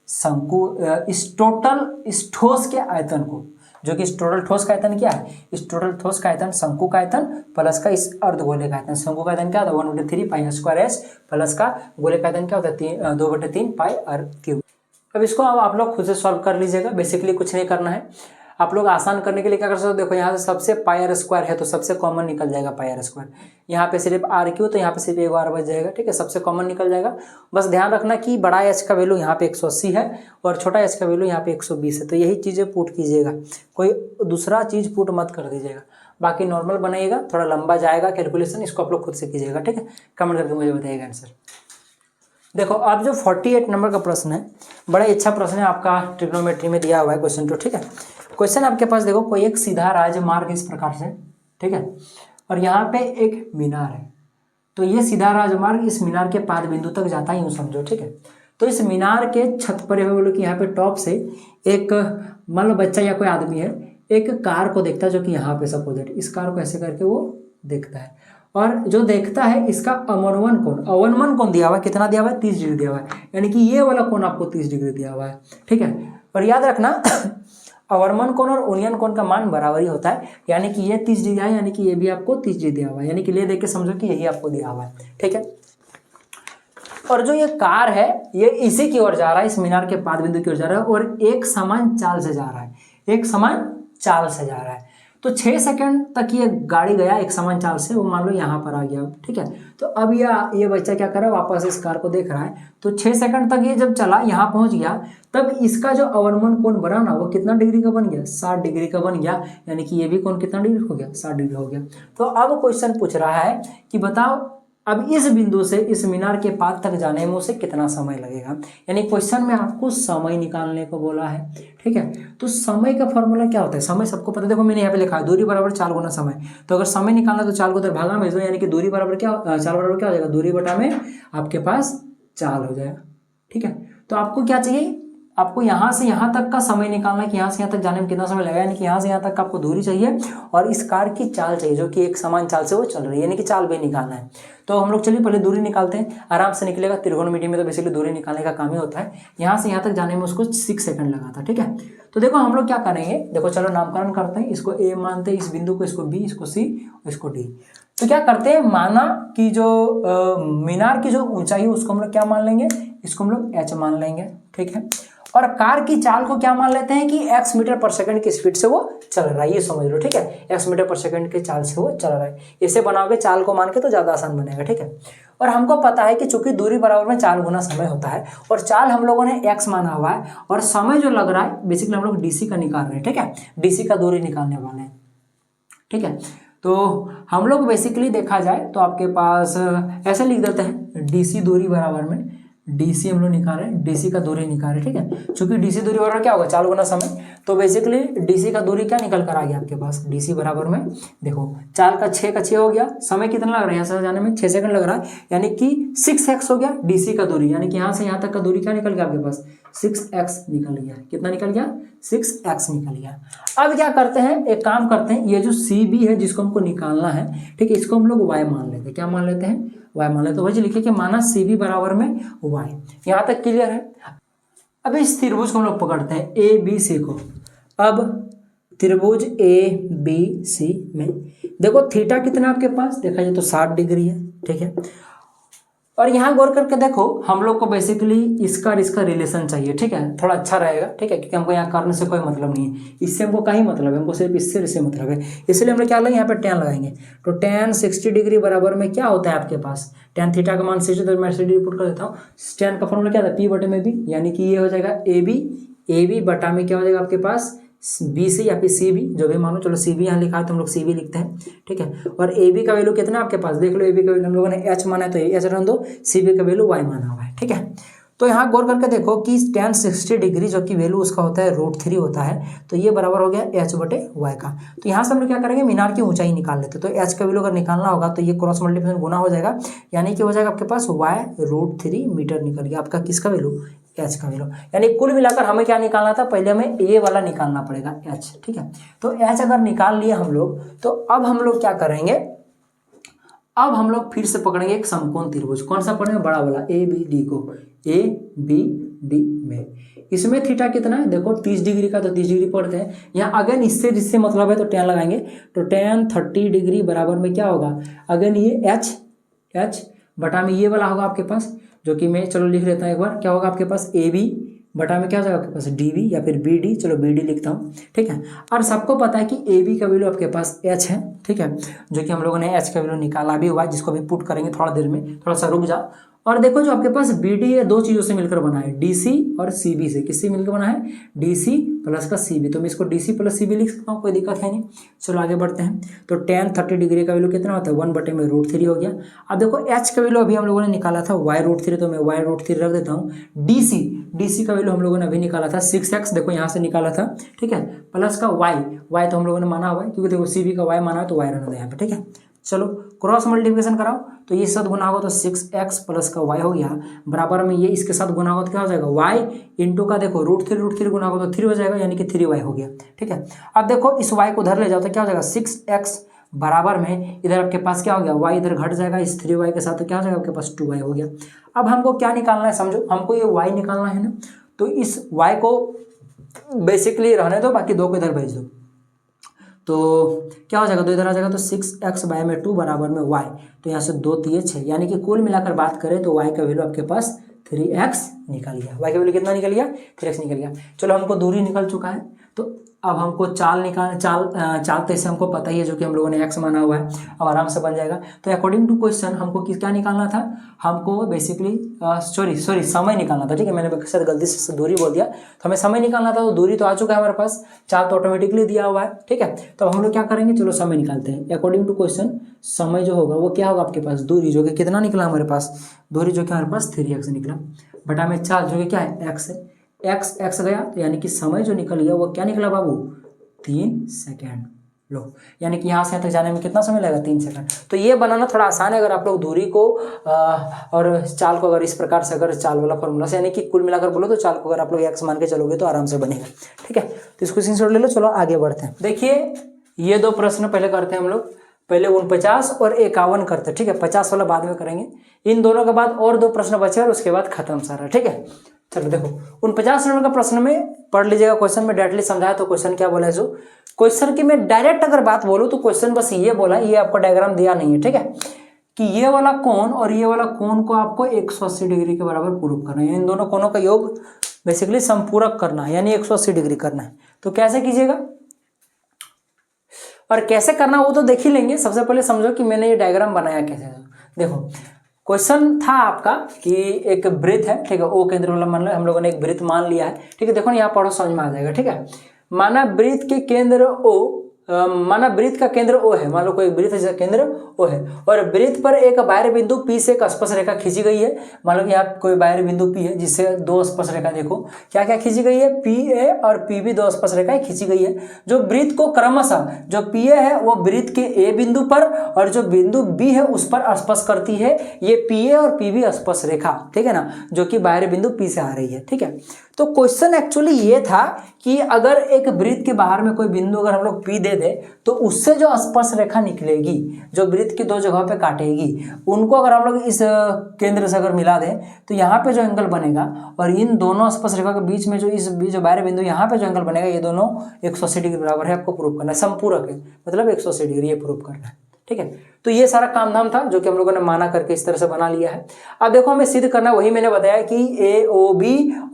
शंकु, इस ठोस के आयतन को, जो कि इस टोटल ठोस का आयतन क्या है, इस टोटल ठोस का आयतन शंकु का आयतन प्लस का इस अर्धगोले का आयतन। शंकु का आयतन क्या होता है 1/3 पाई स्क्वायर एच, प्लस का गोले का आयतन क्या होता है 2/3 पाई आर क्यूब। अब इसको आप लोग खुद से सॉल्व कर लीजिएगा, बेसिकली कुछ नहीं करना है। आप लोग आसान करने के लिए क्या कर सकते हो, देखो यहाँ से सबसे पाई आर स्क्वायर है तो सबसे कॉमन निकल जाएगा पाई आर स्क्वायर। यहाँ पे सिर्फ आर क्यू, तो यहाँ पे सिर्फ एक आर बच जाएगा। ठीक है, सबसे कॉमन निकल जाएगा। बस ध्यान रखना कि बड़ा एच का वैल्यू यहाँ पे 180 है और छोटा एच का वैल्यू यहाँ पे 120 है। तो यही चीज़ें पुट कीजिएगा, कोई दूसरा चीज़ पुट मत कर दीजिएगा। बाकी नॉर्मल बनाइएगा, थोड़ा लंबा जाएगा कैलकुलेशन, इसको आप लोग खुद से कीजिएगा। ठीक है, कमेंट करके मुझे बताइएगा आंसर। देखो अब जो 48 नंबर का प्रश्न है, बड़ा अच्छा प्रश्न है, आपका ट्रिग्नोमेट्री में दिया हुआ है क्वेश्चन 2। ठीक है, क्वेश्चन आपके पास देखो, कोई एक सीधा राजमार्ग इस प्रकार से, ठीक है, और यहाँ पे एक मीनार है। तो ये सीधा राजमार्ग इस मीनार के पाद बिंदु तक जाता है, यूँ समझो। ठीक है, तो इस मीनार के छत पर बोलो कि यहाँ पे टॉप से एक मान लो बच्चा या कोई आदमी है, एक कार को देखता है, जो कि यहाँ पे सपोजिट इस कार को ऐसे करके वो देखता है, और जो देखता है इसका अवनमन कोण दिया हुआ है, कितना दिया हुआ है 30 डिग्री दिया हुआ है, यानी कि ये वाला कोण आपको 30 डिग्री दिया हुआ है। ठीक है, और याद रखना अवनमन कोण और उन्नयन कोण का मान बराबर ही होता है, यानी कि ये 30 डिग्री है, यानी कि ये भी आपको 30 डिग्री दिया हुआ है, यानी कि ले देख के समझो कि यही आपको दिया हुआ है। ठीक है, और जो ये कार है ये इसी की ओर जा रहा है, इस मीनार के पाद बिंदु की ओर जा रहा है, और एक समान चाल से जा रहा है, एक समान चाल से जा रहा है। तो 6 सेकंड तक ये गाड़ी गया एक समान चाल से, वो मान लो यहाँ पर आ गया। ठीक है, तो अब ये बच्चा क्या कर रहा है, वापस इस कार को देख रहा है। तो 6 सेकंड तक ये जब चला, यहाँ पहुँच गया, तब इसका जो अवनमन कोण बना ना, वो कितना डिग्री का बन गया, 60 डिग्री का बन गया, यानी कि ये भी कोण कितना डिग्री हो गया, 60 डिग्री हो गया। तो अब क्वेश्चन पूछ रहा है कि बताओ अब इस बिंदु से इस मीनार के पाद तक जाने में उसे कितना समय लगेगा, यानी क्वेश्चन में आपको समय निकालने को बोला है। ठीक है, तो समय का फॉर्मूला क्या होता है, समय सबको पता है। देखो मैंने यहाँ पे लिखा है दूरी बराबर 4 गुना समय। तो अगर समय निकालना तो 4 को उधर भागा में, यानी कि दूरी बराबर क्या, 4 बराबर क्या हो जाएगा, दूरी बटा में आपके पास 4 हो जाएगा। ठीक है, तो आपको क्या चाहिए, आपको यहाँ से यहाँ तक का समय निकालना है कि यहाँ से यहाँ तक जाने में कितना समय लगेगा, यानी कि यहाँ से यहाँ तक आपको दूरी चाहिए और इस कार की चाल चाहिए, जो कि एक समान चाल से वो चल रही है, यानी कि चाल भी निकालना है। तो हम लोग चलिए पहले दूरी निकालते हैं, आराम से निकलेगा। त्रिकोणमिति में तो बेसिकली दूरी निकालने का काम ही होता है। यहाँ से यहाँ तक जाने में उसको 6 सेकंड लगा था। ठीक है, तो देखो हम लोग क्या करेंगे, देखो चलो नामकरण करते हैं, इसको ए मानते हैं, इस बिंदु को, इसको बी, इसको सी, इसको डी। तो क्या करते हैं, माना कि जो मीनार की जो ऊंचाई है उसको हम लोग क्या मान लेंगे, इसको हम लोग एच मान लेंगे। ठीक है, और कार की चाल को क्या मान लेते हैं कि x मीटर पर सेकंड की स्पीड से वो चल रहा है, ये समझ लो। ठीक है, x मीटर पर सेकंड की चाल से वो चल रहा है। इसे बनाओगे चाल को मान के तो ज़्यादा आसान बनेगा। ठीक है, और हमको पता है कि चूंकि दूरी बराबर में 4 गुना समय होता है, और चाल हम लोगों ने x माना हुआ है, और समय जो लग रहा है बेसिकली हम लोग DC का निकाल रहे हैं। ठीक है, DC का दूरी निकालने वाले हैं। ठीक है, तो हम लोग बेसिकली देखा जाए तो आपके पास ऐसे लिख देते हैं, DC दूरी बराबर में DC हम लोग निकाल रहे हैं, DC का दूरी निकाल रहे हैं। ठीक है, चूंकि DC दूरी बराबर क्या होगा, 4 गुना समय, तो बेसिकली DC का दूरी क्या निकल कर आ गया आपके पास, DC बराबर में देखो 4 का 6 का 6 हो गया, समय कितना लग रहा है, यहाँ से जाने में 6 सेकंड लग रहा है, यानी कि 6x हो गया DC का दूरी, यानी कि यहाँ से यहाँ तक का दूरी क्या निकल गया आपके पास, 6x निकल गया। कितना निकल गया, 6x निकल गया। अब क्या करते हैं, एक काम करते हैं, ये जो CB है जिसको हमको निकालना है, ठीक है, इसको हम लोग y मान लेते हैं। क्या मान लेते हैं, वाई मान लेते, तो वही लिखे कि माना सी बी बराबर में वाई। यहाँ तक क्लियर है। अब इस त्रिभुज को हम लोग पकड़ते हैं ए बी सी को। अब त्रिभुज ए बी सी में देखो थीटा कितना आपके पास देखा जाए तो 60 डिग्री है, ठीक है। और यहाँ गौर करके देखो हम लोग को बेसिकली इसका और इसका रिलेशन चाहिए, ठीक है, थोड़ा अच्छा रहेगा, ठीक है, क्योंकि हमको यहाँ करने से कोई मतलब नहीं है, इससे हमको का ही मतलब है, हमको सिर्फ इससे मतलब है। इसलिए हम लोग क्या लगाएंगे, यहाँ पे tan लगाएंगे। तो tan 60 डिग्री बराबर में क्या होता है आपके पास, tan थीटा का मान 60, तो मैं 60 पुट कर देता हूँ। tan का फॉर्मूला क्या था, P बटे में B, यानी कि ये हो जाएगा ए बी बटा में क्या हो जाएगा आपके पास बी सी या फिर सी बी, जो भी मानो, चलो सी बी यहाँ लिखा है तो हम लोग सी बी लिखते हैं, ठीक है। और ए बी का वैल्यू कितना आपके पास देख लो, ए बी का वैल्यू हम लोगों ने एच माना है तो एच रन दो, सी बी का वैल्यू वाई माना हुआ है, ठीक है। तो यहाँ गौर करके देखो कि tan 60 डिग्री जो कि वैल्यू उसका होता है √3 होता है, तो ये बराबर हो गया एच बटे वाई का। तो यहाँ से हम लोग क्या करेंगे, मीनार की ऊंचाई निकाल लेते, तो एच का वैल्यू अगर निकालना होगा तो ये क्रॉस मल्टीप्लिकेशन गुना हो जाएगा, यानी कि हो जाएगा आपके पास वाई √3 मीटर निकल गया आपका किसका वैल्यू, एच का वैल्यू। यानी कुल मिलाकर हमें क्या निकालना था, पहले हमें ए वाला निकालना पड़ेगा एच, ठीक है। तो एच अगर निकाल लिए हम लोग, तो अब हम लोग क्या करेंगे, अब हम लोग फिर से पकड़ेंगे एक समकोण त्रिभुज। कौन सा पढ़ेंगे, बड़ा वाला ए बी डी को, ए बी डी में। इसमें थीटा कितना है देखो 30 डिग्री का, तो 30 डिग्री पढ़ते हैं। यहाँ अगेन इससे जिससे मतलब है तो tan लगाएंगे, तो tan 30 डिग्री बराबर में क्या होगा, अगेन ये एच बटा में ये वाला होगा आपके पास, जो कि मैं चलो लिख लेता हूँ एक बार, क्या होगा आपके पास ए बी बटा में क्या हो जाएगा आपके पास डी बी या फिर बी डी, चलो बी डी लिखता हूँ, ठीक है। और सबको पता है कि ए बी का वैल्यू आपके पास एच है, ठीक है, जो कि हम लोगों ने एच का वैल्यू निकाला भी हुआ है, जिसको भी पुट करेंगे थोड़ा देर में, थोड़ा सा रुक जाओ। और देखो जो आपके पास बी डी है दो चीज़ों से मिलकर बना है, डी सी और सी बी से, किससे मिलकर बना है, डी सी प्लस का सी बी, तो मैं इसको D C plus C B लिख सकता हूँ, कोई दिक्कत है नहीं। चलो आगे बढ़ते हैं। तो tan 30 डिग्री का वैल्यू कितना होता है, 1 बटे में √3 हो गया। अब देखो एच का वैल्यू अभी हम लोगों ने निकाला था y √3, तो मैं y √3 रख देता हूँ। डी सी का वैल्यू हम लोगों ने अभी निकाला था 6x, देखो यहाँ से निकाला था, ठीक है, प्लस का y तो हम लोगों ने माना हुआ है, क्योंकि देखो सी बी का y माना है तो y रहने दो यहाँ पे, ठीक है। चलो क्रॉस मल्टीप्लिकेशन कराओ, तो ये साथ गुना होगा तो 6x प्लस का y हो गया, बराबर में ये इसके साथ गुना होगा तो क्या हो जाएगा, y इंटू का देखो √3 गुना होगा तो 3 हो जाएगा, यानी कि 3y हो गया, ठीक है। अब देखो इस y को उधर ले जाओ तो क्या हो जाएगा 6x बराबर में इधर आपके पास क्या हो गया, y इधर घट जाएगा इस 3y के साथ, तो क्या हो जाएगा आपके पास 2y हो गया। अब हमको क्या निकालना है, समझो हमको ये y निकालना है ना, तो इस y को बेसिकली रहने दो, बाकी 2 को इधर भेज दो, तो क्या हो जाएगा, 2 इधर आ जाएगा, तो 6x बाय में 2 बराबर में y, तो यहाँ से 2 3 6, यानी कि कुल मिलाकर बात करें तो y का वैल्यू आपके पास 3x निकल गया। y का वैल्यू कितना निकल गया, 3x निकल गया। चलो हमको दूरी निकल चुका है, तो अब हमको चाल तो इससे हमको पता ही है, जो कि हम लोगों ने x माना हुआ है, अब आराम से बन जाएगा। तो अकॉर्डिंग टू क्वेश्चन हमको क्या निकालना था, हमको बेसिकली सॉरी समय निकालना था, ठीक है, मैंने शायद गलती से दूरी बोल दिया, तो हमें समय निकालना था, तो दूरी तो आ चुका है हमारे पास, चाल तो ऑटोमेटिकली दिया हुआ है, ठीक है। तो हम लोग क्या करेंगे, चलो समय निकालते हैं। अकॉर्डिंग टू क्वेश्चन समय जो होगा वो क्या होगा आपके पास, दूरी जो कि कितना निकला हमारे पास, दूरी जो कि हमारे पास 3x निकला, बटा में चाल जो कि क्या है x है, x गया, तो यानी कि समय जो निकल गया वो क्या निकला बाबू, 3 सेकेंड। लो, यानी कि यहाँ से तक जाने में कितना समय लगेगा, 3 सेकंड। तो ये बनाना थोड़ा आसान है, अगर आप लोग दूरी को और चाल को अगर इस प्रकार से अगर चाल वाला फॉर्मूला से, यानी कि कुल मिलाकर बोलो तो चाल को अगर आप लोग x मान के चलोगे तो आराम से बनेगा, ठीक है। तो इसको स्क्रीनशॉट ले लो, चलो आगे बढ़ते हैं। देखिए ये 2 प्रश्न पहले करते हैं हम लोग, पहले 49 और 51 करते हैं, ठीक है, 50 वाला बाद में करेंगे। इन दोनों के बाद और 2 प्रश्न बचे और उसके बाद खत्म सारा, ठीक है। चलो देखो 49 नंबर का प्रश्न में पढ़ लीजिएगा, क्वेश्चन में डायरेक्टली समझाया, तो क्वेश्चन क्या बोला है, जो क्वेश्चन की मैं डायरेक्ट अगर बात बोलूँ तो क्वेश्चन बस ये बोला, ये आपको डायग्राम दिया नहीं है, ठीक है, कि ये वाला कोण और ये वाला कोण को आपको 180 डिग्री के बराबर प्रूव करना है, इन दोनों कोणों का योग बेसिकली संपूरक करना है, यानी 180 डिग्री करना है। तो कैसे कीजिएगा और कैसे करना वो तो देख ही लेंगे, सबसे पहले समझो कि मैंने ये डायग्राम बनाया कैसे। देखो क्वेश्चन था आपका कि एक वृत्त है, ठीक है, ओ केंद्र वाला मान लो, हम लोगों ने एक वृत्त मान लिया है, ठीक है। देखो यहाँ पढ़ो समझ में आ जाएगा, ठीक है। माना वृत्त के केंद्र ओ, माना वृत्त का केंद्र ओ है, मान लो कोई वृत्त है केंद्र ओ है, और वृत्त पर एक बाह्य बिंदु P से एक स्पर्श रेखा खींची गई है। मान लो कि यहाँ कोई बाह्य बिंदु P है जिससे 2 स्पर्श रेखा, देखो क्या क्या खींची गई है, PA और PB 2 स्पर्श रेखाएं खींची गई है, जो वृत्त को क्रमशः, जो PA है वो वृत्त के A बिंदु पर और जो बिंदु B है उस पर स्पर्श करती है। ये PA और PB स्पर्श रेखा, ठीक है ना, जो कि बाह्य बिंदु P से आ रही है, ठीक है। तो क्वेश्चन एक्चुअली ये था कि अगर एक वृत्त के बाहर में कोई बिंदु अगर हम लोग P दे दे तो उससे जो स्पर्श रेखा निकलेगी, जो वृत्त की दो जगहों पे काटेगी, उनको अगर हम लोग इस केंद्र से अगर मिला दें तो यहाँ पे जो एंगल बनेगा और इन दोनों स्पर्श रेखा के बीच में जो बाहरी बिंदु यहाँ पे जो एंगल बनेगा, ये दोनों 180 डिग्री बराबर है। आपको प्रूव करना है, समपूरक है मतलब 180 डिग्री, ये प्रूव करना है। ठीक है, तो ये सारा काम धाम था जो कि हम लोगों ने माना करके इस तरह से बना लिया है। अब देखो हमें सिद्ध करना, वही मैंने बताया कि AOB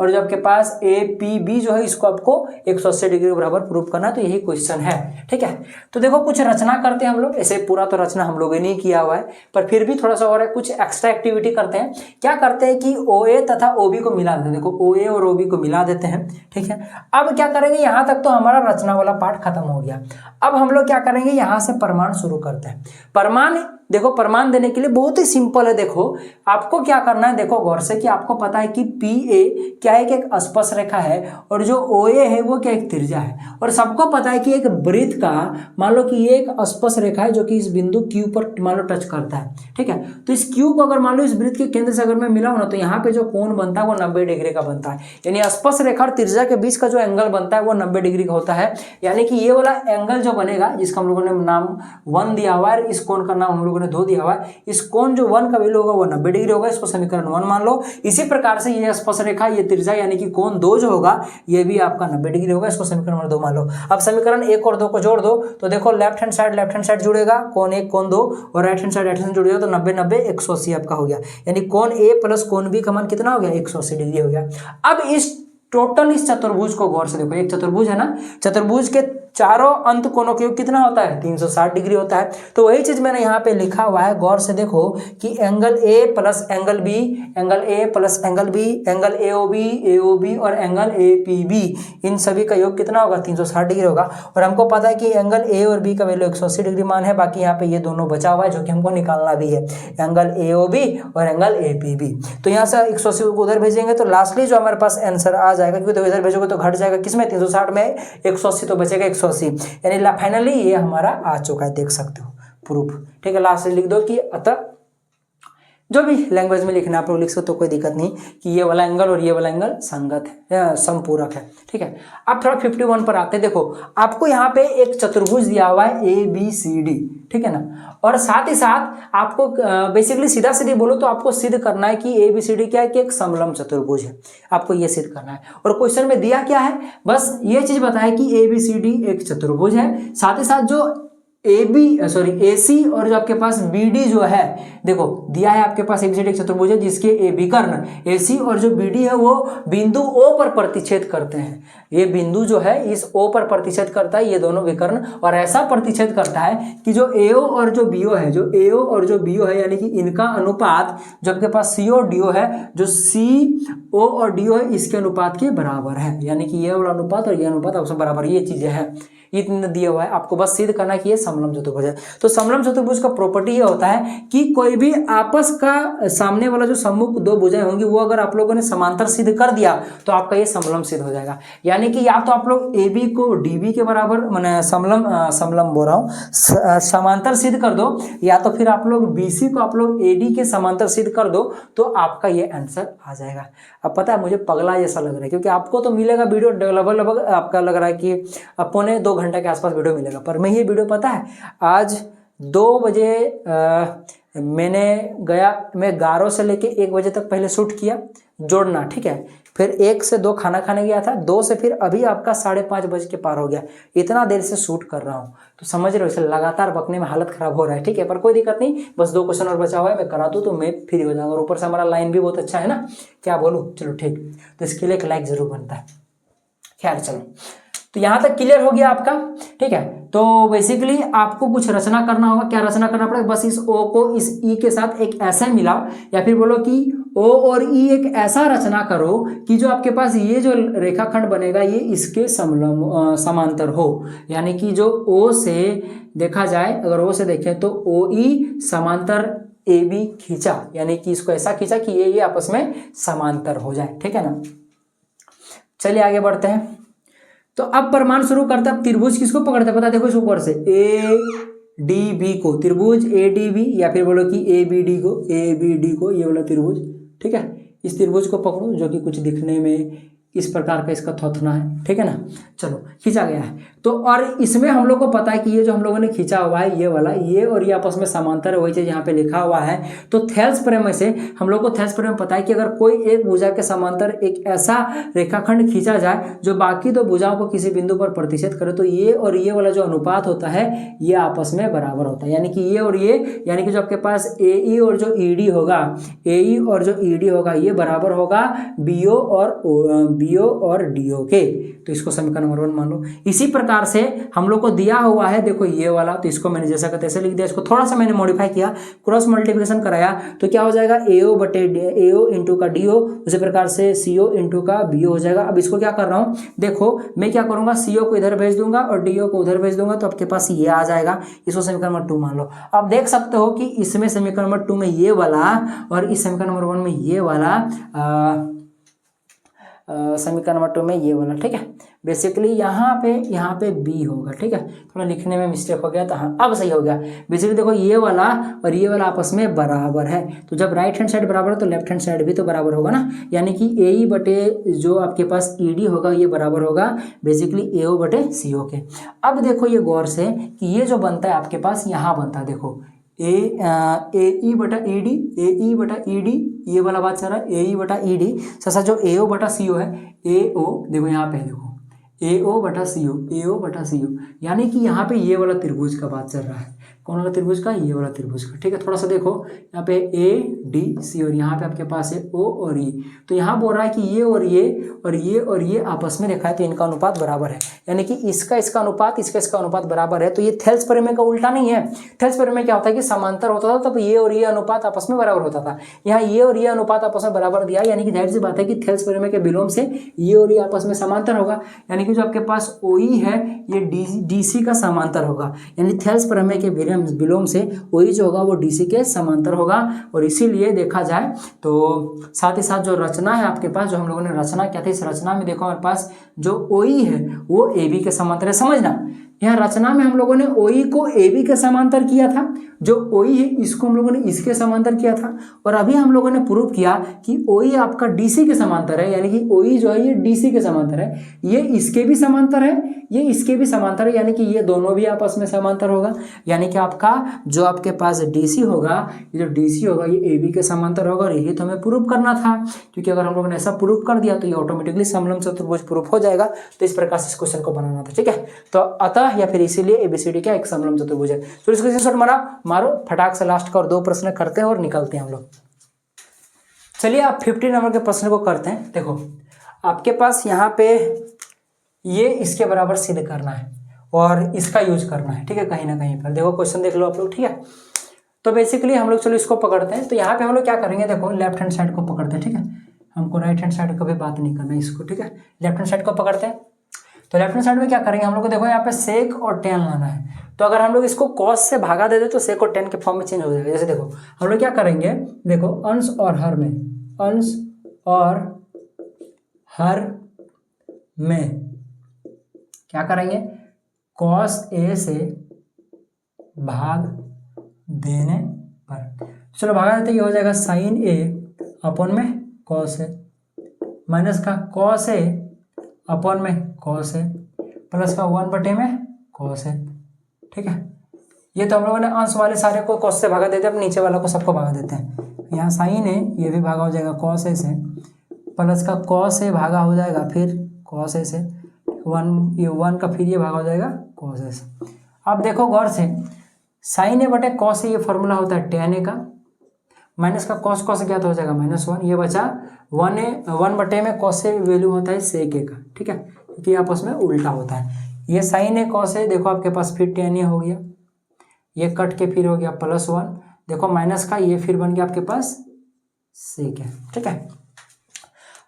और जो आपके पास APB जो है इसको आपको 180 डिग्री बराबर प्रूव करना है। तो यही क्वेश्चन है। ठीक है, तो देखो कुछ रचना करते हैं हम लोग। ऐसे पूरा तो रचना हम लोगों ने नहीं किया हुआ है, पर फिर भी थोड़ा सा और है, कुछ एक्स्ट्रा एक्टिविटी करते हैं। क्या करते हैं कि OA तथा OB को मिला देते हैं। देखो OA और OB को मिला देते हैं। ठीक है, अब क्या करेंगे, यहाँ तक तो हमारा रचना वाला पार्ट खत्म हो गया। अब हम लोग क्या करेंगे, यहाँ से प्रमाण शुरू करते हैं। प्रमाण देखो, प्रमाण देने के लिए बहुत ही सिंपल है। देखो आपको क्या करना है, देखो गौर से कि आपको पता है कि PA क्या है कि एक स्पर्श रेखा है और जो OA है वो क्या एक त्रिज्या है, और सबको पता है कि एक वृत्त का मान लो कि ये एक स्पर्श रेखा है जो कि इस बिंदु Q पर मान लो टच करता है। ठीक है, तो इस Q को अगर मान लो इस वृत्त के केंद्र से अगर मैं मिलाऊं ना, तो यहाँ पे जो कोण बनता है वो 90 डिग्री का बनता है। यानी स्पर्श रेखा और त्रिज्या के बीच का जो एंगल बनता है वो 90 डिग्री का होता है। यानी कि ये वाला एंगल जो बनेगा, जिसका हम लोगों ने नाम 1 दिया हुआ है, इस कोण का नाम हम लोगों ने 2 दिया हुआ है, इस कोण जो 1 का वैल्यू होगा वो 90 डिग्री होगा, इसको समीकरण 1 मान लो। इसी प्रकार से ये स्पर्श रेखा, ये त्रिज्या यानी कि कोण 2 जो होगा ये भी आपका 90 डिग्री होगा, इसको समीकरण 2 मान लो। अब समीकरण 1 और 2 को जोड़ दो तो देखो लेफ्ट हैंड साइड जुड़ेगा, कोण 1 कोण 2, और राइट हैंड साइड जुड़ेगा तो 90 90 180 आपका हो गया। यानी कोण A प्लस कोण B का मान कितना हो गया, 180 डिग्री हो गया। अब इस टोटल इस चतुर्भुज को गौर से देखो, एक चतुर्भुज है ना, चतुर्भुज के चारों अंत कोणों के योग कितना होता है, 360 डिग्री होता है। तो वही चीज मैंने यहाँ पे लिखा हुआ है, गौर से देखो कि angle A plus angle B, angle A plus angle B, angle AOB और एंगल APB, इन सभी का योग कितना होगा, 360 डिग्री होगा। और हमको पता है कि एंगल A और B का वैल्यू 180 डिग्री मान है। बाकी यहाँ पे ये दोनों बचा हुआ है जो कि हमको निकालना भी है, एंगल AOB और एंगल APB। तो यहाँ से 180 को उधर भेजेंगे तो लास्टली जो हमारे पास आंसर आ जाएगा, क्योंकि तो इधर भेजोगे तो घट जाएगा, किसमें 360 में 180 तो बचेगा 180, यानी फाइनली ये हमारा आ चुका है, देख सकते हो प्रूफ। ठीक है, लास्ट लिख दो कि अतः जो भी लैंग्वेज में लिखना आप लोग लिख सकते तो कोई दिक्कत नहीं कि ये वाला एंगल और ये वाला एंगल संगत है, समपूरक है। ठीक है, अब थोड़ा 51 पर आते हैं। देखो आपको यहाँ पे एक चतुर्भुज दिया हुआ है ABCD, ठीक है ना, और साथ ही साथ आपको बेसिकली सीधा सीधी बोलो तो आपको सिद्ध करना है कि ABCD क्या है कि एक समलंब चतुर्भुज है, आपको ये सिद्ध करना है। और क्वेश्चन में दिया क्या है, बस ये चीज बताया कि ABCD एक चतुर्भुज है, साथ ही साथ जो AC और जो आपके पास BD जो है, देखो दिया है आपके पास ABCD एक चतुर्भुज है जिसके AB कर्ण AC और जो BD है वो बिंदु O पर प्रतिच्छेद करते हैं। ये बिंदु जो है इस O पर प्रतिच्छेद करता है, ये दोनों विकर्ण, और ऐसा प्रतिच्छेद करता है कि जो AO और जो BO है, जो AO और जो BO है, यानी कि इनका अनुपात जो आपके पास CO और DO है, जो CO और DO है इसके अनुपात के बराबर है। यानी कि ये वाला अनुपात और ये अनुपात आपसे बराबर, ये चीजें हैं, इतना दिया हुआ है। आपको बस सिद्ध करना है कि ये समलंब चतुर्भुज है। तो समलंब चतुर्भुज का प्रॉपर्टी ये होता है कि कोई भी आपस का सामने वाला जो सम्मुख दो भुजाएं होंगी वो अगर आप लोगों ने समांतर सिद्ध कर दिया तो आपका ये समलंब सिद्ध हो जाएगा। यानी कि या तो आप लोग AB को DB के बराबर माने समलंब बोल रहा हूँ समांतर सिद्ध कर दो, या तो फिर आप लोग BC को आप लोग AD के समांतर सिद्ध कर दो, तो आपका ये आंसर आ जाएगा। अब पता है मुझे पगला जैसा लग रहा है, क्योंकि आपको तो मिलेगा वीडियो लगभग आपका लग रहा है कि पौने 2 घंटे के आसपास वीडियो मिलेगा, पर मैं ये वीडियो पता है आज 2 बजे मैं 11 से लेके 1 बजे तक पहले शूट किया जोड़ना, ठीक है, फिर 1 से 2 खाना खाने गया था, 2 से फिर अभी आपका 5:30 बजे के पार हो गया। इतना देर से शूट कर रहा हूँ, तो समझ रहे हो, इसे लगातार बकने में हालत खराब हो रहा है। ठीक है, पर कोई दिक्कत नहीं, बस 2 क्वेश्चन और बचा हुआ है, मैं करा दूँ तो मैं फ्री हो जाऊँगा। और ऊपर से हमारा लाइन भी बहुत अच्छा है ना, क्या बोलूँ, चलो ठीक, तो इसके लिए एक लाइक जरूर बनता है। खैर चलो, तो यहाँ तक क्लियर हो गया आपका। ठीक है, तो बेसिकली आपको कुछ रचना करना होगा। क्या रचना करना पड़ेगा, बस इस O को इस E के साथ एक ऐसे मिलाओ, या फिर बोलो कि O और E एक ऐसा रचना करो कि जो आपके पास ये जो रेखाखंड बनेगा ये इसके समांतर हो। यानी कि जो O से देखा जाए, अगर O से देखें तो OE समांतर AB खींचा, यानी कि इसको ऐसा खींचा कि ये आपस में समांतर हो जाए। ठीक है ना, चलिए आगे बढ़ते हैं। तो अब प्रमाण शुरू करते हैं। अब त्रिभुज किसको पकड़ते हैं पता, देखो इस ऊपर से ADB को, त्रिभुज ADB, या फिर बोलो कि ABD को, ये वाला त्रिभुज। ठीक है, इस त्रिभुज को पकड़ो जो कि कुछ दिखने में इस प्रकार का इसका थोथना है, ठीक है ना। चलो खींचा गया है तो, और इसमें हम लोग को पता है कि ये जो हम लोगों ने खींचा हुआ है ये वाला, ये और ये आपस में समांतर है, वही चीज यहाँ पे लिखा हुआ है। तो थेल्स प्रमेय से हम लोग को थेल्स प्रमेय पता है कि अगर कोई एक भुजा के समांतर एक ऐसा रेखाखंड खींचा जाए जो बाकी दो भुजाओं को किसी बिंदु पर प्रतिच्छेद करे, तो ये और ये वाला जो अनुपात होता है ये आपस में बराबर होता है। यानी कि ये और ये, यानी कि जो आपके पास AE और जो ED होगा, AE और जो ED होगा ये बराबर होगा BO और DO के। तो इसको समीकरण नंबर 1 मान लो। इसी प्रकार से हम लोग को दिया हुआ है, देखो ये वाला, तो इसको मैंने जैसा का तैसे लिख दिया, इसको थोड़ा सा मैंने मॉडिफाई किया, क्रॉस मल्टीप्लिकेशन कराया, तो क्या हो जाएगा AO इंटू का DO, उसी प्रकार से CO इंटू का BO हो जाएगा। अब इसको क्या कर रहा हूँ, देखो मैं क्या करूंगा, CO को इधर भेज दूंगा और DO को उधर भेज दूंगा, तो आपके पास ये आ जाएगा। इसको समीकरण नंबर 2 मान लो। अब देख सकते हो कि इसमें समीकरण नंबर 2 में ये वाला और इस समीकरण नंबर 1 में ये वाला, समीकरण नंबर 2 में ये वाला, ठीक है। बेसिकली यहाँ पे B होगा, ठीक है। थोड़ा लिखने में मिस्टेक हो गया था, हाँ अब सही हो गया। बेसिकली देखो ये वाला और ये वाला आपस में बराबर है, तो जब राइट हैंड साइड बराबर है तो लेफ्ट हैंड साइड भी तो बराबर होगा ना। यानी कि AE बटे जो आपके पास ED होगा ये बराबर होगा बेसिकली AO बटे CO के। अब देखो ये गौर से कि ये जो बनता है आपके पास यहाँ बनता है, देखो AE बटा ED, ये वाला बात चल रहा है, AE बटा ED ससा जो AO बटा CO है, AO देखो यहाँ पे देखो AO बटा CO, यानी कि यहाँ पे ये वाला त्रिभुज का बात चल रहा है। कौन वाला त्रिभुज का, ये वाला त्रिभुज का, ठीक है। थोड़ा सा देखो यहाँ पे ADC और यहाँ पे आपके पास है O और E, तो यहाँ बोल रहा है कि ये और ये आपस में देखा है तो इनका अनुपात बराबर है, यानी कि इसका इसका अनुपात बराबर है। तो ये थेल्स प्रमेय का उल्टा नहीं है। थेल्स प्रमेय क्या होता है कि समांतर होता था तब ये और ये अनुपात आपस में बराबर होता था, यहाँ ये और ये अनुपात आपस में बराबर दिया, यानी कि जाहिर सी बात है कि थेल्स प्रमेय के विलोम से ये और ये आपस में समांतर होगा, यानी कि जो आपके पास OE है ये DC का समांतर होगा, यानी थेल्स प्रमेय के विलोम से OE जो होगा वो DC के समांतर होगा। और इसीलिए देखा जाए तो साथ ही साथ जो रचना है आपके पास, जो हम लोगों ने रचना क्या थी, इस रचना में देखो हमारे पास जो OE है वो AB के समांतर है। समझना, यहाँ रचना में हम लोगों ने OE को AB के समांतर किया था, जो OE है इसको हम लोगों ने इसके समांतर किया था, और अभी हम लोगों ने प्रूव किया कि OE आपका DC के समांतर है, यानी कि OE जो है ये DC के समांतर है, ये इसके भी समांतर है, ये इसके भी समांतर है, यानी कि ये दोनों भी आपस में समांतर होगा। यानी कि आपका जो आपके पास DC होगा, ये जो DC होगा ये AB के समांतर होगा, और यही तो हमें प्रूव करना था, क्योंकि अगर हम लोगों ने ऐसा प्रूव कर दिया तो ये ऑटोमेटिकली समलंब चतुर्भुज प्रूफ हो जाएगा। तो इस प्रकार से इस क्वेश्चन को बनाना था, ठीक है। तो अतः या फिर इसीलिए ABCD क्या एक समलंब चतुर्भुज है। तो इसको स्क्रीनशॉट मारो फटाक से लास्ट का, और 2 प्रश्न करते हैं और निकलते हैं हम लोग। चलिए आप 50 नंबर के प्रश्न को करते हैं। देखो आपके पास यहाँ पे ये इसके बराबर सिद्ध करना है और इसका यूज करना है, ठीक है, कहीं ना कहीं पर। देखो क्वेश्चन देख लो आप लोग, ठीक है। तो बेसिकली हम लोग चलो इसको पकड़ते हैं। तो यहाँ पे हम लोग क्या करेंगे, देखो लेफ्ट हैंड साइड को पकड़ते हैं, ठीक है। हमको राइट हैंड साइड का भी बात नहीं करना है इसको, ठीक है। लेफ्ट हैंड साइड को पकड़ते हैं। तो लेफ्ट हैंड साइड में क्या करेंगे हम लोग को, देखो यहाँ पे सेक और टेन लाना है। तो अगर हम लोग इसको कॉस से भागा दे दे तो सेक और टेन के फॉर्म में चेंज हो जाएगा। जैसे देखो हम लोग क्या करेंगे, देखो अंश और हर में क्या करेंगे, कॉस A से भाग देने पर, चलो भागा देते, ये हो जाएगा साइन A अपॉन में कॉस A, माइनस का कॉस A अपॉन में कॉस A, प्लस का 1/में कॉस A, ठीक है। ये तो हम लोगों ने अंश वाले सारे को कॉस से भागा देते हैं, अब नीचे वाला को सबको भागा देते हैं। यहाँ साइन A ये भी भागा हो जाएगा कॉस A से, प्लस का कॉस A भागा हो जाएगा फिर कॉस A से, 1 का फिर ये भागा हो जाएगा कॉस A से। अब देखो गौर से, साइन A बटे कॉस A ये फॉर्मूला होता है tan A का, माइनस का कॉस क्या तो हो जाएगा -1, ये बचा 1/में कॉस A वैल्यू होता है सेक A का, ठीक है, क्योंकि आपस में उल्टा होता है। ये साइन A कॉस A, देखो आपके पास फिर tan A हो गया, ये कट के फिर हो गया +1, देखो माइनस का ये फिर बन गया आपके पास सेक A, ठीक है।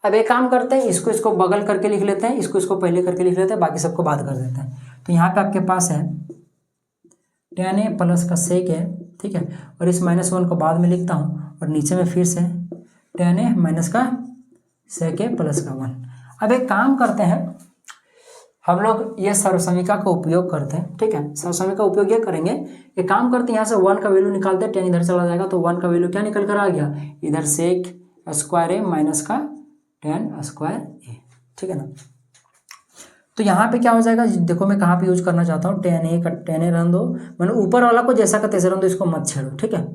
अब एक काम करते हैं, इसको बगल करके लिख लेते हैं, इसको पहले करके लिख लेते हैं, बाकी सबको बात कर देते हैं। तो यहाँ पे आपके पास है tan A प्लस का सेक A, ठीक है, और इस -1 को बाद में लिखता हूँ, और नीचे में फिर से tan A माइनस का सेक A प्लस का 1। अब एक काम करते हैं, हम लोग ये सर्वसमीका का उपयोग करते हैं, ठीक है। सर्वसमीका का उपयोग ये करेंगे, एक काम करते हैं, यहाँ से 1 का वैल्यू निकालते हैं, tan इधर चला जाएगा, तो 1 का वैल्यू क्या निकल कर आ गया, इधर सेक स्क्वायर A माइनस का tan स्क्वायर A, ठीक है ना। तो यहाँ पे क्या हो जाएगा, देखो मैं कहाँ पे यूज करना चाहता हूँ, टेन ए रहने दो, मैंने ऊपर वाला को जैसा का तैसा रहने दो, इसको मत छेड़ो, ठीक है।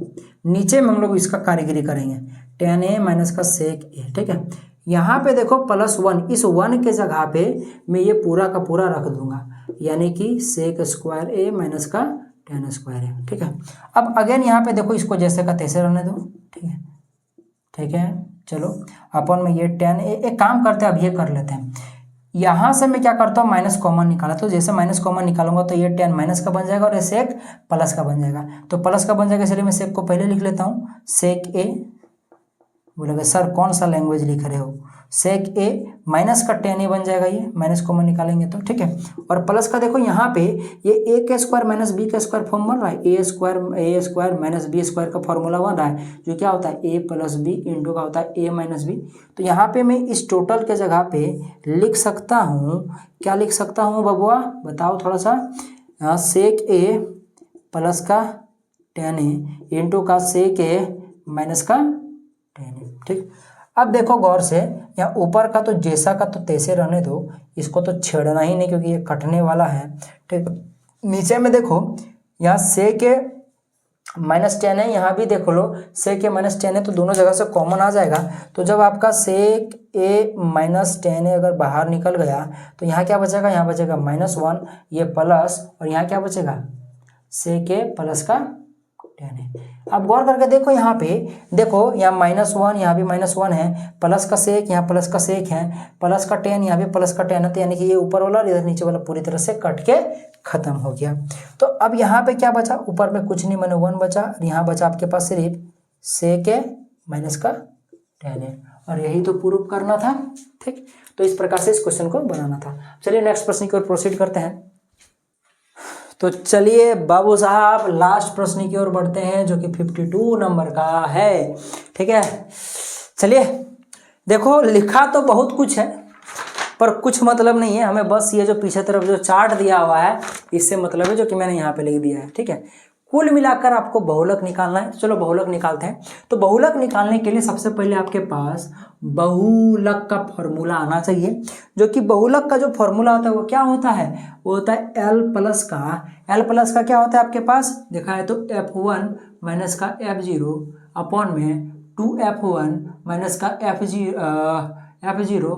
नीचे में हम लोग इसका कारीगरी करेंगे, टेन ए माइनस का सेक ए, ठीक है। यहाँ पे देखो +1, इस 1 के जगह पे मैं ये पूरा का पूरा रख दूंगा, यानी कि सेक स्क्वायर ए माइनस का टेन स्क्वायर ए, ठीक है। अब अगेन यहाँ पे देखो इसको जैसे का तैसे रहने दो, ठीक है, ठीक है। चलो अपन में ये टेन ए, एक काम करते हैं अब ये कर लेते हैं, यहाँ से मैं क्या करता हूँ माइनस कॉमन निकाला, तो जैसे माइनस कॉमन निकालूंगा तो ये टेन माइनस का बन जाएगा और ये सेक प्लस का बन जाएगा, तो प्लस का बन जाएगा, इसलिए मैं सेक को पहले लिख लेता हूँ, सेक ए। बोलेगा सर कौन सा लैंग्वेज लिख रहे हो, सेक ए माइनस का टेन ए बन जाएगा, ये माइनस कॉमन निकालेंगे तो, ठीक है। और प्लस का देखो यहाँ पे ये ए का स्क्वायर माइनस बी का स्क्वायर फॉर्म बन रहा है, ए स्क्वायर माइनस बी स्क्वायर का फॉर्मूला बन रहा है, जो क्या होता है ए प्लस बी इंटू का होता है ए माइनस बी। तो यहाँ पे मैं इस टोटल के जगह पे लिख सकता हूँ, क्या लिख सकता हूँ बबुआ बताओ थोड़ा सा, सेक ए प्लस का टेन ए इंटू का सेक ए माइनस का टेन ए, ठीक। अब देखो गौर से, यहाँ ऊपर का तो जैसा का तो तैसे रहने दो, इसको तो छेड़ना ही नहीं क्योंकि ये कटने वाला है, ठीक। नीचे में देखो यहाँ सेक ए माइनस टेन है, यहाँ भी देख लो सेक ए माइनस टेन है, तो दोनों जगह से कॉमन आ जाएगा, तो जब आपका सेक ए माइनस टेन है अगर बाहर निकल गया तो यहाँ क्या बचेगा, यहाँ बचेगा -1, ये प्लस, और यहाँ क्या बचेगा सेक ए प्लस का टेन है। अब गौर करके देखो यहाँ पे, देखो यहाँ -1, यहाँ भी -1 है, प्लस का सेक, यहाँ प्लस का सेक है, प्लस का टेन, यहाँ भी प्लस का टेन है, तो यानी कि ये ऊपर वाला और इधर नीचे वाला पूरी तरह से कट के खत्म हो गया। तो अब यहाँ पे क्या बचा, ऊपर में कुछ नहीं मैंने 1 बचा, यहाँ बचा आपके पास सिर्फ सेक है माइनस का टेन है, और यही तो प्रूव करना था, ठीक। तो इस प्रकार से इस क्वेश्चन को बनाना था। चलिए नेक्स्ट प्रश्न की ओर प्रोसीड करते हैं। तो चलिए बाबू साहब लास्ट प्रश्न की ओर बढ़ते हैं, जो कि 52 नंबर का है, ठीक है। चलिए देखो लिखा तो बहुत कुछ है पर कुछ मतलब नहीं है, हमें बस ये जो पीछे तरफ जो चार्ट दिया हुआ है इससे मतलब है, जो कि मैंने यहाँ पे लिख दिया है, ठीक है। कुल मिलाकर आपको बहुलक निकालना है, चलो बहुलक निकालते हैं। तो बहुलक निकालने के लिए सबसे पहले आपके पास बहुलक का फॉर्मूला आना चाहिए, जो कि बहुलक का जो फॉर्मूला होता है वो क्या होता है, वो होता है एल प्लस का क्या होता है आपके पास देखा है तो F1 माइनस का F0 अपॉन में 2F1 माइनस का F0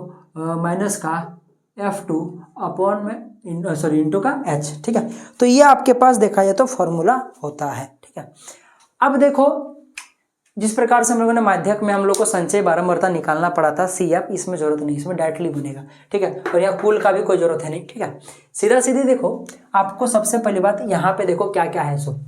माइनस का F2 अपॉन में इंटू का H, ठीक है। तो ये आपके पास देखा जाए तो फॉर्मूला होता है, ठीक है। अब देखो जिस प्रकार से हम लोगों ने माध्यक में हम लोग को संचय बारंबारता निकालना पड़ा था CF, इसमें जरूरत नहीं, इसमें डायरेक्टली बनेगा, ठीक है। और यहाँ कुल का भी कोई जरूरत है नहीं, ठीक है। सीधा सीधी देखो आपको सबसे पहली बात यहाँ पे देखो क्या क्या है, सो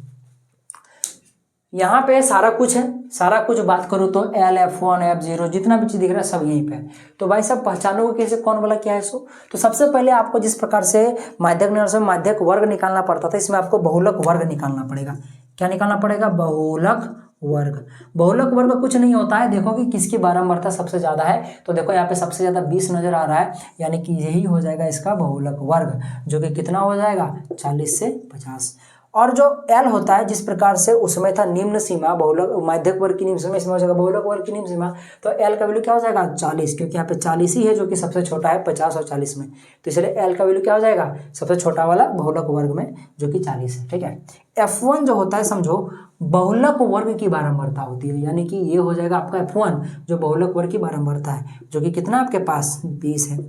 यहाँ पे सारा कुछ है, सारा कुछ बात करूँ तो L F1 F0 जितना भी चीज दिख रहा है सब यहीं पे है। तो भाई सब पहचानोगे कैसे कौन वाला क्या है सो, तो सबसे पहले आपको जिस प्रकार से माध्यक वर्ग निकालना पड़ता था, इसमें आपको बहुलक वर्ग निकालना पड़ेगा। क्या निकालना पड़ेगा, बहुलक वर्ग। बहुलक वर्ग कुछ नहीं होता है, देखो कि किसकी बारंबारता सबसे ज्यादा है, तो देखो यहाँ पे सबसे ज्यादा 20 नजर आ रहा है, यानी कि यही हो जाएगा इसका बहुलक वर्ग, जो कि कितना हो जाएगा 40 से 50। और जो L होता है जिस प्रकार से उसमें था निम्न सीमा बहुलक माध्यक वर्ग की निम्न सीमा, इसमें हो जाएगा बहुलक वर्ग की निम्न सीमा, तो L का वैल्यू क्या हो जाएगा 40, क्योंकि यहाँ पे 40 ही है जो कि सबसे छोटा है 50 और 40 में, तो इसलिए L का वैल्यू क्या हो जाएगा सबसे छोटा वाला बहुलक वर्ग में, जो कि 40 है, ठीक है। F1 जो होता है समझो बहुलक वर्ग की बारंबारता होती है, यानी कि ये हो जाएगा आपका F1 जो बहुलक वर्ग की बारंबारता है, जो कि कितना आपके पास 20 है,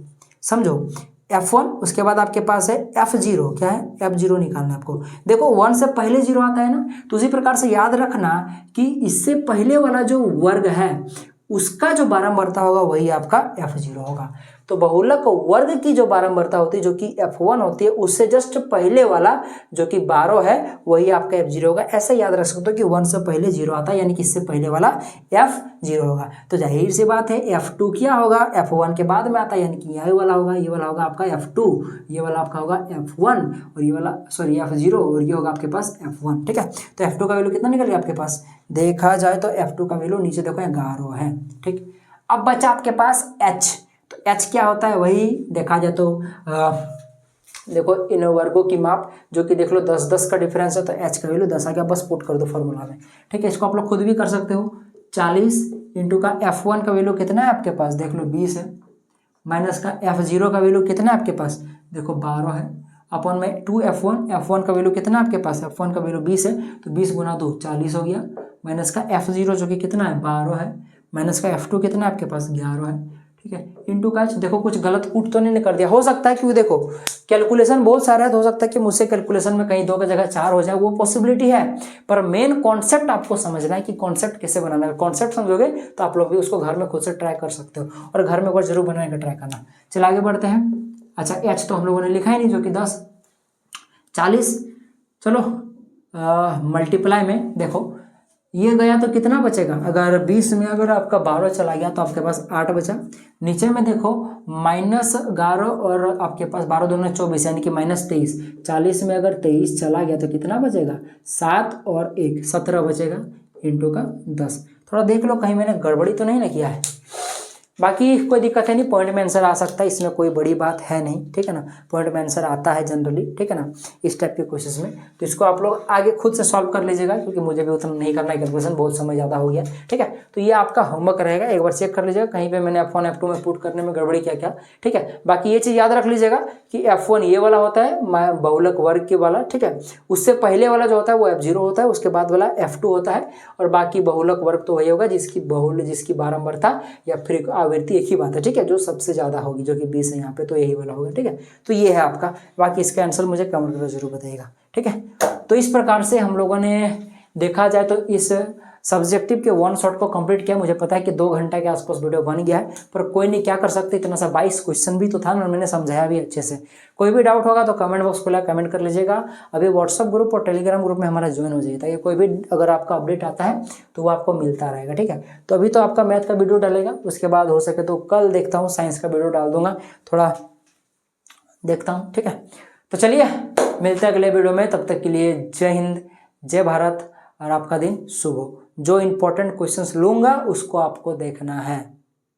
समझो F1। उसके बाद आपके पास है F0, क्या है F0 निकालना है आपको। देखो 1 से पहले 0 आता है ना, तो उसी प्रकार से याद रखना कि इससे पहले वाला जो वर्ग है उसका जो बारंबारता होगा वही आपका F0 होगा। तो बहुलक वर्ग की जो बारंबारता होती है जो कि F1 होती है, उससे जस्ट पहले वाला जो कि 12 है वही आपका F0 होगा। ऐसे याद रख सकते हो कि 1 से पहले 0 आता है, यानी कि इससे पहले वाला F0 होगा। तो जाहिर सी बात है F2 क्या होगा, F1 के बाद में आता है, यानी कि यही वाला होगा, ये वाला होगा आपका F2, ये वाला आपका होगा F1 और ये वाला F0 और ये होगा आपके पास F1, ठीक है। तो F2 का वैल्यू कितना निकल गया आपके पास, देखा जाए तो F2 का वैल्यू नीचे देखो 11 है, ठीक। अब बचा आपके पास H, तो H क्या होता है, वही देखा जाए तो देखो इन वर्गों की माप जो कि देख लो 10-10 का डिफरेंस है, तो H का वैल्यू 10 आ गया, बस पुट कर दो फॉर्मूला में, ठीक है। इसको आप लोग खुद भी कर सकते हो, 40 इंटू का F1 का वैल्यू कितना है आपके पास देख लो 20 है, माइनस का F0 का वैल्यू कितना है आपके पास, देखो 12 है, अपन में 2F1, F1 का वैल्यू कितना है आपके पास, F1 का वैल्यू 20 है, तो 20 गुना 2 40 हो गया, माइनस का F0 जो कि कितना है 12 है, माइनस का F2 कितना है आपके पास 11 है, ठीक है, इंटू का देखो कुछ गलत पुट तो नहीं कर दिया, हो सकता है क्योंकि देखो कैलकुलेशन बहुत सारा है, तो हो सकता है कि मुझसे कैलकुलेशन में कहीं 2 की जगह 4 हो जाए, वो पॉसिबिलिटी है, पर मेन कॉन्सेप्ट आपको समझना है कि कॉन्सेप्ट कैसे बनाना है। कॉन्सेप्ट समझोगे तो आप लोग भी उसको घर में खुद से ट्राई कर सकते हो, और घर में एक बार जरूर बनाने का ट्राई करना। चलिए आगे बढ़ते हैं। अच्छा एच तो हम लोगों ने लिखा ही नहीं, जो कि 10 40, चलो मल्टीप्लाई में देखो ये गया तो कितना बचेगा, अगर 20 में अगर आपका 12 चला गया तो आपके पास 8 बचा, नीचे में देखो -11 और आपके पास 12 दोनों 24 यानी कि -23, 40 में अगर 23 चला गया तो कितना बचेगा 7 और 1 17 बचेगा, इंटू का 10। थोड़ा देख लो कहीं मैंने गड़बड़ी तो नहीं ना किया है, बाकी कोई दिक्कत है नहीं, पॉइंट में आंसर आ सकता है, इसमें कोई बड़ी बात है नहीं, ठीक है ना, पॉइंट में आंसर आता है जनरली, ठीक है ना, इस टाइप के क्वेश्चंस में। तो इसको आप लोग आगे खुद से सॉल्व कर लीजिएगा, क्योंकि मुझे भी उतना नहीं करना है कैलकुलेशन, बहुत समय ज़्यादा हो गया, ठीक है। तो ये आपका होमवर्क रहेगा, एक बार चेक कर लीजिएगा कहीं पर मैंने F1 F2 में पुट करने में गड़बड़ी क्या क्या, ठीक है। बाकी ये चीज़ याद रख लीजिएगा कि F1 ये वाला होता है बहुलक वर्ग के वाला, ठीक है, उससे पहले वाला जो होता है वो F0 होता है, उसके बाद वाला F2 होता है, और बाकी बहुलक वर्ग तो वही होगा जिसकी बारंबारता या फिर आवृत्ति एक ही बात है, ठीक है, जो सबसे ज़्यादा होगी, जो कि 20 है यहाँ पे, तो यही वाला होगा, ठीक है। तो ये है आपका, बाकी इसका आंसर मुझे कमेंट करके जरूर बताइएगा, ठीक है। तो इस प्रकार से हम लोगों ने देखा जाए तो इस सब्जेक्टिव के 1 शॉट को कंप्लीट किया। मुझे पता है कि 2 घंटे के आसपास वीडियो बन गया है, पर कोई नहीं, क्या कर सकते, इतना सा 22 क्वेश्चन भी तो था ना, मैंने समझाया भी अच्छे से। कोई भी डाउट होगा तो कमेंट बॉक्स खुला, कमेंट कर लीजिएगा। अभी व्हाट्सअप ग्रुप और टेलीग्राम ग्रुप में हमारा ज्वाइन हो जाइए, ताकि कोई भी अगर आपका अपडेट आता है तो वो आपको मिलता रहेगा, ठीक है। तो अभी तो आपका मैथ का वीडियो डालेगा, उसके बाद हो सके तो कल देखता हूँ साइंस का वीडियो डाल दूंगा, थोड़ा देखता हूँ, ठीक है। तो चलिए मिलते हैं अगले वीडियो में, तब तक के लिए जय हिंद, जय भारत, और आपका दिन शुभ हो। जो इंपॉर्टेंट क्वेश्चंस लूंगा उसको आपको देखना है।